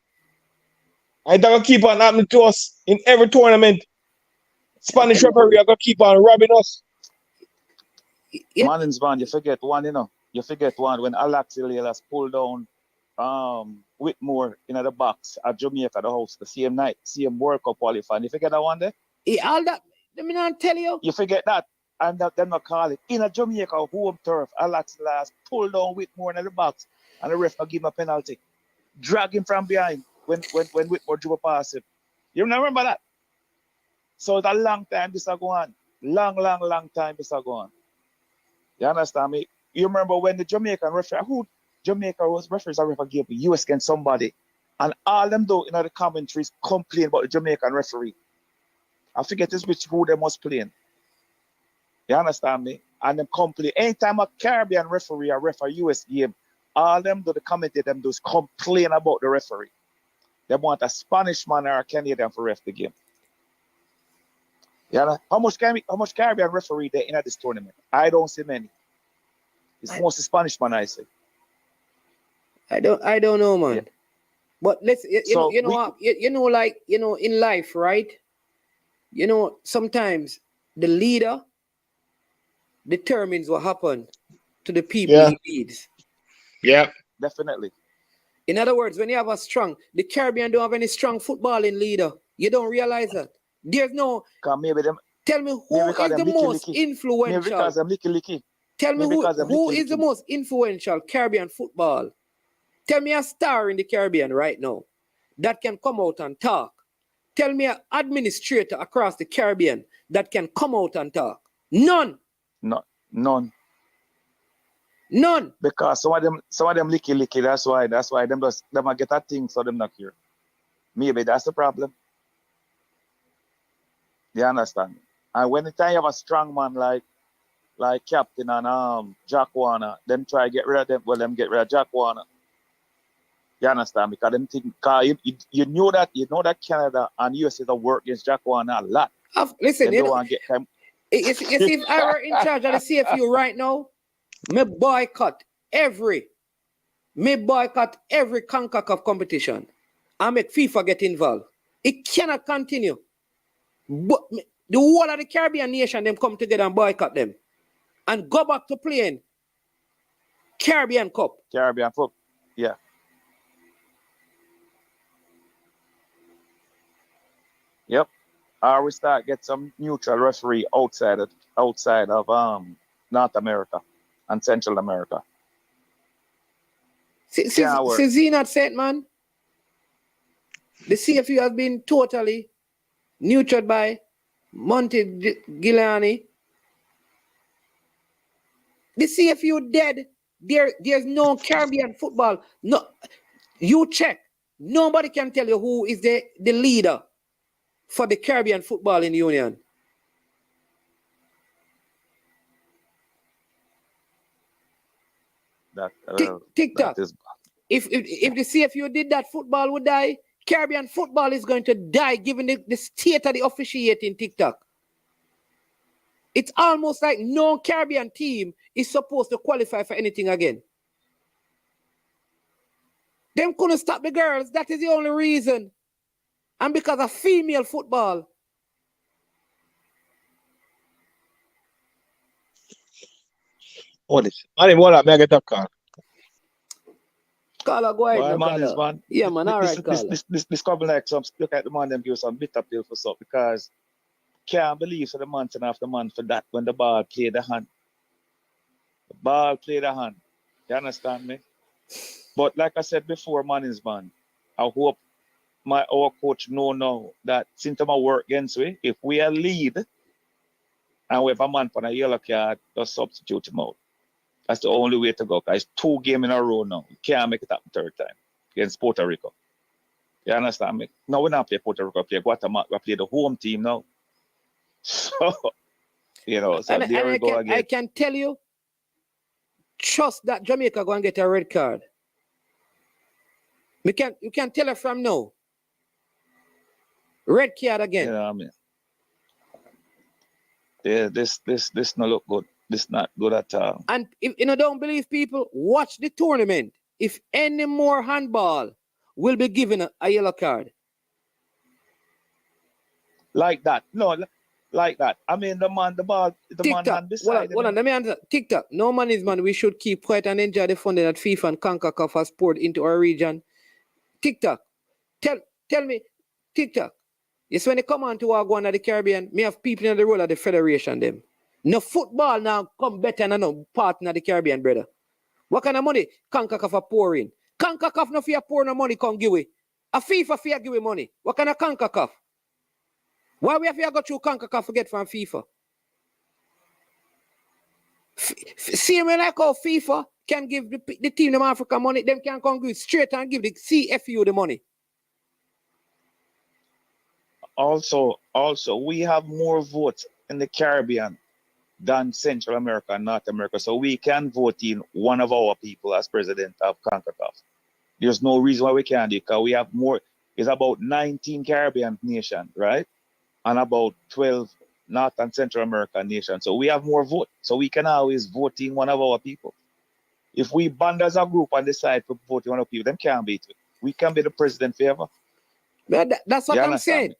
S9: And they're going to keep on happening to us in every tournament. Spanish referee are going to keep on robbing us.
S7: Mannings man, you forget one, you know. You forget one when Alex Ilelas pulled down Whitmore in the box at Jamaica, the house, the same night, same World Cup qualifying. You forget that one there?
S5: All that, let me not tell you.
S7: You forget that. And that them not call it. In a Jamaica home turf, Alex Ilelas pulled down Whitmore in the box and the ref not give him a penalty. Drag him from behind when Whitmore drew past him. You remember that? So it's a long time this is going on. Long time this is going on. You understand me? You remember when the Jamaican referee, Jamaica was referees a referee game US against somebody, and all them do in the commentaries complain about the Jamaican referee. I forget who them was playing. You understand me? And them complain. Anytime a Caribbean referee or ref a US game, all them do the commentator them do is complain about the referee. They want a Spanish man or a Canadian for ref the game. Yeah, how much Caribbean referee there in this tournament? I don't see many. It's mostly Spanish man, I say.
S5: I don't know, man. Yeah. But let's in life, right? You know, sometimes the leader determines what happens to the people he leads.
S9: Yeah,
S7: definitely.
S5: In other words, when you have the Caribbean don't have any strong footballing leader. You don't realize that. There's no.
S7: Maybe them
S5: Tell me who
S7: Maybe because
S5: is the
S7: I'm licky
S5: most
S7: licky. Maybe
S5: influential.
S7: because I'm licky licky.
S5: Tell me
S7: Maybe because I'm
S5: who
S7: licky
S5: is the
S7: licky.
S5: most influential Caribbean football. Tell me a star in the Caribbean right now that can come out and talk. Tell me an administrator across the Caribbean that can come out and talk. None.
S7: No, none.
S5: None.
S7: Because some of them licky licky. That's why them a get a thing, so them not here. Maybe that's the problem. You understand? And when the time you have a strong man like Captain and Jack Warner, them try to get rid of them. Well, them get rid of Jack Warner. You understand? Because them think, you know that Canada and USA have worked against Jack Warner a lot.
S5: Listen,
S7: you know, get him.
S5: You see, if I were in charge of the CFU right now, me boycott every CONCACAF competition and make FIFA get involved. It cannot continue. But the whole of the Caribbean nation, them come together and boycott them and go back to playing Caribbean Cup.
S7: Caribbean Cup, yeah. Yep. Or we start get some neutral referee outside of North America and Central America.
S5: See Zenat said, man, the CFU has been totally neutered by Monty Giuliani. The CFU dead. There's no Caribbean football. No, you check. Nobody can tell you who is the leader for the Caribbean football in the union. TikTok. If the CFU did that, football would die. Caribbean football is going to die given the state of the officiating TikTok. It's almost like no Caribbean team is supposed to qualify for anything again. Them couldn't stop the girls. That is the only reason. And because of female football.
S9: What is it? Man, what up? May I get a call?
S5: Caller, go ahead.
S7: Well,
S5: No,
S7: man.
S5: Yeah, man. All right, caller.
S7: This couple like some look at the man them give some bitter pill for stuff because can't believe for the month and after month for that when the ball played the hand. The ball played the hand. You understand me? But like I said before, man, I hope our coach know now that since I work against we, if we are lead and we have a man for a yellow card, just substitute him out. That's the only way to go. Because it's 2 games in a row now. You can't make it happen third time against Puerto Rico. You understand me? No, we don't play Puerto Rico, we play Guatemala, we play the home team now. So, so there we go again.
S5: I can tell you, trust that Jamaica go and get a red card. You can tell her from now. Red card again.
S7: You know what I mean? Yeah, this not look good. This not good at all.
S5: And if you don't believe people, watch the tournament. If any more handball will be given a yellow card.
S7: Like that. No, like that. I mean the man hand beside
S5: Hold on, let me answer. TikTok. No man is man. We should keep quiet and enjoy the funding that FIFA and CONCACAF has poured into our region. TikTok. Tell me, TikTok. Yes, when they come on to our go to the Caribbean, me have people in the role of the federation them. No football now come better than no partner of the Caribbean, brother. What kind of money CONCACAF are pouring? CONCACAF no fear pour no money come give we. A FIFA fear give we money. What kind of CONCACAF? Why we have to go through CONCACAF to get from FIFA? See me like how FIFA can give the team of Africa money, them can come give straight and give the CFU the money.
S7: Also, we have more votes in the Caribbean than Central America and North America. So we can vote in one of our people as president of CONCACAF. There's no reason why we can't do it, because we have more. It's about 19 Caribbean nations, right? And about 12 North and Central American nations. So we have more votes. So we can always vote in one of our people. If we band as a group and decide to vote in one of our people, them can't beat it. We can be the president forever.
S5: That's what I'm saying.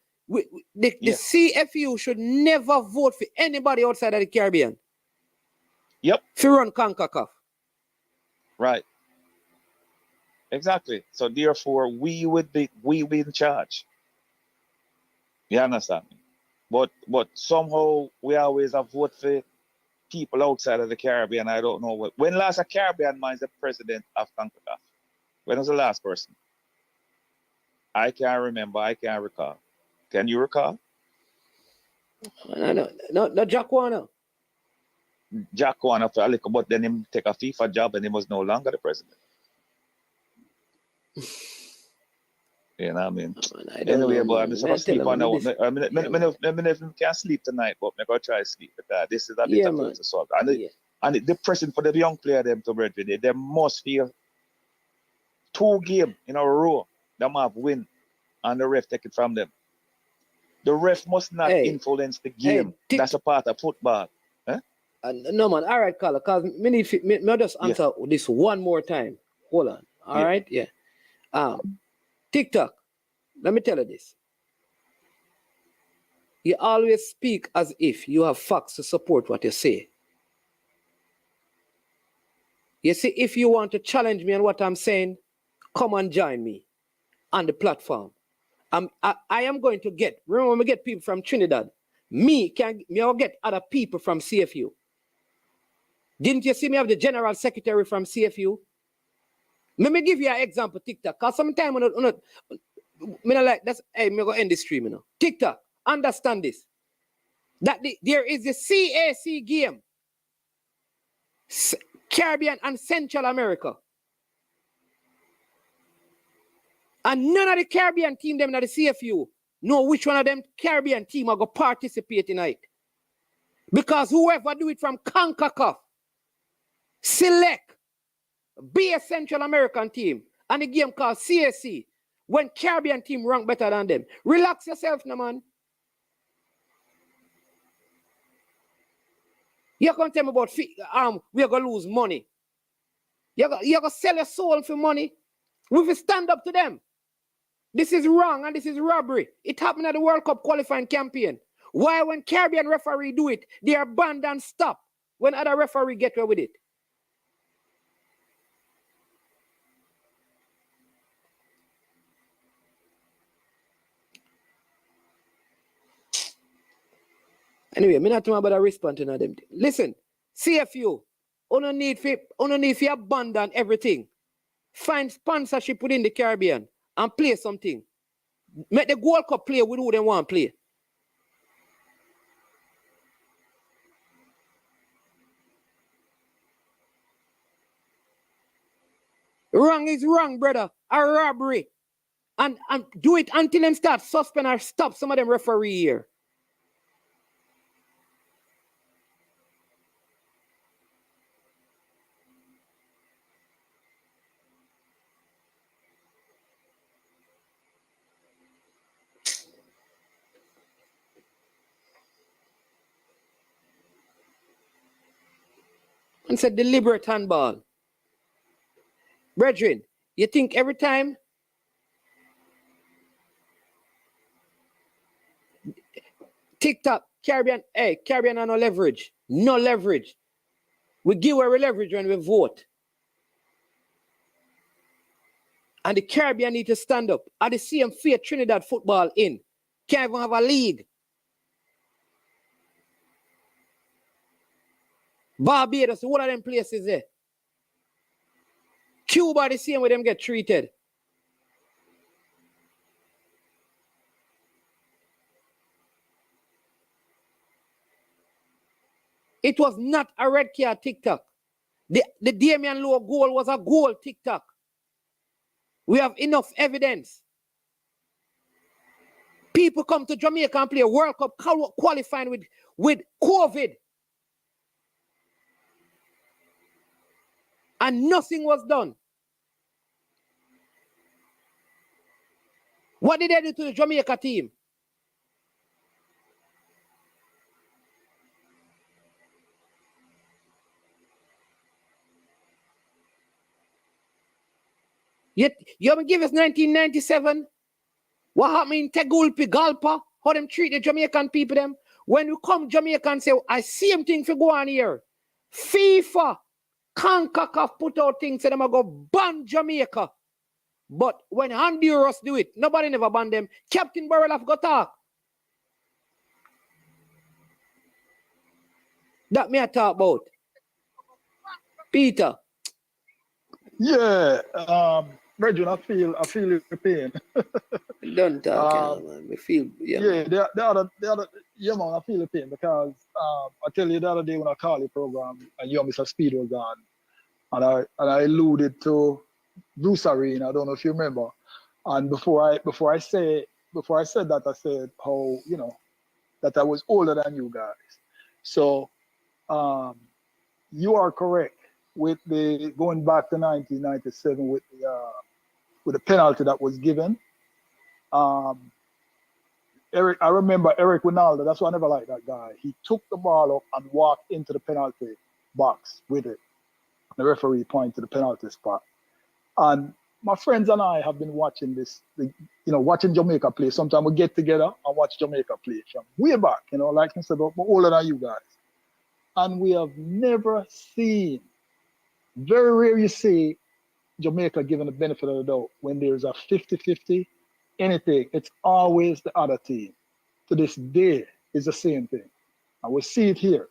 S5: The CFU should never vote for anybody outside of the Caribbean.
S7: Yep.
S5: To run CONCACAF.
S7: Right. Exactly. So therefore, we would be in charge. You understand me? But somehow we always have vote for people outside of the Caribbean. I don't know when last a Caribbean man is the president of CONCACAF. When was the last person? I can't remember. I can't recall. Can you recall?
S5: No, Jack Warner.
S7: Jack Warner for a little, but then him take a FIFA job and he was no longer the president. You know what I mean? Anyway, but I'm supposed to sleep on that. I mean, if I can't sleep tonight, but I'm going to try to sleep because this is a bit of a assault. And it's depressing for the young player them to break with it. They must feel 2 games in a row they have win and the ref take it from them. The ref must not influence the game. That's a part of football.
S5: No, man. All right, Carla, because me just answer this one more time. Hold on. All right? Yeah. TikTok, let me tell you this. You always speak as if you have facts to support what you say. You see, if you want to challenge me on what I'm saying, come and join me on the platform. I am going to get, remember when we get people from Trinidad, me will get other people from CFU. Didn't you see me have the general secretary from CFU? Let me give you an example, TikTok. Because sometimes I'm going to end this stream, you know. TikTok, understand this. That there is a CAC game. Caribbean and Central America. And none of the Caribbean team, them at the CFU, know which one of them Caribbean team are going to participate tonight. Because whoever do it from CONCACAF, select, be a Central American team, and a game called CAC, when Caribbean team rank better than them. Relax yourself, no man. You're going to tell me about we are going to lose money. You're going to sell your soul for money. We will stand up to them. This is wrong and this is robbery. It happened at the World Cup qualifying campaign. Why when Caribbean referee do it, they are banned and stop when other referee get away with it? Anyway, I'm not talking about a response to them. Listen, CFU, you need to abandon everything. Find sponsorship within the Caribbean and play something. Make the World Cup play with who they want to play. Wrong is wrong, brother. A robbery. And do it until them start suspend or stop some of them referee here. And said deliberate handball. Brethren, you think every time TikTok, Caribbean are no leverage. No leverage. We give away leverage when we vote. And the Caribbean need to stand up. At the same fear Trinidad football in. Can't even have a league. Barbados, one of them places there. Cuba, the same way them get treated. It was not a red card TikTok. The Damian Lowe goal was a goal TikTok. We have enough evidence. People come to Jamaica and play a World Cup qualifying with COVID. And nothing was done. What did they do to the Jamaica team? Yet, you haven't given us 1997? What happened in Tegucigalpa, Galpa? How them treat the Jamaican people them? When you come Jamaica and say, I see him thing for go on here. FIFA, CONCACAF put out things, say them go ban Jamaica. But when Honduras do it, nobody never ban them. Captain Burrell have got talk. That me I talk about. Peter.
S10: Yeah, Brethren, I feel your pain.
S5: Don't talk,
S10: Um,
S5: man. Me feel, yeah,
S10: yeah,
S5: man.
S10: yeah, man, I feel your pain because I tell you the other day when I called your program and you and Mr. Speed was on, and I alluded to Bruce Arena. I don't know if you remember. And before I said that, I said how that I was older than you guys. So you are correct with the going back to 1997 with the penalty that was given. I remember Eric Ronaldo. That's why I never liked that guy. He took the ball up and walked into the penalty box with it. The referee pointed to the penalty spot. And my friends and I have been watching watching Jamaica play. Sometimes we get together and watch Jamaica play from way back, like I said, but older than you guys. And we have never seen, very rare you see Jamaica given the benefit of the doubt when there's a 50-50, anything. It's always the other team. To this day, it's the same thing. And we see it here.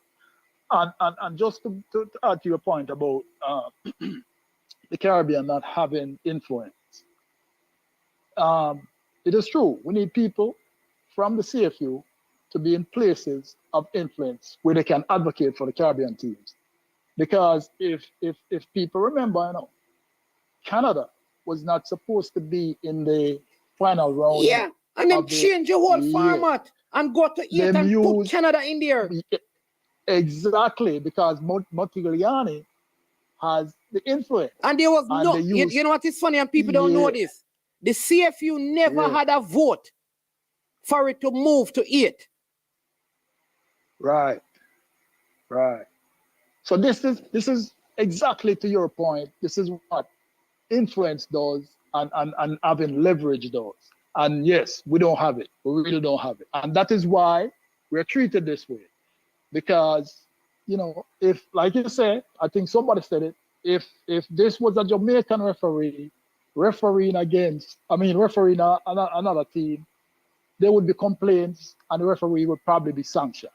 S10: And just to add to your point about the Caribbean not having influence, it is true. We need people from the CFU to be in places of influence where they can advocate for the Caribbean teams. Because if people remember, Canada was not supposed to be in the final round.
S5: Yeah, and then change your whole format and go to it and put Canada in there.
S10: Exactly, because Montigliani has the influence.
S5: And there was you know what is funny, and people don't know this? The CFU never had a vote for it to move to 8.
S10: Right. So this is exactly to your point. This is what influence does and having leverage does. And yes, we don't have it. We really don't have it. And that is why we're treated this way. Because, if, like you said, I think somebody said it, if this was a Jamaican referee refereeing another team, there would be complaints and the referee would probably be sanctioned,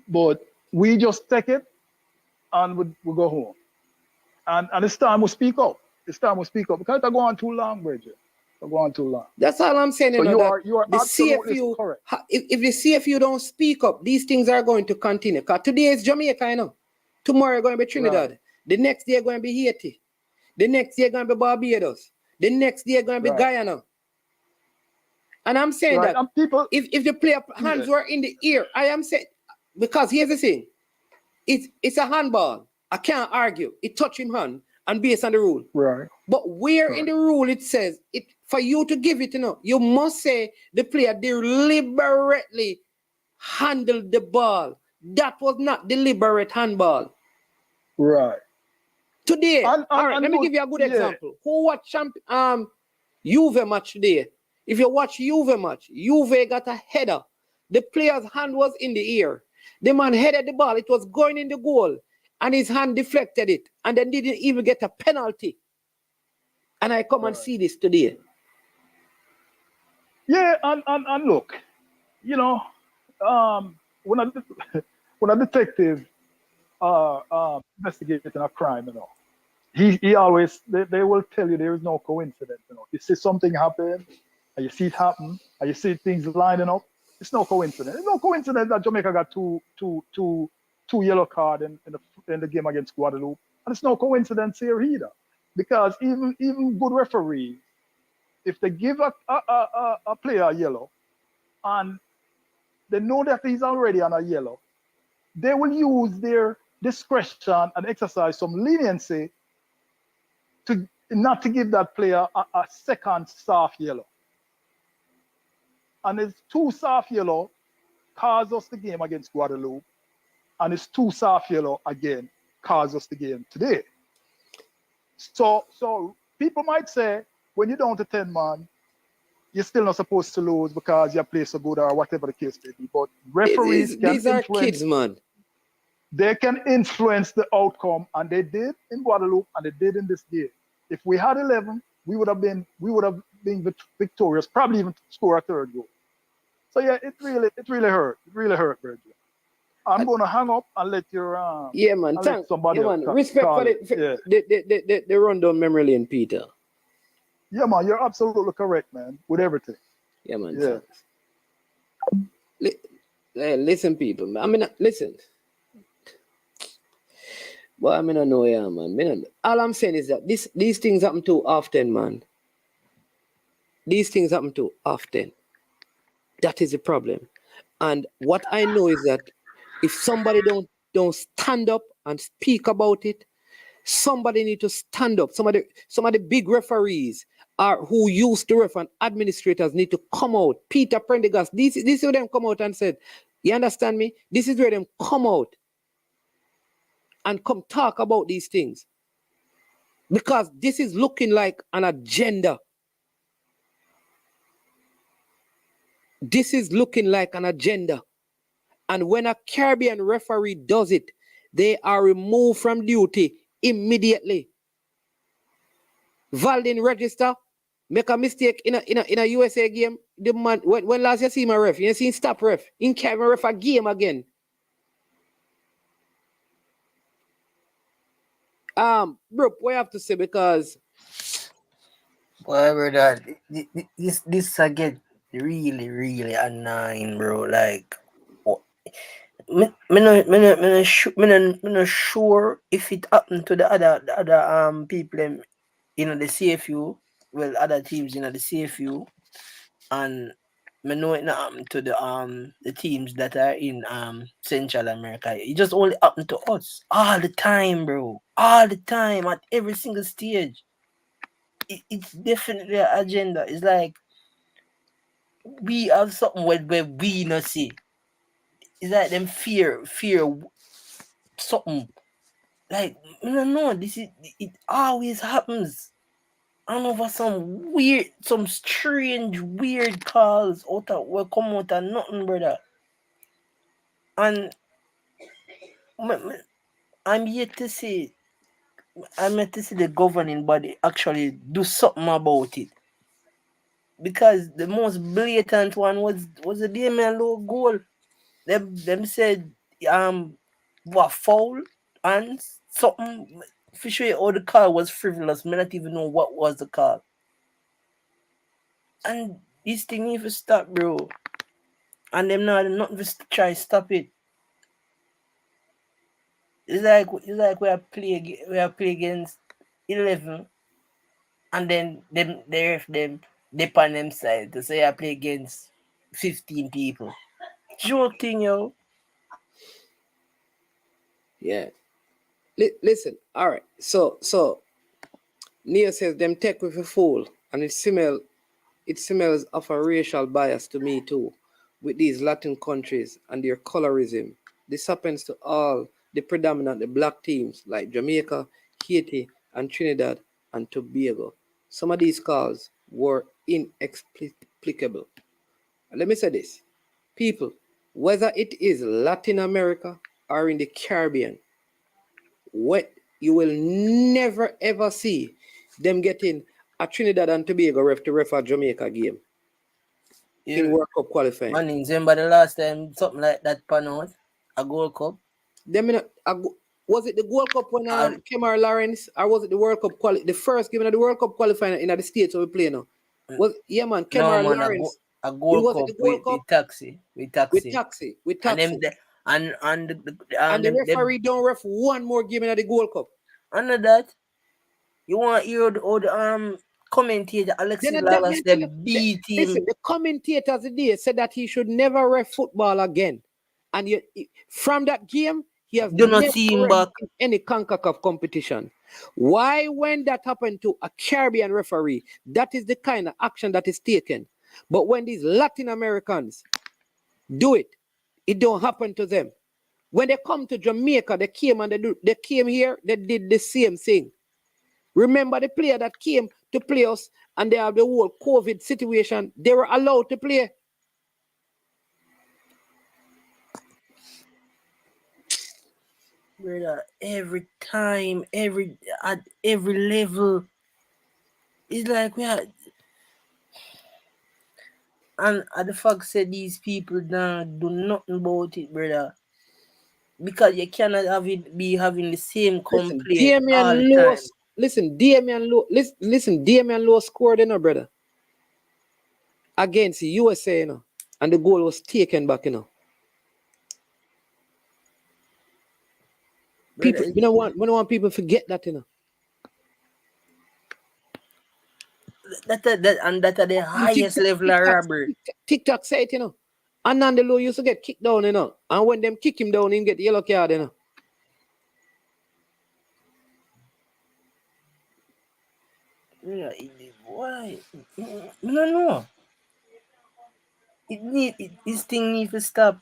S10: But we just take it and we go home. And it's time we speak up. Because it's go on too long, Bridget. It's go on too long.
S5: That's all I'm saying.
S10: So you are absolutely
S5: CFU,
S10: correct.
S5: If the CFU don't speak up, these things are going to continue. Because today is Jamaica, Tomorrow going to be Trinidad. Right. The next day going to be Haiti. The next day going to be Barbados. The next day going to be Guyana. And I'm saying that people, if the player hands were in the air, I am saying, because here's the thing, it's a handball. I can't argue. It touched him hand and based on the rule.
S10: Right.
S5: But where in the rule it says it for you to give it, you must say the player deliberately handled the ball. That was not deliberate handball.
S10: Right.
S5: Today, all right, let me give you a good example. Who watched Juve match today? If you watch Juve match, Juve got a header. The player's hand was in the air. The man headed the ball. It was going in the goal. And his hand deflected it. And then didn't even get a penalty. And I come and see this today.
S10: Yeah, and look, when a detective investigating a crime, he always, they will tell you there is no coincidence. You see something happen, and you see it happen, and you see things lining up. It's no coincidence. It's no coincidence that Jamaica got two yellow cards in the game against Guadalupe, and it's no coincidence here either, because even good referees, if they give a player a yellow, and they know that he's already on a yellow, they will use their discretion and exercise some leniency to not to give that player a second soft yellow. And his 2 soft yellow caused us the game against Guadalupe, and his 2 soft yellow again caused us the game today. So people might say, when you're down to 10 man, you're still not supposed to lose because your play so good or whatever the case may be. But referees
S5: these are kids, man.
S10: They can influence the outcome, and they did in Guadalupe, and they did in this game. If we had 11, we would have been victorious, probably even score a 3rd goal. So yeah, it really hurt. It really hurt, Bridget. I'm gonna hang up and let your
S5: Yeah, man.
S10: and let
S5: Thank.
S10: somebody
S5: Yeah,
S10: else
S5: man. Respect
S10: call
S5: for
S10: it. Yeah.
S5: the rundown memory lane, Peter.
S10: Yeah, man, you're absolutely correct, man, with everything.
S5: Yeah, man.
S10: Yeah.
S5: Thanks. Listen, people. I mean, listen. Well, I mean, I know, yeah, man. All I'm saying is that these things happen too often, man. These things happen too often. That is the problem. And what I know is that if somebody don't stand up and speak about it, somebody need to stand up. Some of the big referees are who used to ref and administrators need to come out. Peter Prendergast, this is where them come out and said, you understand me? This is where them come out and come talk about these things. Because this is looking like an agenda. This is looking like an agenda. And when a Caribbean referee does it, they are removed from duty immediately. Valdin register, make a mistake in a USA game. The man when last you see my ref, you see him stop ref. In can't ref a game again. Bro, what you have to say because
S11: Whatever that this get really annoying, bro. Like, me no sure if it happened to the other people the CFU, well, other teams the CFU, and me know it not happened to the teams that are in Central America. It just only happened to us all the time, bro. All the time at every single stage. It's definitely an agenda. It's like we have something where we not see. It's like them fear something. Like, no, it always happens. I don't know for some strange, weird calls will come out of nothing, brother. And I'm yet to see the governing body actually do something about it. Because the most blatant one was the Damian Low goal. Them said what foul and something for sure all the call was frivolous. Me not even know what was the call. And this thing need to stop, bro. And them not to try stop it. It's like we are play against 11, and then them dip on them side to say I play against 15 people. Joking, yo.
S5: yeah. Listen, all right. So Nia says them take with a fool, and it smells of a racial bias to me too, with these Latin countries and their colorism. This happens to all the predominantly black teams like Jamaica, Haiti, and Trinidad and Tobago. Some of these calls were inexplicable. And let me say this, people, whether it is Latin America or in the Caribbean, what you will never ever see them getting a Trinidad and Tobago ref to ref a Jamaica game in World Cup qualifying.
S11: Man, remember the last time something like that pan out? A Gold Cup?
S5: Was it the World Cup when Kemar Lawrence, or was it the World Cup the first game of the World Cup qualifying in the States where we play now? Man, Kemar Lawrence.
S11: A Gold Cup with taxi.
S5: With taxi.
S11: And
S5: the referee don't ref one more game in the Gold Cup.
S11: Under that, you want to hear the commentator Alexis Lalas them beat him.
S5: Listen, the commentators today said that he should never ref football again. And from that game, he has never
S11: see him back
S5: in any CONCACAF competition. Why, when that happened to a Caribbean referee, that is the kind of action that is taken. But when these Latin Americans do it, it don't happen to them. When they come to Jamaica, they came here, they did the same thing. Remember the player that came to play us and they have the whole COVID situation, they were allowed to play.
S11: Brother, every time, at every level, it's like we had. And the fact said these people don't do nothing about it, brother. because you cannot be having the same
S5: Listen,
S11: complaint all the time.
S5: Damian Lowe scored, you know, brother, against the USA, you know, and the goal was taken back, you know. People,
S11: Brother,
S5: we don't want people to forget that, you know.
S11: that are the highest level of robbery.
S5: TikTok say it, you know. Ananda Lowe used to get kicked down, you know. And when them kick him down, he get the yellow card, you know.
S11: Yeah, why? No. This thing needs to stop.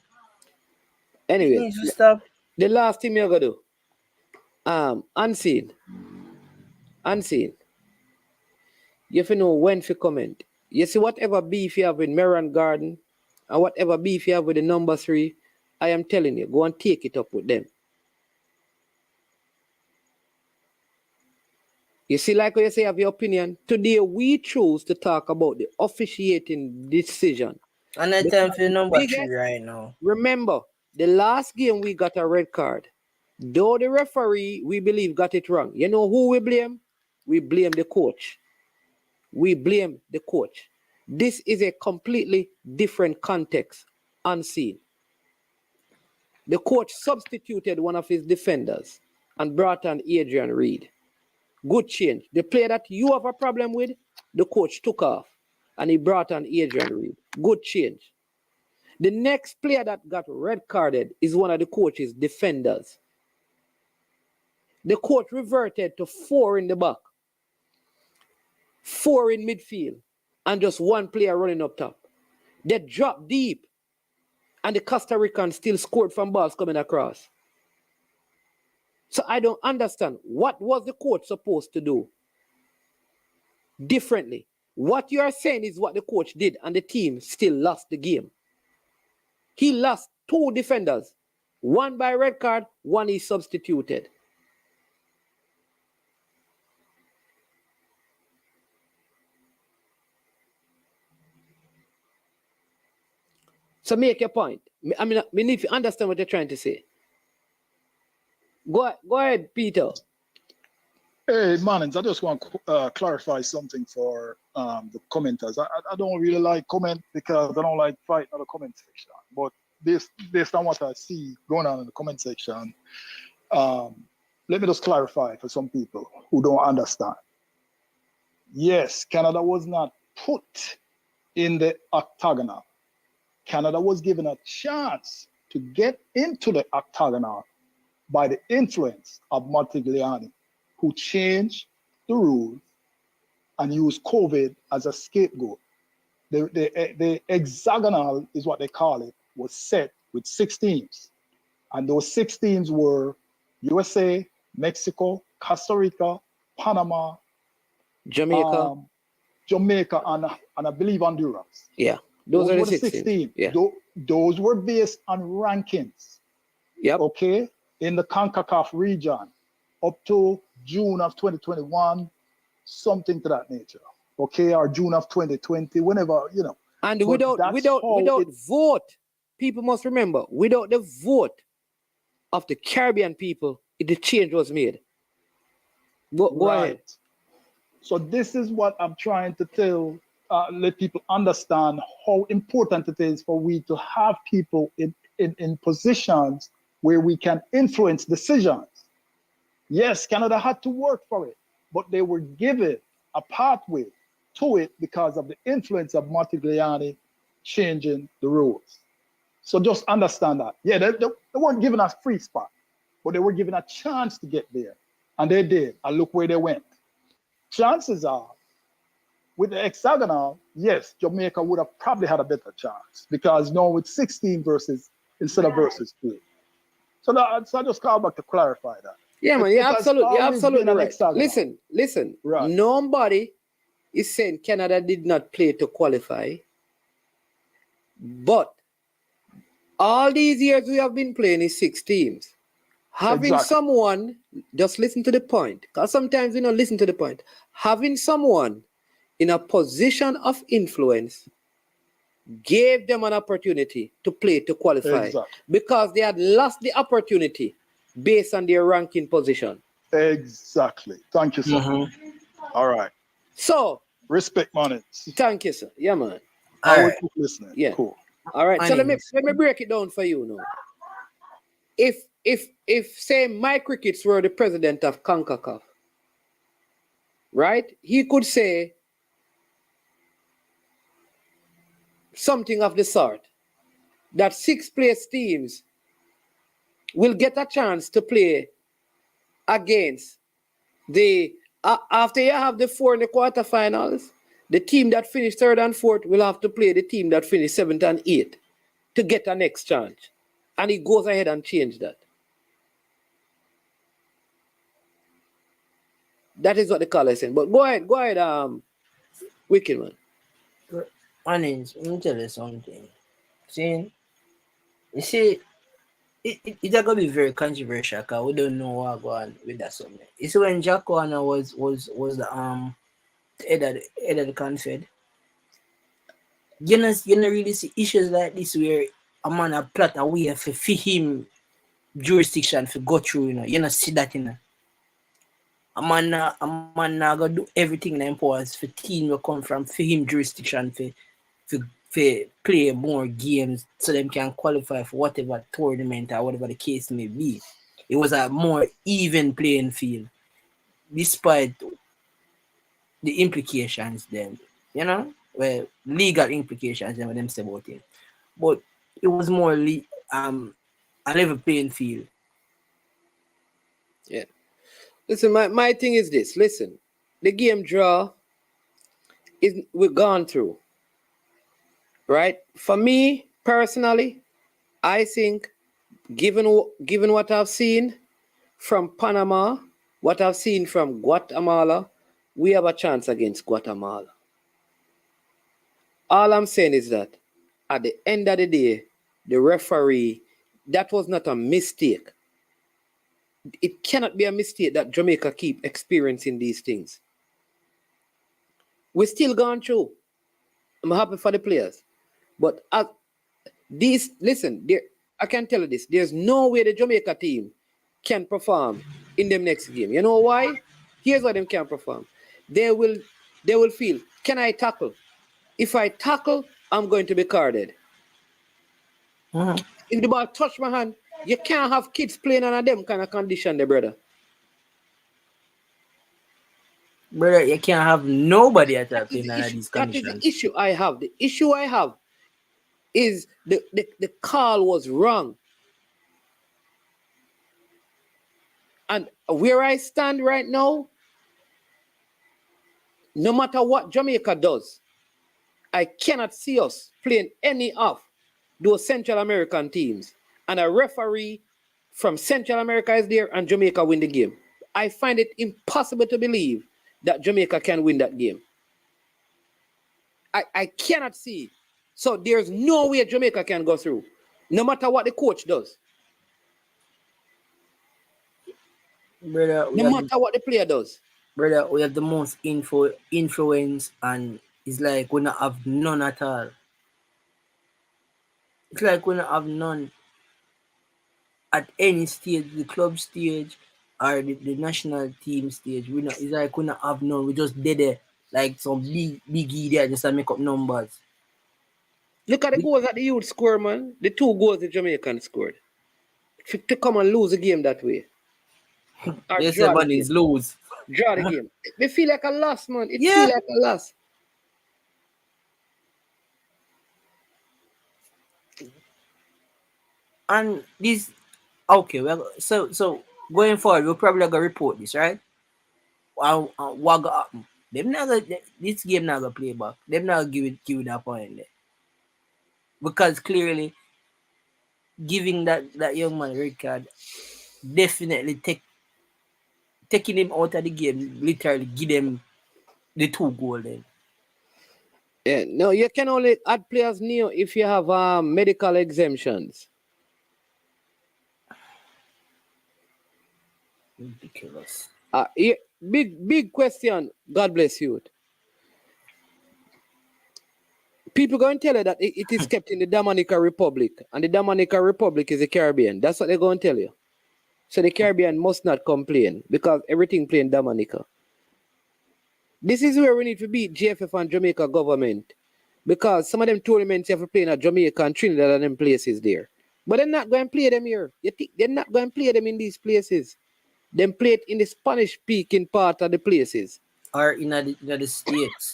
S11: It
S5: Anyway,
S11: needs to stop.
S5: the last thing you're gonna do, unseen. You have to know when to comment. You see, whatever beef you have with Meron Garden, and whatever beef you have with the number 3, I am telling you, go and take it up with them. You see, like what you say, have your opinion. Today, we choose to talk about the officiating decision.
S11: And I time for number 3 right now.
S5: Remember, the last game we got a red card. Though the referee, we believe, got it wrong. You know who we blame? We blame the coach. This is a completely different context, unseen. The coach substituted one of his defenders and brought on Adrian Reed. Good change. The player that you have a problem with, the coach took off and he brought on Adrian Reed. Good change. The next player that got red carded is one of the coach's defenders. The coach reverted to 4 in the back, 4 in midfield, and just 1 player running up top. They dropped deep, and the Costa Ricans still scored from balls coming across. So I don't understand. What was the coach supposed to do differently? What you are saying is what the coach did, and the team still lost the game. He lost 2 defenders. 1 by red card, 1 he substituted. So make your point. I mean, we need to understand what you're trying to say. Go ahead, Peter.
S10: Hey, Mannings, I just want to clarify something for the commenters. I don't really like comment because I don't like fighting on the comment section. But based on what I see going on in the comment section, let me just clarify for some people who don't understand. Yes, Canada was not put in the octagonal. Canada was given a chance to get into the octagonal by the influence of Montigliani, who changed the rules and used COVID as a scapegoat. The hexagonal is what they call it, was set with 6 teams. And those 6 teams were USA, Mexico, Costa Rica, Panama,
S5: Jamaica,
S10: and I believe Honduras.
S5: Yeah. Those are
S10: were
S5: the 6 teams. Yeah.
S10: Those were based on rankings.
S5: Yep.
S10: Okay, in the CONCACAF region up to June of 2021, something to that nature. Okay, or June of 2020, whenever, you know.
S5: And without vote, people must remember, without the vote of the Caribbean people, the change was made. Go ahead.
S10: So this is what I'm trying to tell, let people understand how important it is for we to have people in positions where we can influence decisions. Yes, Canada had to work for it, but they were given a pathway to it because of the influence of Montigliani changing the rules. So just understand that. Yeah, they weren't given a free spot, but they were given a chance to get there. And they did, and look where they went. Chances are, with the hexagonal, yes, Jamaica would have probably had a better chance because now with 16 instead of versus 3. So I just call back to clarify that.
S5: Yeah, man, you're absolutely right.
S10: Hexagonal.
S5: Listen.
S10: Right.
S5: Nobody is saying Canada did not play to qualify. But all these years we have been playing is 6 teams. Having someone, just listen to the point, because sometimes we don't listen to the point. Having someone in a position of influence gave them an opportunity to play to qualify
S10: Exactly.
S5: because they had lost the opportunity based on their ranking position.
S10: Exactly. Thank you, sir. All right.
S5: So,
S10: Respect, man.
S5: thank you, sir. Yeah, man.
S10: I
S11: All
S10: will
S11: right.
S10: keep listening.
S5: Yeah.
S10: Cool.
S5: All right. So let me
S11: Mannings.
S5: break it down for you now. If say Mike Ricketts were the president of CONCACAF, right? He could say something of the sort that 6th place teams will get a chance to play against the after you have the 4 in the quarterfinals, the team that finished 3rd and 4th will have to play the team that finished 7th and 8th to get a next chance. And he goes ahead and change that. That is what the caller is saying. But go ahead, Wicked man.
S11: Mannings, let me tell you something. See, you see, it's gonna be very controversial because we don't know what going on with that something. You see, when Jack Warner was the head of the confed, you know really see issues like this where a man a plot a way for him jurisdiction to go through, you know see that, a man now gonna do everything in powers for team will come from for him jurisdiction for play more games so them can qualify for whatever tournament or whatever the case may be. It was a more even playing field, despite the implications then, legal implications then when them say about it. But it was more a level playing field.
S5: Yeah. Listen, my thing is this. Listen, the game draw we're gone through. Right? For me personally, I think given what I've seen from Panama, what I've seen from Guatemala, we have a chance against Guatemala. All I'm saying is that at the end of the day, the referee, that was not a mistake. It cannot be a mistake that Jamaica keep experiencing these things. We're still going through. I'm happy for the players. But I can tell you this. There's no way the Jamaica team can perform in them next game. You know why? Here's why them can't perform. They will feel, can I tackle? If I tackle, I'm going to be carded. If the ball touch my hand, you can't have kids playing under them kind of condition there, brother.
S11: Brother, you can't have nobody at that playing under these
S5: That is
S11: conditions.
S5: the issue I have. The issue I have is the call was wrong. And where I stand right now, no matter what Jamaica does, I cannot see us playing any of those Central American teams. And a referee from Central America is there and Jamaica win the game. I find it impossible to believe that Jamaica can win that game. I cannot see. So there's no way Jamaica can go through, no matter what the coach does.
S11: Brother,
S5: no matter what the player does.
S11: Brother, we have the most influence, and it's like we don't have none at all. It's like we don't have none at any stage, the club stage or the national team stage. It's like we don't have none. We just did it like some big there just to make up numbers.
S5: Look at the goals that the youth score, man. The 2 goals the Jamaicans scored. To come and lose the game that way. Or
S11: Yes, everyone is lose.
S5: Draw the game. It feel like a loss, man. It feel like a loss.
S11: And this, okay, well, so going forward, we'll probably gonna report this, right? What gonna happen? This game not gonna play back. Them not give it that point there. Because clearly giving that young man a red card definitely taking him out of the game, literally give them the 2 goals then.
S5: Yeah, no, you can only add players new if you have medical exemptions.
S11: Ridiculous.
S5: Big question. God bless you. People going to tell you that it is kept in the Dominican Republic, and the Dominican Republic is the Caribbean. That's what they're going to tell you. So the Caribbean must not complain because everything play in Dominica. This is where we need to beat GFF and Jamaica government, because some of them tournaments you have to play in Jamaica and Trinidad and them places there. But they're not going to play them here. You think they're not going to play them in these places? Them play it in the Spanish-speaking part of the places.
S11: Or in the States.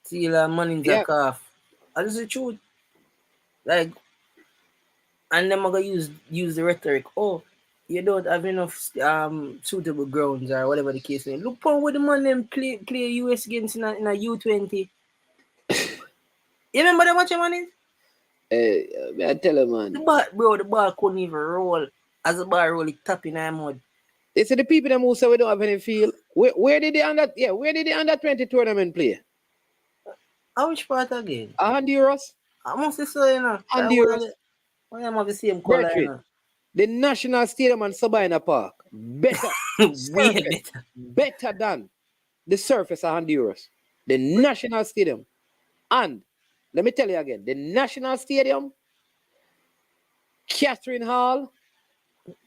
S11: See, money in the calf. That's the truth. Like, and them are going to use the rhetoric. Oh, you don't have enough suitable grounds or whatever the case is. Look for what the man them play US games in a U20. You remember that much money?
S5: I tell you, man.
S11: The ball couldn't even roll. As the ball roll, it tap in our mud.
S5: They say the people them who say we don't have any field. Where did the under 20 tournament play?
S11: Which part again?
S5: Honduras.
S11: I must say so, you know.
S5: Honduras.
S11: Why am I the same color? You know?
S5: The National Stadium and Sabina Park. Better.
S11: Way better.
S5: Better than the surface of Honduras. The National Stadium. And let me tell you again, the National Stadium, Catherine Hall,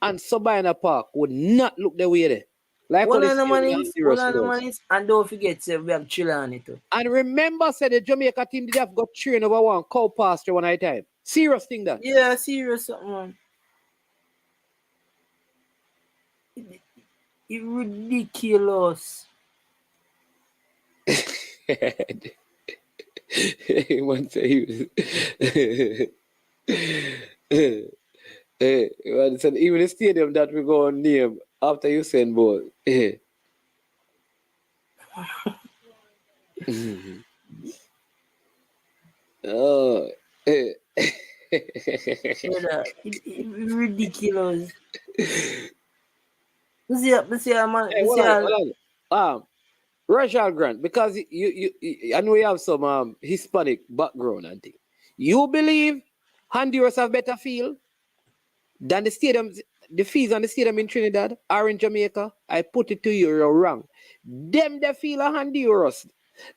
S5: and Sabina Park would not look the way there. Like
S11: one of the monies, and don't forget, we have children on it too.
S5: And remember, said the Jamaica team did have got train over one cow pasture one at a time. Serious thing that.
S11: Yeah, serious something, man. It's ridiculous.
S5: One say even the stadium that we go on name after you send ball. Oh,
S11: It's ridiculous.
S5: Rachel Grant, because you I know you have some Hispanic background and thing. You believe Honduras have better field than the stadiums, the fees on the stadium in Trinidad or in Jamaica? I put it to you, you're wrong. Them the feel of Honduras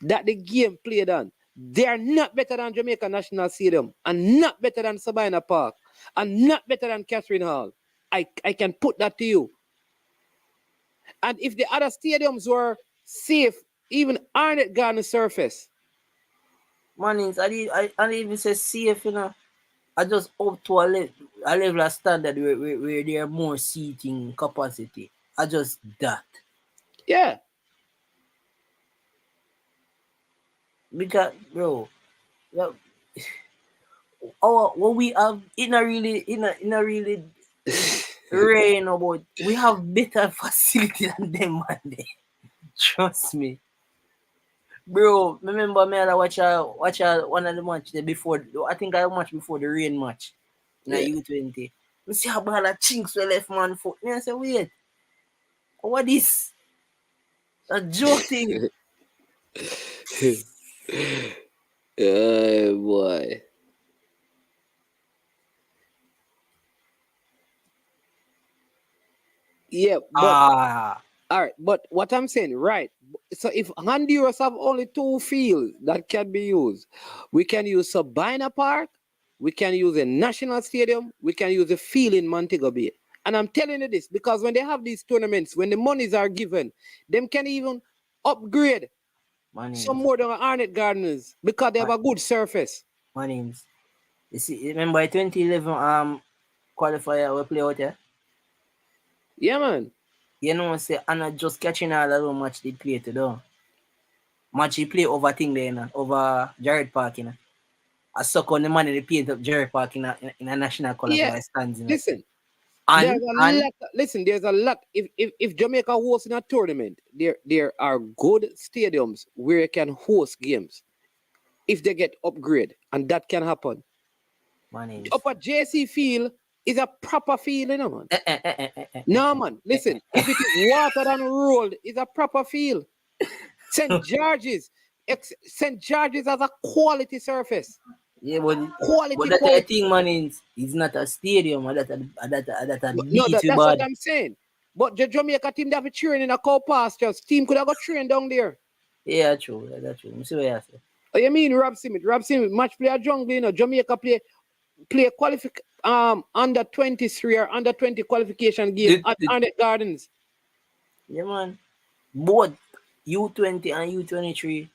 S5: that the game played on. They are not better than Jamaica National Stadium, and not better than Sabina Park, and not better than Catherine Hall. I can put that to you. And if the other stadiums were safe, even Arnett Garden surface.
S11: Manings, I didn't even say safe, you know. I just up to a level of standard where there are more seating capacity. I just that.
S5: Yeah.
S11: Because, bro, what we have in a really rain about, we have better facility than them, man. Trust me. Bro, remember me I watch one of the matches before, I think I watched before the rain match in the U20. I see how ball of chinks were left man foot. I say, wait, what is a joking?
S5: Oh boy. Yeah, but all right, but what I'm saying, right? So if Honduras have only 2 fields that can be used, we can use Sabina Park, we can use a national stadium, we can use a field in Montego Bay. And I'm telling you this because when they have these tournaments, when the monies are given, them can even upgrade some more than Arnett Gardeners because they have a good surface.
S11: Manings. You see, remember 2011 qualifier we play out there?
S5: Yeah, man.
S11: You know, say Anna just catching all the match they play today. Match he play over thing there, you know, over Jared Park, you know. I suck on the money they paint up Jared Park in a national qualifier stands. You know.
S5: Listen.
S11: Listen,
S5: there's a lot. If Jamaica hosts in a tournament, there are good stadiums where you can host games if they get upgrade, and that can happen.
S11: Money.
S5: Upper JC field is a proper field, you know, man. No, man. Listen, if it is watered and rolled, it's a proper field. St. George's has a quality surface.
S11: Yeah, but
S5: quality.
S11: That thing, man, is not a stadium. That's
S5: what I'm saying. But the Jamaica team that have train in a cow pastures. Team could have got trained down there.
S11: Yeah, true. That's true. I see what you say.
S5: Oh, you mean Rob Simmet? Rob Simmet, match player jungle, you know, Jamaica play under 23 or under 20 qualification game at Arnett Gardens.
S11: Yeah, man. Both U20 and U23.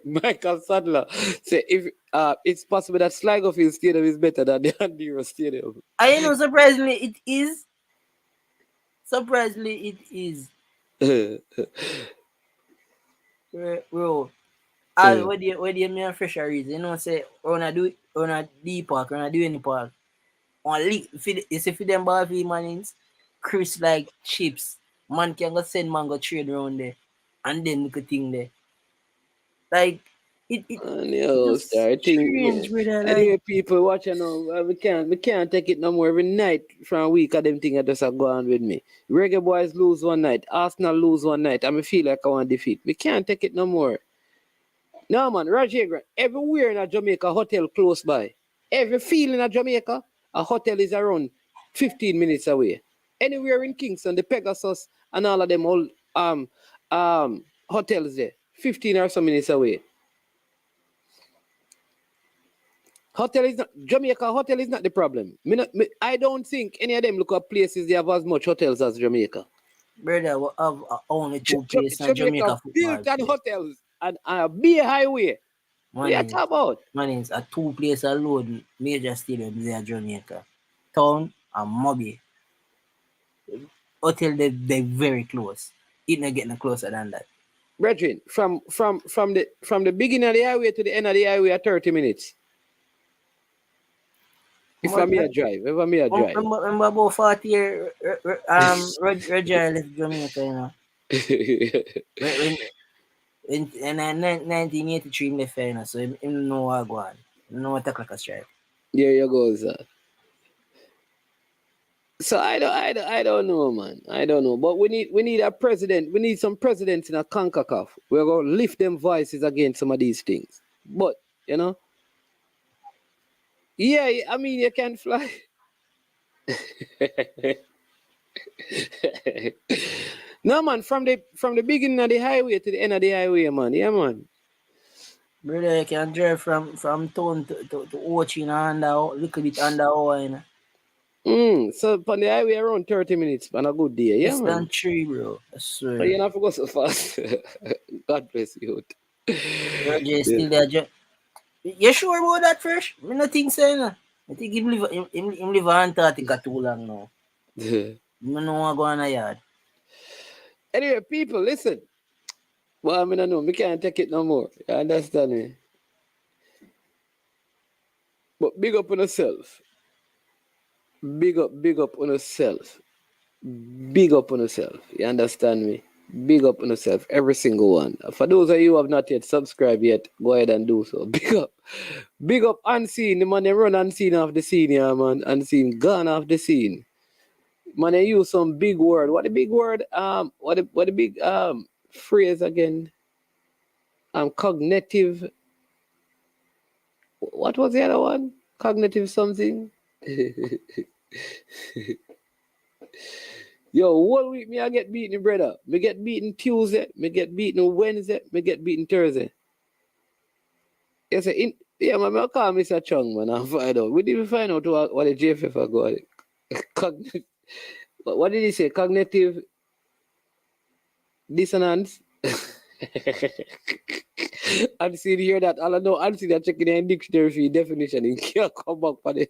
S5: Michael Sadler say if it's possible that Sligo Field Stadium is better than the Andero Stadium.
S11: I know, surprisingly, it is. Surprisingly, it is. Bro. Where do you mean fisheries? You know, say, on a deep park, on a do any park. You see, for them ball for manings, crisp like chips. Man can go send man go trade around there. And then look at thing there. Like, it strange, brother.
S5: Anyway, people watching now, we can't take it no more. Every night from a week of them things that just go on with me. Reggae boys lose one night, Arsenal lose one night, and I feel like I want to defeat. We can't take it no more. No man, Roger Grant, everywhere in a Jamaica hotel close by. Every field in a Jamaica, a hotel is around 15 minutes away. Anywhere in Kingston, the Pegasus and all of them all hotels there, 15 or so minutes away. Jamaica hotel is not the problem. I don't think any of them look at places they have as much hotels as Jamaica.
S11: Brother, we have only two places in Jamaica football.
S5: Built on hotels and a big highway. What are you talking about?
S11: Man, it's a two places alone, major stadiums in Jamaica. Town and Mobby. Hotel, they're very close. It not getting closer than that.
S5: Brethren, from the beginning of the highway to the end of the highway at 30 minutes. If I may drive.
S11: Remember about 40 years, Roger left Jamaica, you know. In 1983, he left, you know, so he know what go on. He know what like a stripe.
S5: There you go, sir. So I don't know, man. I don't know. But we need a president. We need some presidents in a CONCACAF. We're going to lift them voices against some of these things. But, you know, yeah, I mean, you can fly. No, man, from the beginning of the highway to the end of the highway, man. Yeah, man.
S11: Brother, you can drive from town to Ochin and a little bit under hour, you know.
S5: So on the highway around 30 minutes on a good day. Yeah,
S11: it's
S5: man.
S11: than 3, bro. I swear.
S5: But you don't have to go so fast. God bless you.
S11: Roger still there. You sure about that first? I don't think so, you know. I think him live in Antarctica too long now. I don't know what go on a yard.
S5: Anyway, people, listen. Well, I mean, I know. We can't take it no more. You understand me? But big up on yourself. Big up on yourself. Big up on yourself. You understand me? Big up on yourself. Every single one. For those of you who have not yet subscribed yet, go ahead and do so. Big up. Big up Unseen. The man they run Unseen off the scene, yeah, man. Unseen gone off the scene. Man, they use some big word. What the big word? What the big phrase again? Cognitive. What was the other one? Cognitive something. Yo, whole week me I get beaten, brother. Me get beaten Tuesday, me get beaten Wednesday, me get beaten Thursday. Yes, man, I call Mr. Chung, man. I find out. We didn't find out what the JFF are going. What did he say? Cognitive dissonance. I've seen hear that. All I know, I've seen that checking in dictionary for definition. He can't come back for the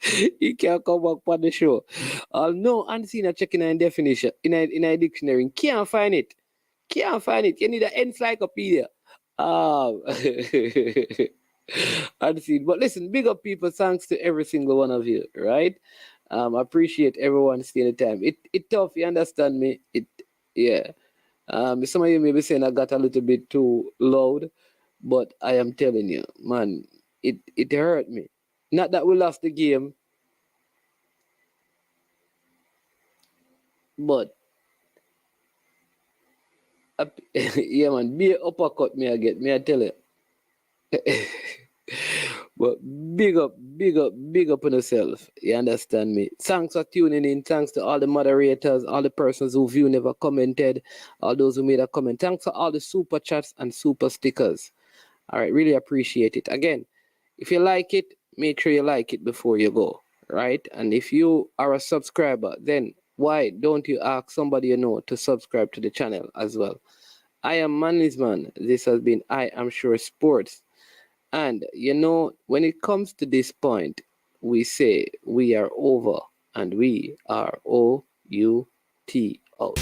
S5: he can't come back for the show. No, I've seen that checking in definition in a dictionary. Can't find it. Can't find it. You need an encyclopedia. I've seen. But listen, big up people. Thanks to every single one of you. Right. I appreciate everyone staying the time. It tough. You understand me? Yeah. Some of you may be saying I got a little bit too loud, but I am telling you, man, it hurt me. Not that we lost the game, but yeah, man, be an uppercut me I get. Me I tell you. But big up on yourself. You understand me? Thanks for tuning in. Thanks to all the moderators, all the persons who view never commented, all those who made a comment. Thanks for all the super chats and super stickers. All right, really appreciate it. Again, if you like it, make sure you like it before you go, right? And if you are a subscriber, then why don't you ask somebody you know to subscribe to the channel as well? I am Manlisman. This has been I Am Sure Sports. And, you know, when it comes to this point, we say we are over and we are O-U-T out.